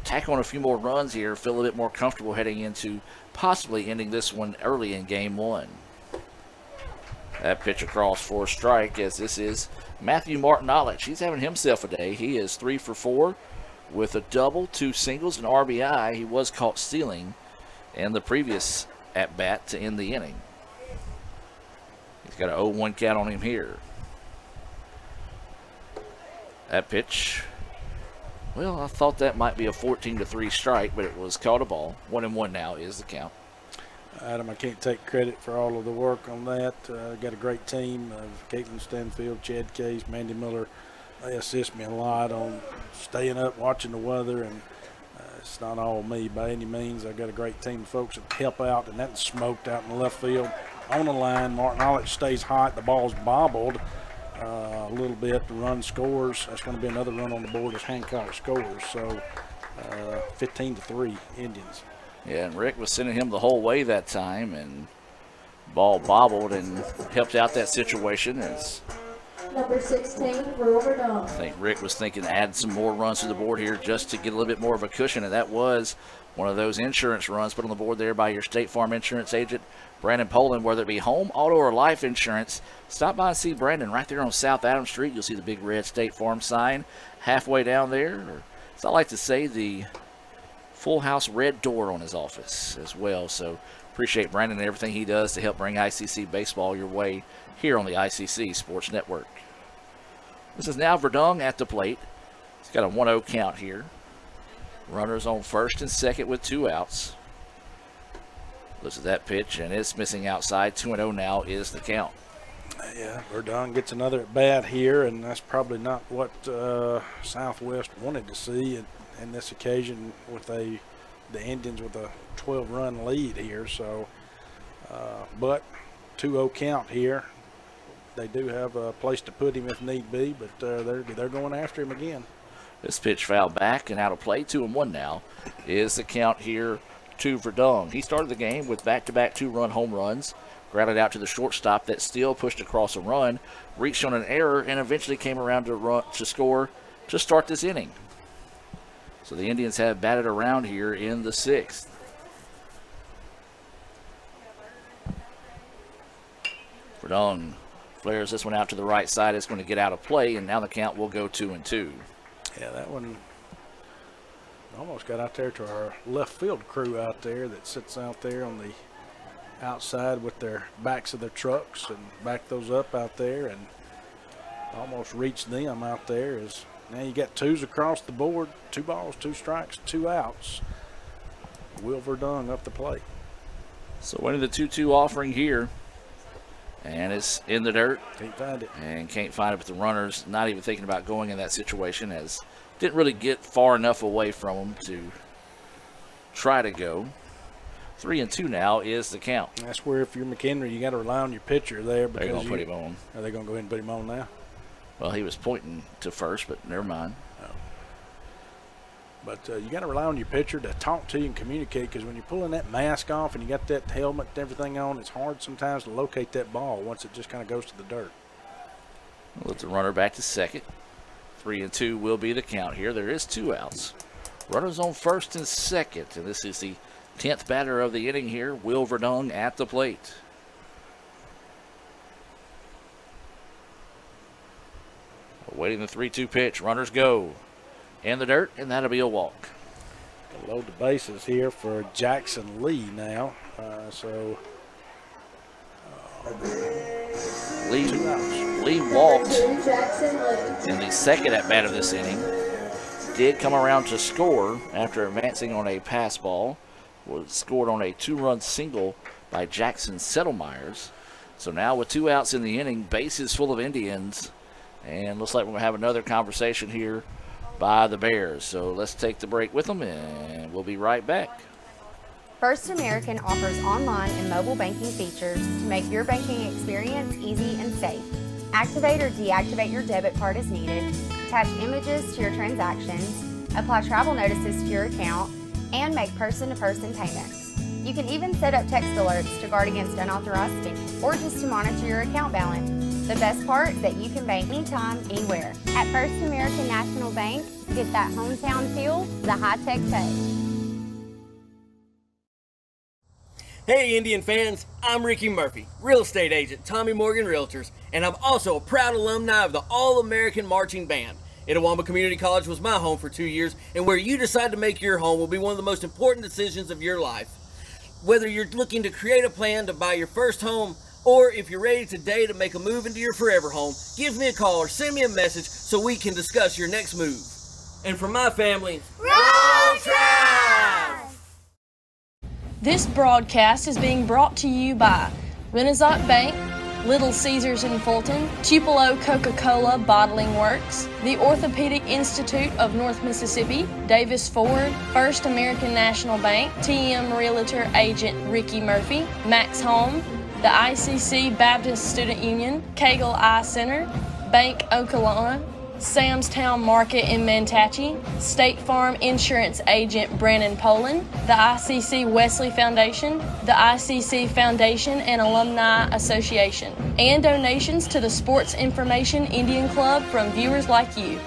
tack on a few more runs here, feel a bit more comfortable heading into possibly ending this one early in Game 1. That pitch across for a strike, as this is Matthew Martinolich. He's having himself a day. He is 3 for 4. With a double, 2 singles, and RBI. He was caught stealing in the previous at-bat to end the inning. He's got an 0-1 count on him here. That pitch, well, I thought that might be a 14-3 strike, but it was called a ball. 1-1 now is the count. Adam, I can't take credit for all of the work on that. Got a great team of Caitlin Stanfield, Chad Case, Mandy Miller. They assist me a lot on staying up, watching the weather, and it's not all me by any means. I've got a great team of folks that help out, and that's smoked out in the left field. On the line, Martinolich stays hot. The ball's bobbled a little bit. The run scores. That's going to be another run on the board as Hancock scores. So 15-3 Indians. Yeah, and Rick was sending him the whole way that time, and ball bobbled and helped out that situation as Number 16, Robert I think Rick was thinking add some more runs to the board here just to get a little bit more of a cushion, and that was one of those insurance runs put on the board there by your State Farm insurance agent, Brandon Poland. Whether it be home, auto, or life insurance, stop by and see Brandon right there on South Adams Street. You'll see the big red State Farm sign halfway down there. Or, as I like to say, the full house red door on his office as well. So appreciate Brandon and everything he does to help bring ICC baseball your way here on the ICC Sports Network. This is now Verdung at the plate. He's got a 1-0 count here. Runners on first and second with 2 outs. Looks at that pitch, and it's missing outside. 2-0 now is the count. Yeah, Verdun gets another at bat here, and that's probably not what Southwest wanted to see in this occasion with the Indians with a 12-run lead here. So, but 2-0 count here. They do have a place to put him if need be, but they're going after him again. This pitch fouled back and out of play. 2-1 now is the count here to Verdun. He started the game with back-to-back 2-run home runs. Grounded out to the shortstop that still pushed across a run, reached on an error, and eventually came around to score to start this inning. So the Indians have batted around here in the 6th. Verdun flares this one out to the right side. It's going to get out of play, and now the count will go 2-2. Yeah, that one almost got out there to our left field crew out there that sits out there on the outside with their backs of their trucks and back those up out there and almost reached them out there. As now you got 2s across the board, 2 balls, 2 strikes, 2 outs. Will Verdun up the plate. So winning the 2-2 offering here, and it's in the dirt. Can't find it. And can't find it, but the runner's not even thinking about going in that situation, as didn't really get far enough away from him to try to go. 3-2 now is the count. That's where if you're McHenry, you got to rely on your pitcher there. Because they're going to put him on. Are they going to go ahead and put him on now? Well, he was pointing to first, but never mind. Oh. But you got to rely on your pitcher to talk to you and communicate, because when you're pulling that mask off and you got that helmet and everything on, it's hard sometimes to locate that ball once it just kind of goes to the dirt. We'll let the runner back to second. 3-2 will be the count here. There is 2 outs. Runners on first and second, and this is the 10th batter of the inning here, Will Verdun at the plate. Awaiting the 3-2 pitch. Runners go in the dirt, and that'll be a walk. Load the bases here for Jackson Lee now. Lee walked in the second at bat of this inning. Did come around to score after advancing on a pass ball. Was scored on a 2-run single by Jackson Settlemyers. So now with 2 outs in the inning, bases full of Indians, and looks like we're going to have another conversation here by the Bears. So let's take the break with them, and we'll be right back. First American offers online and mobile banking features to make your banking experience easy and safe. Activate or deactivate your debit card as needed, attach images to your transactions, apply travel notices to your account, and make person-to-person payments. You can even set up text alerts to guard against unauthorized spending or just to monitor your account balance. The best part is that you can bank anytime, anywhere. At First American National Bank, get that hometown feel the high-tech touch. Hey Indian fans, I'm Ricky Murphy, real estate agent, Tommy Morgan Realtors, and I'm also a proud alumni of the All-American Marching Band. Itawamba Community College was my home for 2 years, and where you decide to make your home will be one of the most important decisions of your life. Whether you're looking to create a plan to buy your first home, or if you're ready today to make a move into your forever home, give me a call or send me a message so we can discuss your next move. And for my family, Roll Tide! This broadcast is being brought to you by Renaissance Bank, Little Caesars in Fulton, Tupelo Coca-Cola Bottling Works, the Orthopedic Institute of North Mississippi, Davis Ford, First American National Bank, TM Realtor Agent Ricky Murphy, Max Home, the ICC Baptist Student Union, Cagle Eye Center, Bank Okolona, Sam's Town Market in Mantachie, State Farm Insurance Agent Brandon Poland, the ICC Wesley Foundation, the ICC Foundation and Alumni Association, and donations to the Sports Information Indian Club from viewers like you.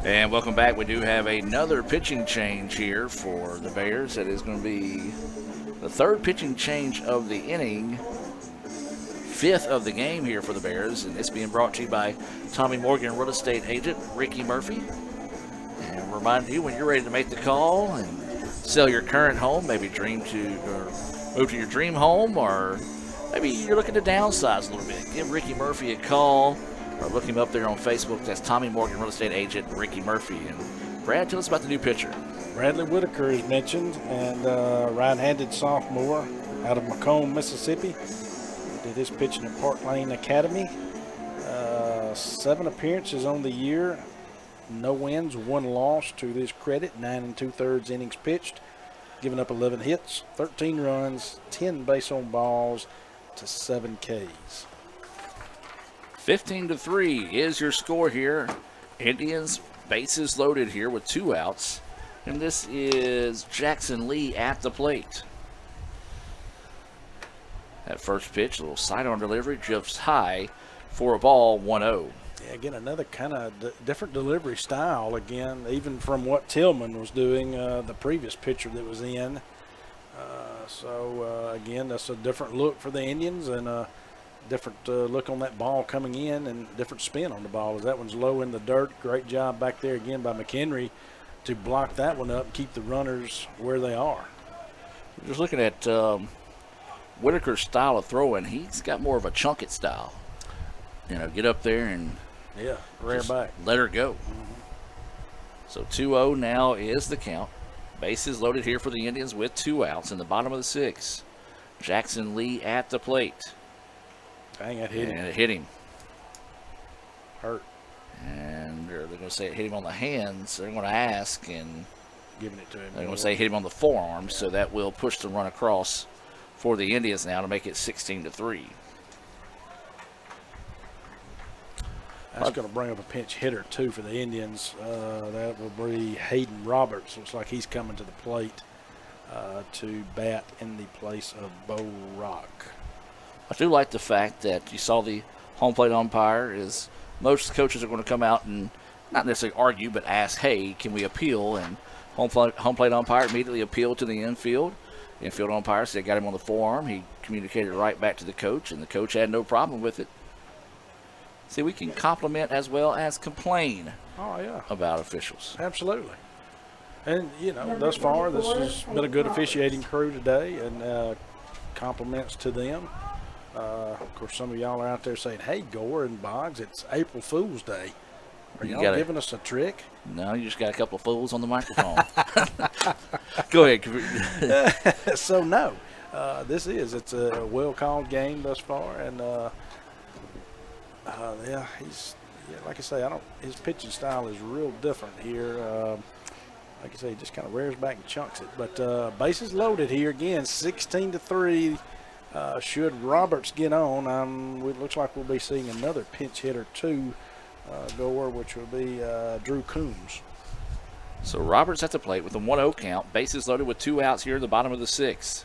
And welcome back. We do have another pitching change here for the Bears. That is going to be the third pitching change of the inning, fifth of the game here for the Bears. And it's being brought to you by Tommy Morgan real estate agent Ricky Murphy. And remind you, when you're ready to make the call and sell your current home, maybe dream to or move to your dream home, or maybe you're looking to downsize a little bit, give Ricky Murphy a call. Or look him up there on Facebook. That's Tommy Morgan, real estate agent, Ricky Murphy. And Brad, tell us about the new pitcher. Bradley Whitaker is mentioned, and right-handed sophomore out of Macomb, Mississippi. Did his pitching at Park Lane Academy. 7 appearances on the year, no wins, 1 loss to his credit, 9 2/3 innings pitched, giving up 11 hits, 13 runs, 10 base on balls to 7 Ks. 15-3 is your score here. Indians bases loaded here with 2 outs. And this is Jackson Lee at the plate. That first pitch, a little sidearm delivery, drifts high for a ball, 1-0. Yeah, again, another kind of different delivery style, again, even from what Tillman was doing, the previous pitcher that was in. Again, that's a different look for the Indians, and different look on that ball coming in, and different spin on the ball as that one's low in the dirt. Great job back there again by McHenry to block that one up and keep the runners where they are. Just looking at Whitaker's style of throwing, he's got more of a chunk it style. You know, get up there and rear back, let her go. So 2-0 now is the count. Bases loaded here for the Indians with 2 outs in the bottom of the 6th. Jackson Lee at the plate. Dang, that hit him. And it hit him. Hurt. And they're going to say it hit him on the hands. They're going to ask, and giving it to him. They're going to say hit him on the forearm, so that will push the run across for the Indians now to make it 16-3. That's going to bring up a pinch hitter, too, for the Indians. That will be Hayden Roberts. Looks like he's coming to the plate to bat in the place of Bo Rock. I do like the fact that you saw the home plate umpire. Is most coaches are going to come out and not necessarily argue, but ask, hey, can we appeal? And home plate umpire immediately appealed to the infield. The infield umpire said got him on the forearm. He communicated right back to the coach, and the coach had no problem with it. See, we can compliment as well as complain about officials. Absolutely. And, you know, thus far, this has been a good officiating crew today, and compliments to them. Of course, some of y'all are out there saying, hey, Gore and Boggs, it's April Fool's Day. Are y'all giving us a trick? No, you just got a couple of fools on the microphone. Go ahead. So, no, it's a well-called game thus far, and like I say, his pitching style is real different here. Like I say, he just kind of rears back and chunks it. But bases loaded here again, 16-3. Should Roberts get on, it looks like we'll be seeing another pinch hitter too, which will be Drew Coombs. So Roberts at the plate with a 1-0 count. Bases loaded with 2 outs here in the bottom of the 6th.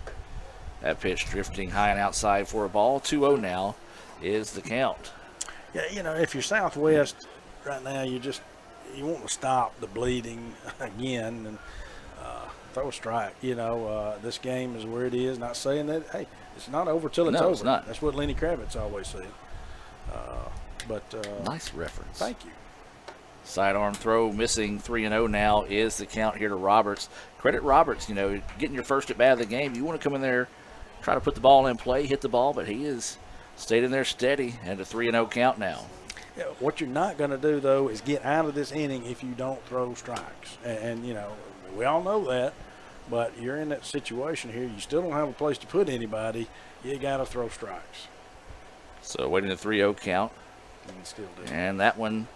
That pitch drifting high and outside for a ball. 2-0 now is the count. Yeah, you know, if you're Southwest right now, you want to stop the bleeding again and throw a strike. You know, this game is where it is. Not saying that, hey, it's not over till it's over. It's not. That's what Lenny Kravitz always said. Nice reference. Thank you. Sidearm throw missing. 3-0 now is the count here to Roberts. Credit Roberts, you know, getting your first at bat of the game. You want to come in there, try to put the ball in play, hit the ball, but he has stayed in there steady and a 3-0 count now. Yeah, what you're not going to do, though, is get out of this inning if you don't throw strikes. And, you know, we all know that. But you're in that situation here. You still don't have a place to put anybody. You got to throw strikes. So waiting the 3-0 count. And that one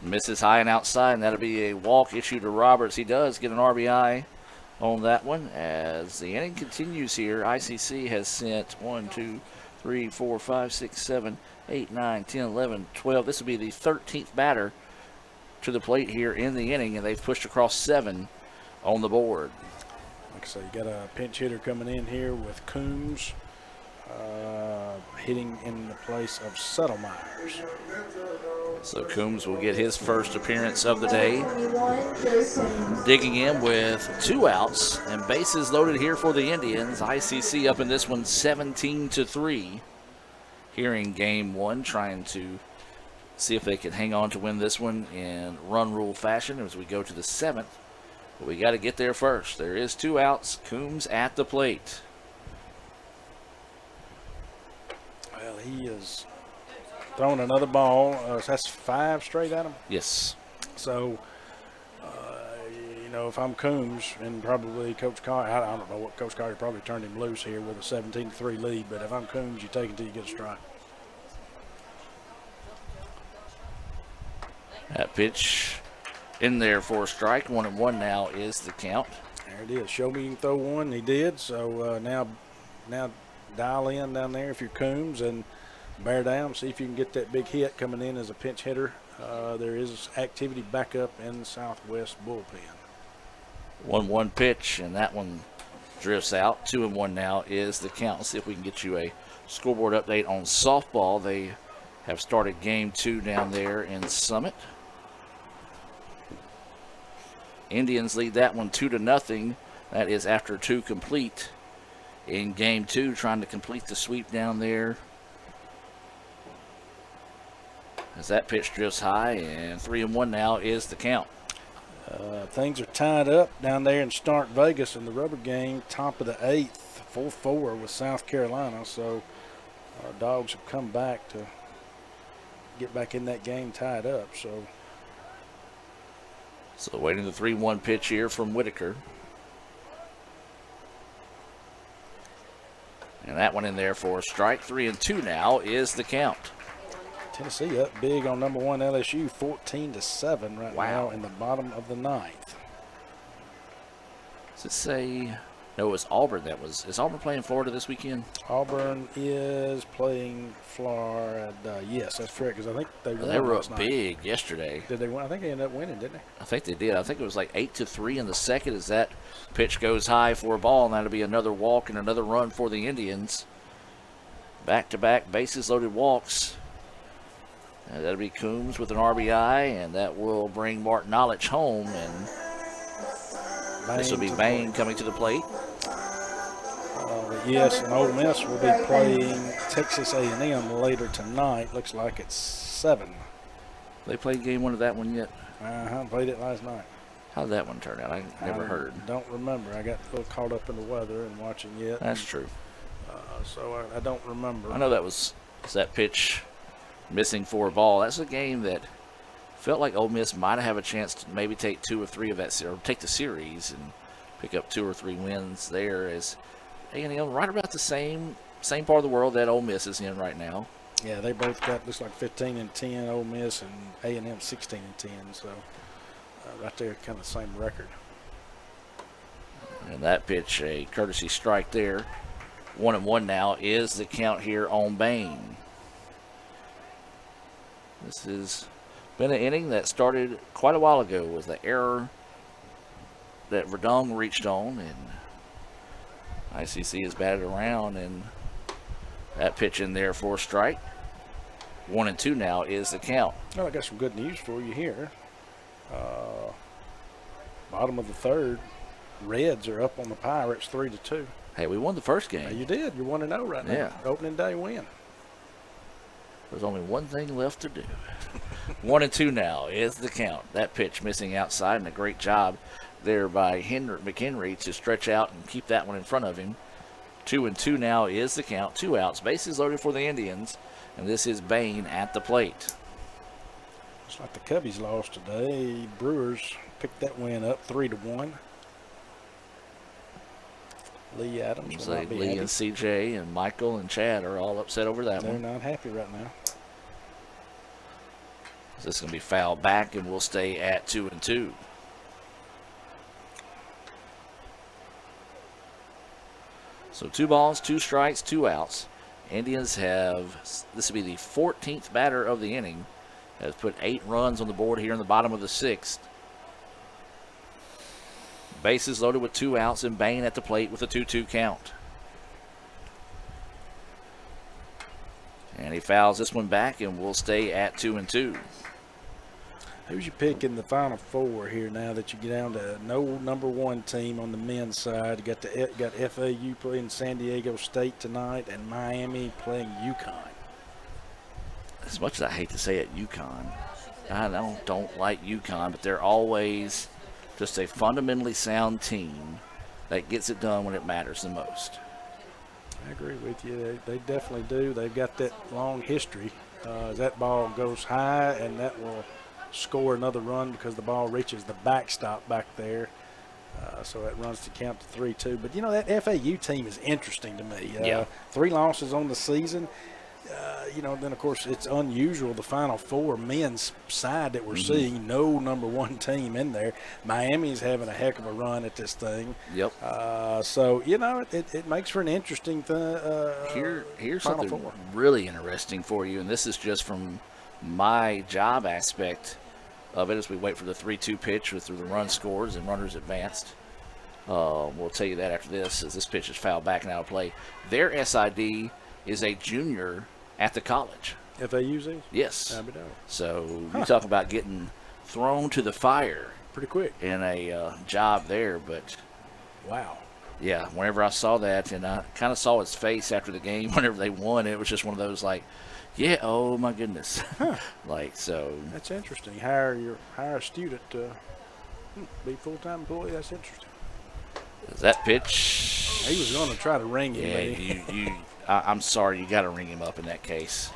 misses high and outside, and that'll be a walk issue to Roberts. He does get an RBI on that one. As the inning continues here, ICC has sent 1, 2, 3, 4, 5, 6, 7, 8, 9, 10, 11, 12. This will be the 13th batter to the plate here in the inning, and they've pushed across 7 on the board. Like I say, you got a pinch hitter coming in here with Coombs hitting in the place of Settlemyers. So Coombs will get his first appearance of the day. Digging in with 2 outs and bases loaded here for the Indians. ICC up in this one 17-3 here in game 1, trying to see if they can hang on to win this one in run rule fashion as we go to the 7th. But we got to get there first. There is 2 outs. Coombs at the plate. Well, he is throwing another ball. That's 5 straight at him? Yes. So, you know, if I'm Coombs and probably Coach Carter, I don't know what Coach Carter probably turned him loose here with a 17-3 lead, but if I'm Coombs, you take it until you get a strike. That pitch in there for a strike. 1-1 now is the count. There it is. Show me you can throw one. He did. So now dial in down there if you're Coombs and bear down. See if you can get that big hit coming in as a pinch hitter. There is activity back up in the Southwest bullpen. 1-1 pitch, and that one drifts out. 2-1 now is the count. Let's see if we can get you a scoreboard update on softball. They have started game 2 down there in Summit. Indians lead that one 2-0. That is after 2 complete in game 2, trying to complete the sweep down there. As that pitch drifts high, and 3-1 now is the count. Things are tied up down there in Stark Vegas in the rubber game, top of the 8th, 4-4 with South Carolina. So our Dogs have come back to get back in that game tied up. So waiting the 3-1 pitch here from Whitaker. And that one in there for a strike. 3-2 now is the count. Tennessee up big on number 1 LSU, 14-7 right now in the bottom of the 9th. Does it say? No, it's Auburn. Is Auburn playing Florida this weekend? Auburn is playing Florida. Yes, that's correct. Because I think they were up big yesterday. Did they win? I think they ended up winning, didn't they? I think they did. I think it was like 8-3 in the second. As that pitch goes high for a ball, and that'll be another walk and another run for the Indians. Back-to-back bases loaded walks. And that'll be Coombs with an RBI, and that will bring Martin Knowledge home. And this will be Bain coming to the plate. Yes, and Ole Miss will be playing Texas A&M later tonight. Looks like it's 7. They played game 1 of that one yet? Played it last night. How did that one turn out? I never heard. Don't remember. I got a little caught up in the weather and watching it. That's true. So I don't remember. I know that pitch missing for a ball. That's a game that felt like Ole Miss might have a chance to maybe take 2 or 3 of that, or take the series and pick up 2 or 3 wins there. As A&M right about the same part of the world that Ole Miss is in right now. Yeah, they both got looks like 15-10. Ole Miss and A&M 16-10. So right there, kind of the same record. And that pitch, a courtesy strike there. 1-1 now is the count here on Bain. This has been an inning that started quite a while ago with the error that Verdong reached on, and ICC has batted around, and that pitch in there for a strike. 1-2 now is the count. Well, I got some good news for you here. Bottom of the 3rd, Reds are up on the Pirates 3-2. Hey, we won the first game. You did. You're 1-0 right now. Yeah. Opening day win. There's only one thing left to do. 1-2 now is the count. That pitch missing outside, and a great job there by McHenry to stretch out and keep that one in front of him. 2-2 now is the count. 2 outs. Bases loaded for the Indians, and this is Bain at the plate. Looks like the Cubbies lost today. Brewers picked that win up 3-1. Lee Adams will not be Lee happy. and CJ and Michael and Chad are all upset over that one. They're not happy right now. This is going to be fouled back, and we'll stay at 2-2. So 2 balls, 2 strikes, 2 outs. Indians have, this will be the 14th batter of the inning, has put 8 runs on the board here in the bottom of the 6th. Bases loaded with 2 outs, and Bain at the plate with a 2-2 count. And he fouls this one back, and we'll stay at 2-2. Who's you pick in the Final Four here now that you get down to no number one team on the men's side? You got FAU playing San Diego State tonight and Miami playing UConn. As much as I hate to say it, UConn, I don't like UConn, but they're always just a fundamentally sound team that gets it done when it matters the most. I agree with you. They definitely do. They've got that long history. That ball goes high, and that will score another run because the ball reaches the backstop back there. So that runs to count to 3-2. But, that FAU team is interesting to me. 3 losses on the season. Then, of course, it's unusual, the Final Four men's side that we're seeing, no number one team in there. Miami's having a heck of a run at this thing. Yep. So, it makes for an interesting Here's Final something Four. really interesting for you, and this is just from my job aspect of it as we wait for the 3-2 pitch with the run scores and runners advanced. We'll tell you that after this, as this pitch is fouled back and out of play. Their SID is a junior at the college. FAU's? Yes. So you talk about getting thrown to the fire pretty quick in a job there, but wow. Yeah, whenever I saw that, and I kind of saw his face after the game whenever they won, it was just one of those like, yeah, oh my goodness. So that's interesting. Hire a student to be a full-time employee. That's interesting. Is that pitch? He was going to try to ring him. Yeah, I'm sorry, you got to ring him up in that case.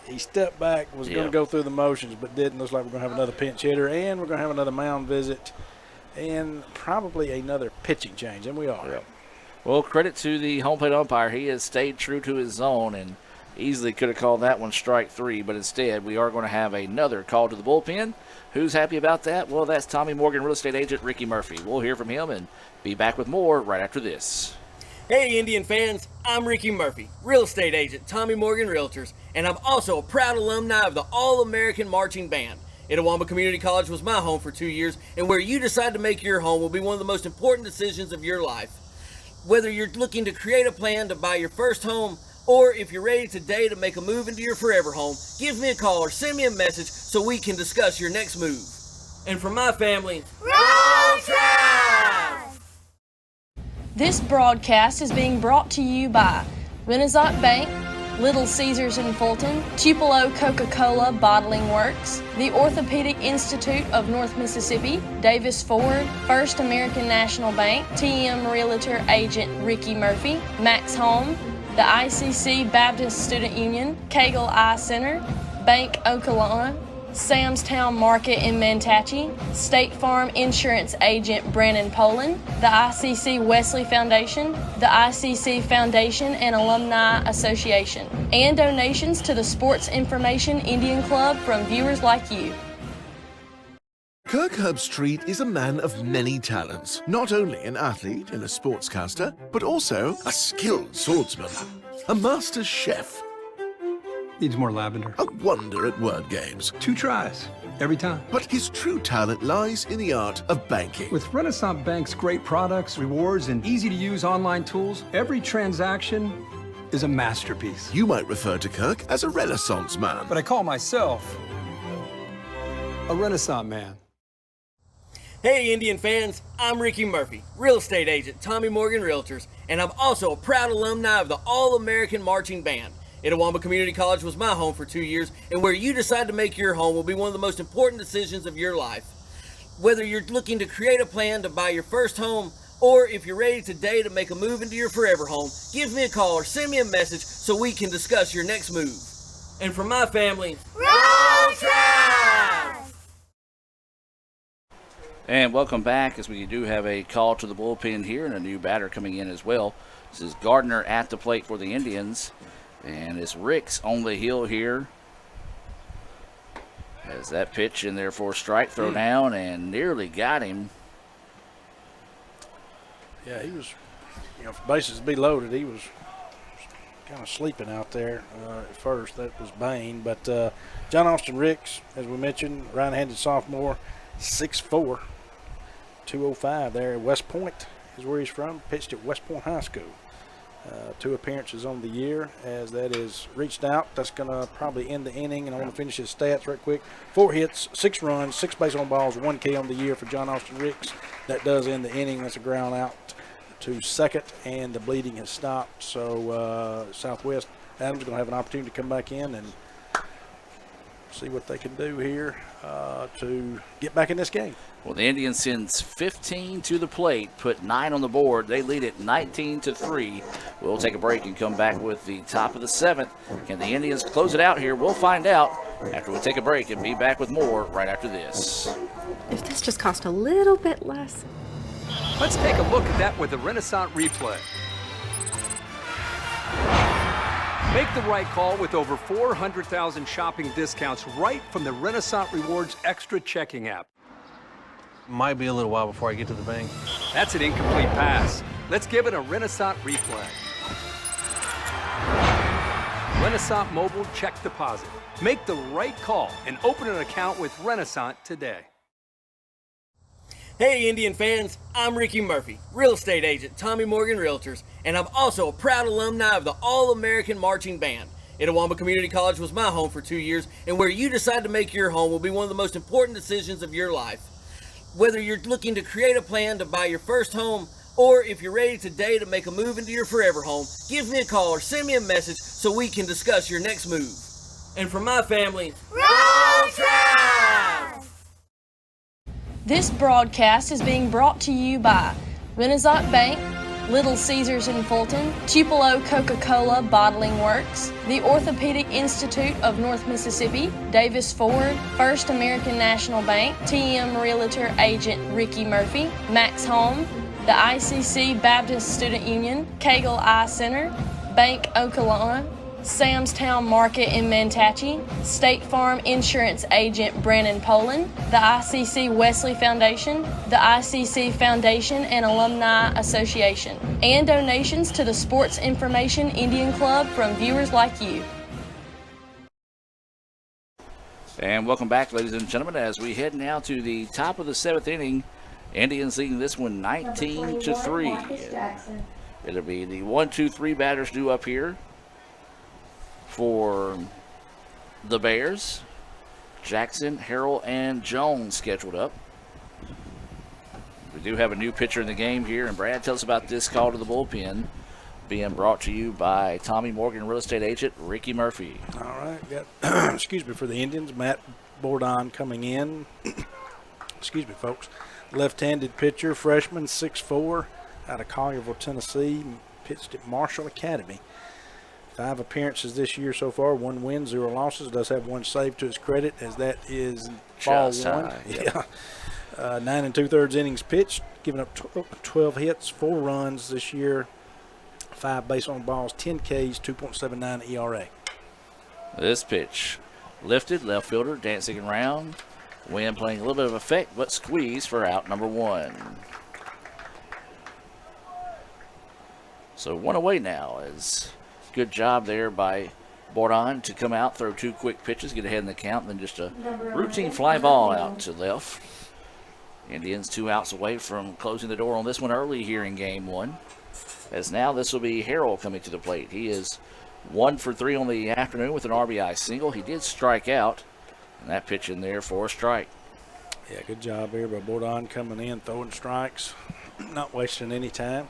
He stepped back, was going to go through the motions, but didn't. Looks like we're going to have another pinch hitter, and we're going to have another mound visit, and probably another pitching change, and we are. Yep. Well, credit to the home plate umpire. He has stayed true to his zone and easily could have called that one strike 3, but instead we are going to have another call to the bullpen. Who's happy about that? Well, that's Tommy Morgan real estate agent Ricky Murphy. We'll hear from him and be back with more right after this. Hey Indian fans, I'm Ricky Murphy, real estate agent, Tommy Morgan Realtors, and I'm also a proud alumni of the All-American Marching Band. Itawamba Community College was my home for 2 years, and where you decide to make your home will be one of the most important decisions of your life. Whether you're looking to create a plan to buy your first home, or if you're ready today to make a move into your forever home, give me a call or send me a message so we can discuss your next move. And from my family, Roll Tide! This broadcast is being brought to you by Renaissance Bank, Little Caesars in Fulton, Tupelo Coca-Cola Bottling Works, the Orthopedic Institute of North Mississippi, Davis Ford, First American National Bank, TM Realtor Agent Ricky Murphy, Max Home, the ICC Baptist Student Union, Cagle Eye Center, Bank Okolona, Sam's Town Market in Mantachie, State Farm Insurance Agent Brandon Poland, the ICC Wesley Foundation, the ICC Foundation and Alumni Association, and donations to the Sports Information Indian Club from viewers like you. Kirk Herbstreit is a man of many talents. Not only an athlete and a sportscaster, but also a skilled swordsman, a master chef. Needs more lavender. A wonder at word games. 2 tries, every time. But his true talent lies in the art of banking. With Renaissance Bank's great products, rewards, and easy-to-use online tools, every transaction is a masterpiece. You might refer to Kirk as a Renaissance man. But I call myself a Renaissance man. Hey Indian fans, I'm Ricky Murphy, real estate agent, Tommy Morgan Realtors, and I'm also a proud alumni of the All-American Marching Band. Itawamba Community College was my home for 2 years, and where you decide to make your home will be one of the most important decisions of your life. Whether you're looking to create a plan to buy your first home, or if you're ready today to make a move into your forever home, give me a call or send me a message so we can discuss your next move. And from my family, Roll Tide! And welcome back, as we do have a call to the bullpen here and a new batter coming in as well. This is Gardner at the plate for the Indians. And it's Ricks on the hill here. Has that pitch in there for a strike throw down and nearly got him. Yeah, he was, for bases to be loaded, he was kind of sleeping out there at first. That was Bain. But John Austin Ricks, as we mentioned, right-handed sophomore, 6'4", 205 there at West Point is where he's from. Pitched at West Point High School. 2 appearances on the year as that is reached out. That's going to probably end the inning, and I want to finish his stats right quick. 4 hits, 6 runs, 6 base on balls, 1 K on the year for John Austin Ricks. That does end the inning. That's a ground out to second, and the bleeding has stopped. So Southwest Adams going to have an opportunity to come back in and see what they can do here to get back in this game. Well, the Indians sends 15 to the plate, put 9 on the board. They lead it 19-3. We'll take a break and come back with the top of the 7th. Can the Indians close it out here? We'll find out after we take a break and be back with more right after this. If this just cost a little bit less. Let's take a look at that with the Renaissance replay. Make the right call with over 400,000 shopping discounts right from the Renaissance Rewards Extra checking app. Might be a little while before I get to the bank. That's an incomplete pass. Let's give it a Renaissance replay. Renaissance Mobile Check Deposit. Make the right call and open an account with Renaissance today. Hey Indian fans, I'm Ricky Murphy, real estate agent, Tommy Morgan Realtors, and I'm also a proud alumni of the All-American Marching Band. Itawamba Community College was my home for 2 years, and where you decide to make your home will be one of the most important decisions of your life. Whether you're looking to create a plan to buy your first home, or if you're ready today to make a move into your forever home, give me a call or send me a message so we can discuss your next move. And for my family, roll Tribe! This broadcast is being brought to you by Renaissance Bank, Little Caesars in Fulton, Tupelo Coca-Cola Bottling Works, the Orthopedic Institute of North Mississippi, Davis Ford, First American National Bank, TM Realtor Agent Ricky Murphy, Max Home, the ICC Baptist Student Union, Cagle Eye Center, Bank Okolona, Sam's Town Market in Mantachie, State Farm Insurance Agent Brandon Poland, the ICC Wesley Foundation, the ICC Foundation and Alumni Association, and donations to the Sports Information Indian Club from viewers like you. And welcome back, ladies and gentlemen, as we head now to the top of the 7th inning. Indians leading this one 19-3. It'll be the 1-2-3 batters due up here for the Bears. Jackson, Harrell, and Jones scheduled up. We do have a new pitcher in the game here, and Brad, tell us about this call to the bullpen being brought to you by Tommy Morgan real estate agent Ricky Murphy. All right, got excuse me, for the Indians, Matt Bordon coming in. Excuse me, folks. Left-handed pitcher, freshman, 6'4", out of Collierville, Tennessee, pitched at Marshall Academy. 5 appearances this year so far, 1 win, 0 losses. Does have 1 save to his credit, as that is ball Just 1. high, yep. Yeah. 9 2/3 innings pitched, giving up 12 hits, 4 runs this year, 5 base on balls, 10 Ks, 2.79 ERA. This pitch lifted, left fielder dancing around. Wind playing a little bit of effect, but squeeze for out number 1. So 1 away now. Is good job there by Bordon to come out, throw 2 quick pitches, get ahead in the count, and then just a routine fly ball out to left. Indians 2 outs away from closing the door on this one early here in game 1. As now this will be Harrell coming to the plate. He is 1 for 3 on the afternoon with an RBI single. He did strike out. And that pitch in there for a strike. Yeah, good job here by Bordon coming in, throwing strikes, not wasting any time.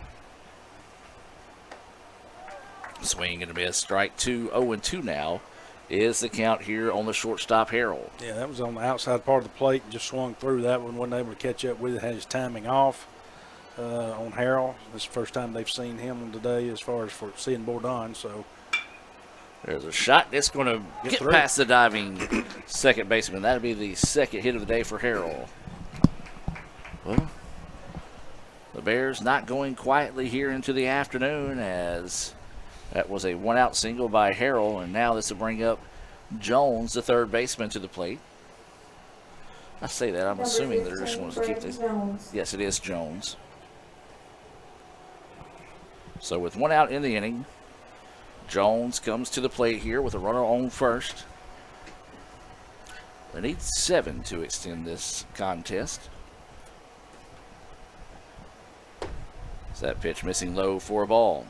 Swing and a miss, strike 2, 0-2 now is the count here on the shortstop Harrell. Yeah, that was on the outside part of the plate and just swung through that one, wasn't able to catch up with it, had his timing off on Harrell. This is the first time they've seen him today as far as for seeing Bordon, so. There's a shot that's going to get past the diving second baseman. That'll be the second hit of the day for Harrell. Well, the Bears not going quietly here into the afternoon, as that was a 1-out single by Harrell, and now this will bring up Jones, the third baseman, to the plate. I say that, I'm assuming they're just going to keep this. Yes, it is Jones. So with 1 out in the inning, Jones comes to the plate here with a runner on first. They need 7 to extend this contest. So that pitch missing low for a ball.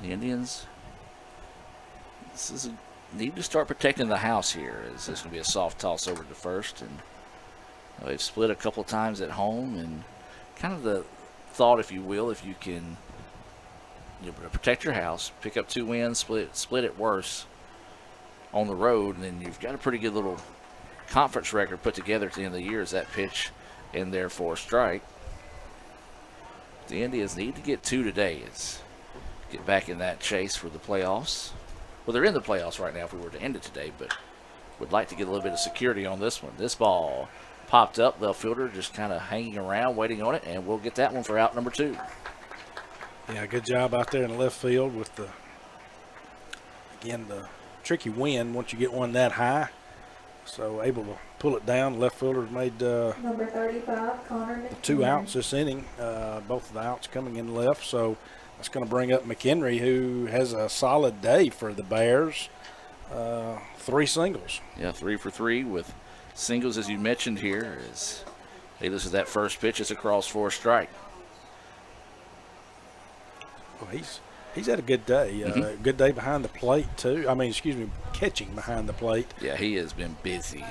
The Indians need to start protecting the house here. This is going to be a soft toss over to first, and they've split a couple times at home, and kind of the thought, if you will, if you can protect your house, pick up 2 wins, split it worse on the road, and then you've got a pretty good little conference record put together at the end of the year as that pitch in there for a strike. The Indians need to get 2 today. Get back in that chase for the playoffs. Well, they're in the playoffs right now if we were to end it today, but would like to get a little bit of security on this one. This ball popped up, left fielder just kind of hanging around, waiting on it, and we'll get that one for out number 2. Yeah, good job out there in the left field with the tricky wind once you get one that high. So able to pull it down. Left fielder made number 35, Connor McHenry. 2 outs this inning, both of the outs coming in left. So that's going to bring up McHenry, who has a solid day for the Bears. 3 singles. Yeah, 3 for 3 with singles, as you mentioned here. As he loses that first pitch, it's across for a strike. Well, he's had a good day. Good day behind the plate, too. Catching behind the plate. Yeah, he has been busy.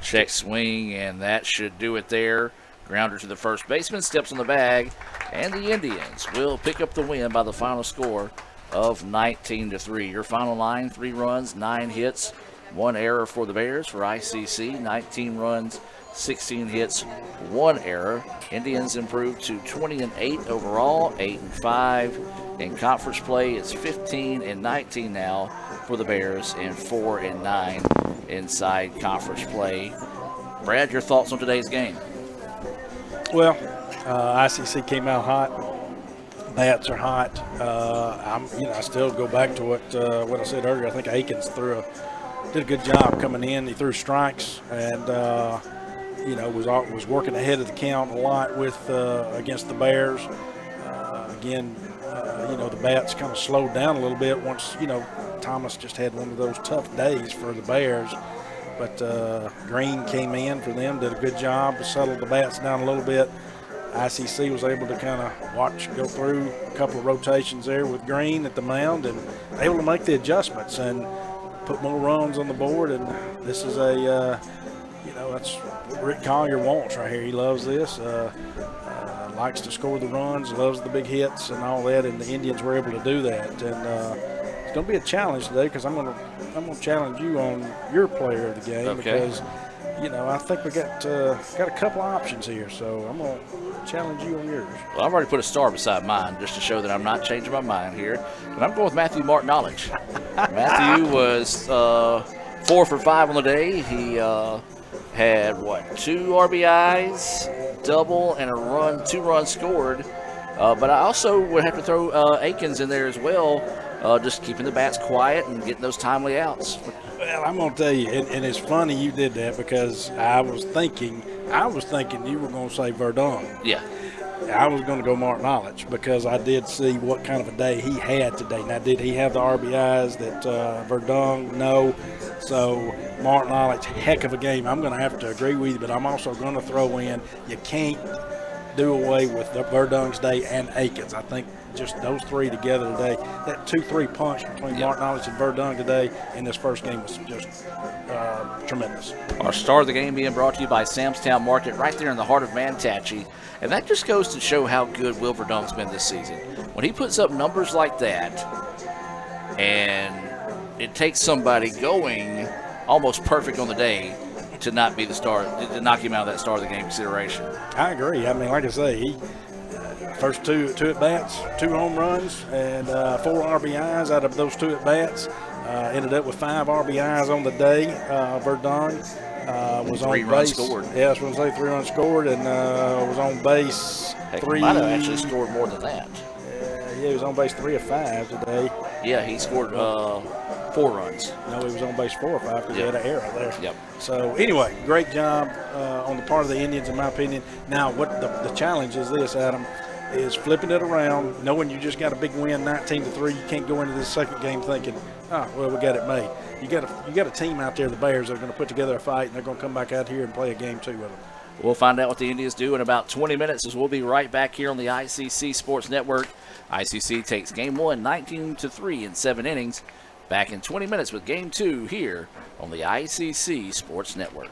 Check swing, and that should do it there. Grounder to the first baseman, steps on the bag, and the Indians will pick up the win by the final score of 19-3. Your final line, 3 runs, 9 hits, 1 error for the Bears. For ICC, 19 runs, 16 hits, 1 error. Indians improved to 20-8 overall, 8-5. In conference play, it's 15-19 now for the Bears, and 4-9 inside conference play. Brad, your thoughts on today's game? Well, ICC came out hot. Bats are hot. I still go back to what I said earlier. I think Akins did a good job coming in. He threw strikes and was working ahead of the count a lot with against the Bears. The bats kind of slowed down a little bit once Thomas just had one of those tough days for the Bears. But Green came in for them, did a good job to settle the bats down a little bit. ICC was able to kind of go through a couple of rotations there with Green at the mound and able to make the adjustments and put more runs on the board. And this is that's what Rick Collier wants right here. He loves this. Likes to score the runs, loves the big hits and all that, and the Indians were able to do that. And it's going to be a challenge today because I'm going to challenge you on your player of the game because I think we got a couple of options here, so I'm going to challenge you on yours. Well, I've already put a star beside mine just to show that I'm not changing my mind here, and I'm going with Matthew Martin-Knowledge. Matthew was 4 for 5 on the day. He had 2 RBIs, double, and 2 runs scored. But I also would have to throw Akins in there as well, just keeping the bats quiet and getting those timely outs. Well, I'm going to tell you, and it's funny you did that because I was thinking you were going to say Verdun. Yeah. I was going to go Martin-Knowledge because I did see what kind of a day he had today. Now, did he have the RBIs that Verdun? No. So, Martin-Knowledge, heck of a game. I'm going to have to agree with you, but I'm also going to throw in you can't do away with the Verdun's day and Akins. I think just those 3 together today, that 2-3 punch between Martin-Knowledge and Verdun today in this first game was just tremendous. Our star of the game being brought to you by Samstown Market right there in the heart of Manatee. And that just goes to show how good Will Verdun's been this season. When he puts up numbers like that and it takes somebody going almost perfect on the day to not be the star, to knock him out of that star of the game consideration. I agree. Like I say, he first two at bats, 2 home runs, and 4 RBIs out of those 2 at bats. Ended up with 5 RBIs on the day. Verdun was on base. 3 runs scored. Yeah, I was going to say 3 runs scored, and was on base. Heck, 3. He might have actually scored more than that. Yeah, he was on base 3 of 5 today. Yeah, he scored 4 runs. No, he was on base 4 or 5 because he had an error there. Yep. So, anyway, great job on the part of the Indians, in my opinion. Now, what the challenge is this, Adam, is flipping it around, knowing you just got a big win, 19-3. You can't go into this second game thinking, we got it made. You got a team out there, the Bears, that are going to put together a fight, and they're going to come back out here and play a game 2 with them. We'll find out what the Indians do in about 20 minutes as we'll be right back here on the ICC Sports Network. ICC takes Game 1 19-3 in 7 innings. Back in 20 minutes with Game 2 here on the ICC Sports Network.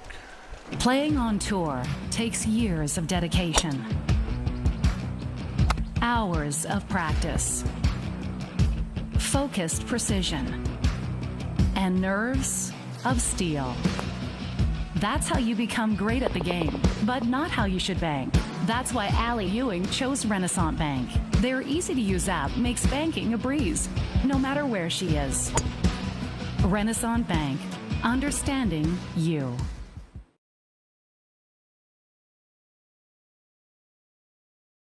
Playing on tour takes years of dedication, hours of practice, focused precision, and nerves of steel. That's how you become great at the game, but not how you should bank. That's why Allie Ewing chose Renaissance Bank. Their easy-to-use app makes banking a breeze, no matter where she is. Renaissance Bank, understanding you.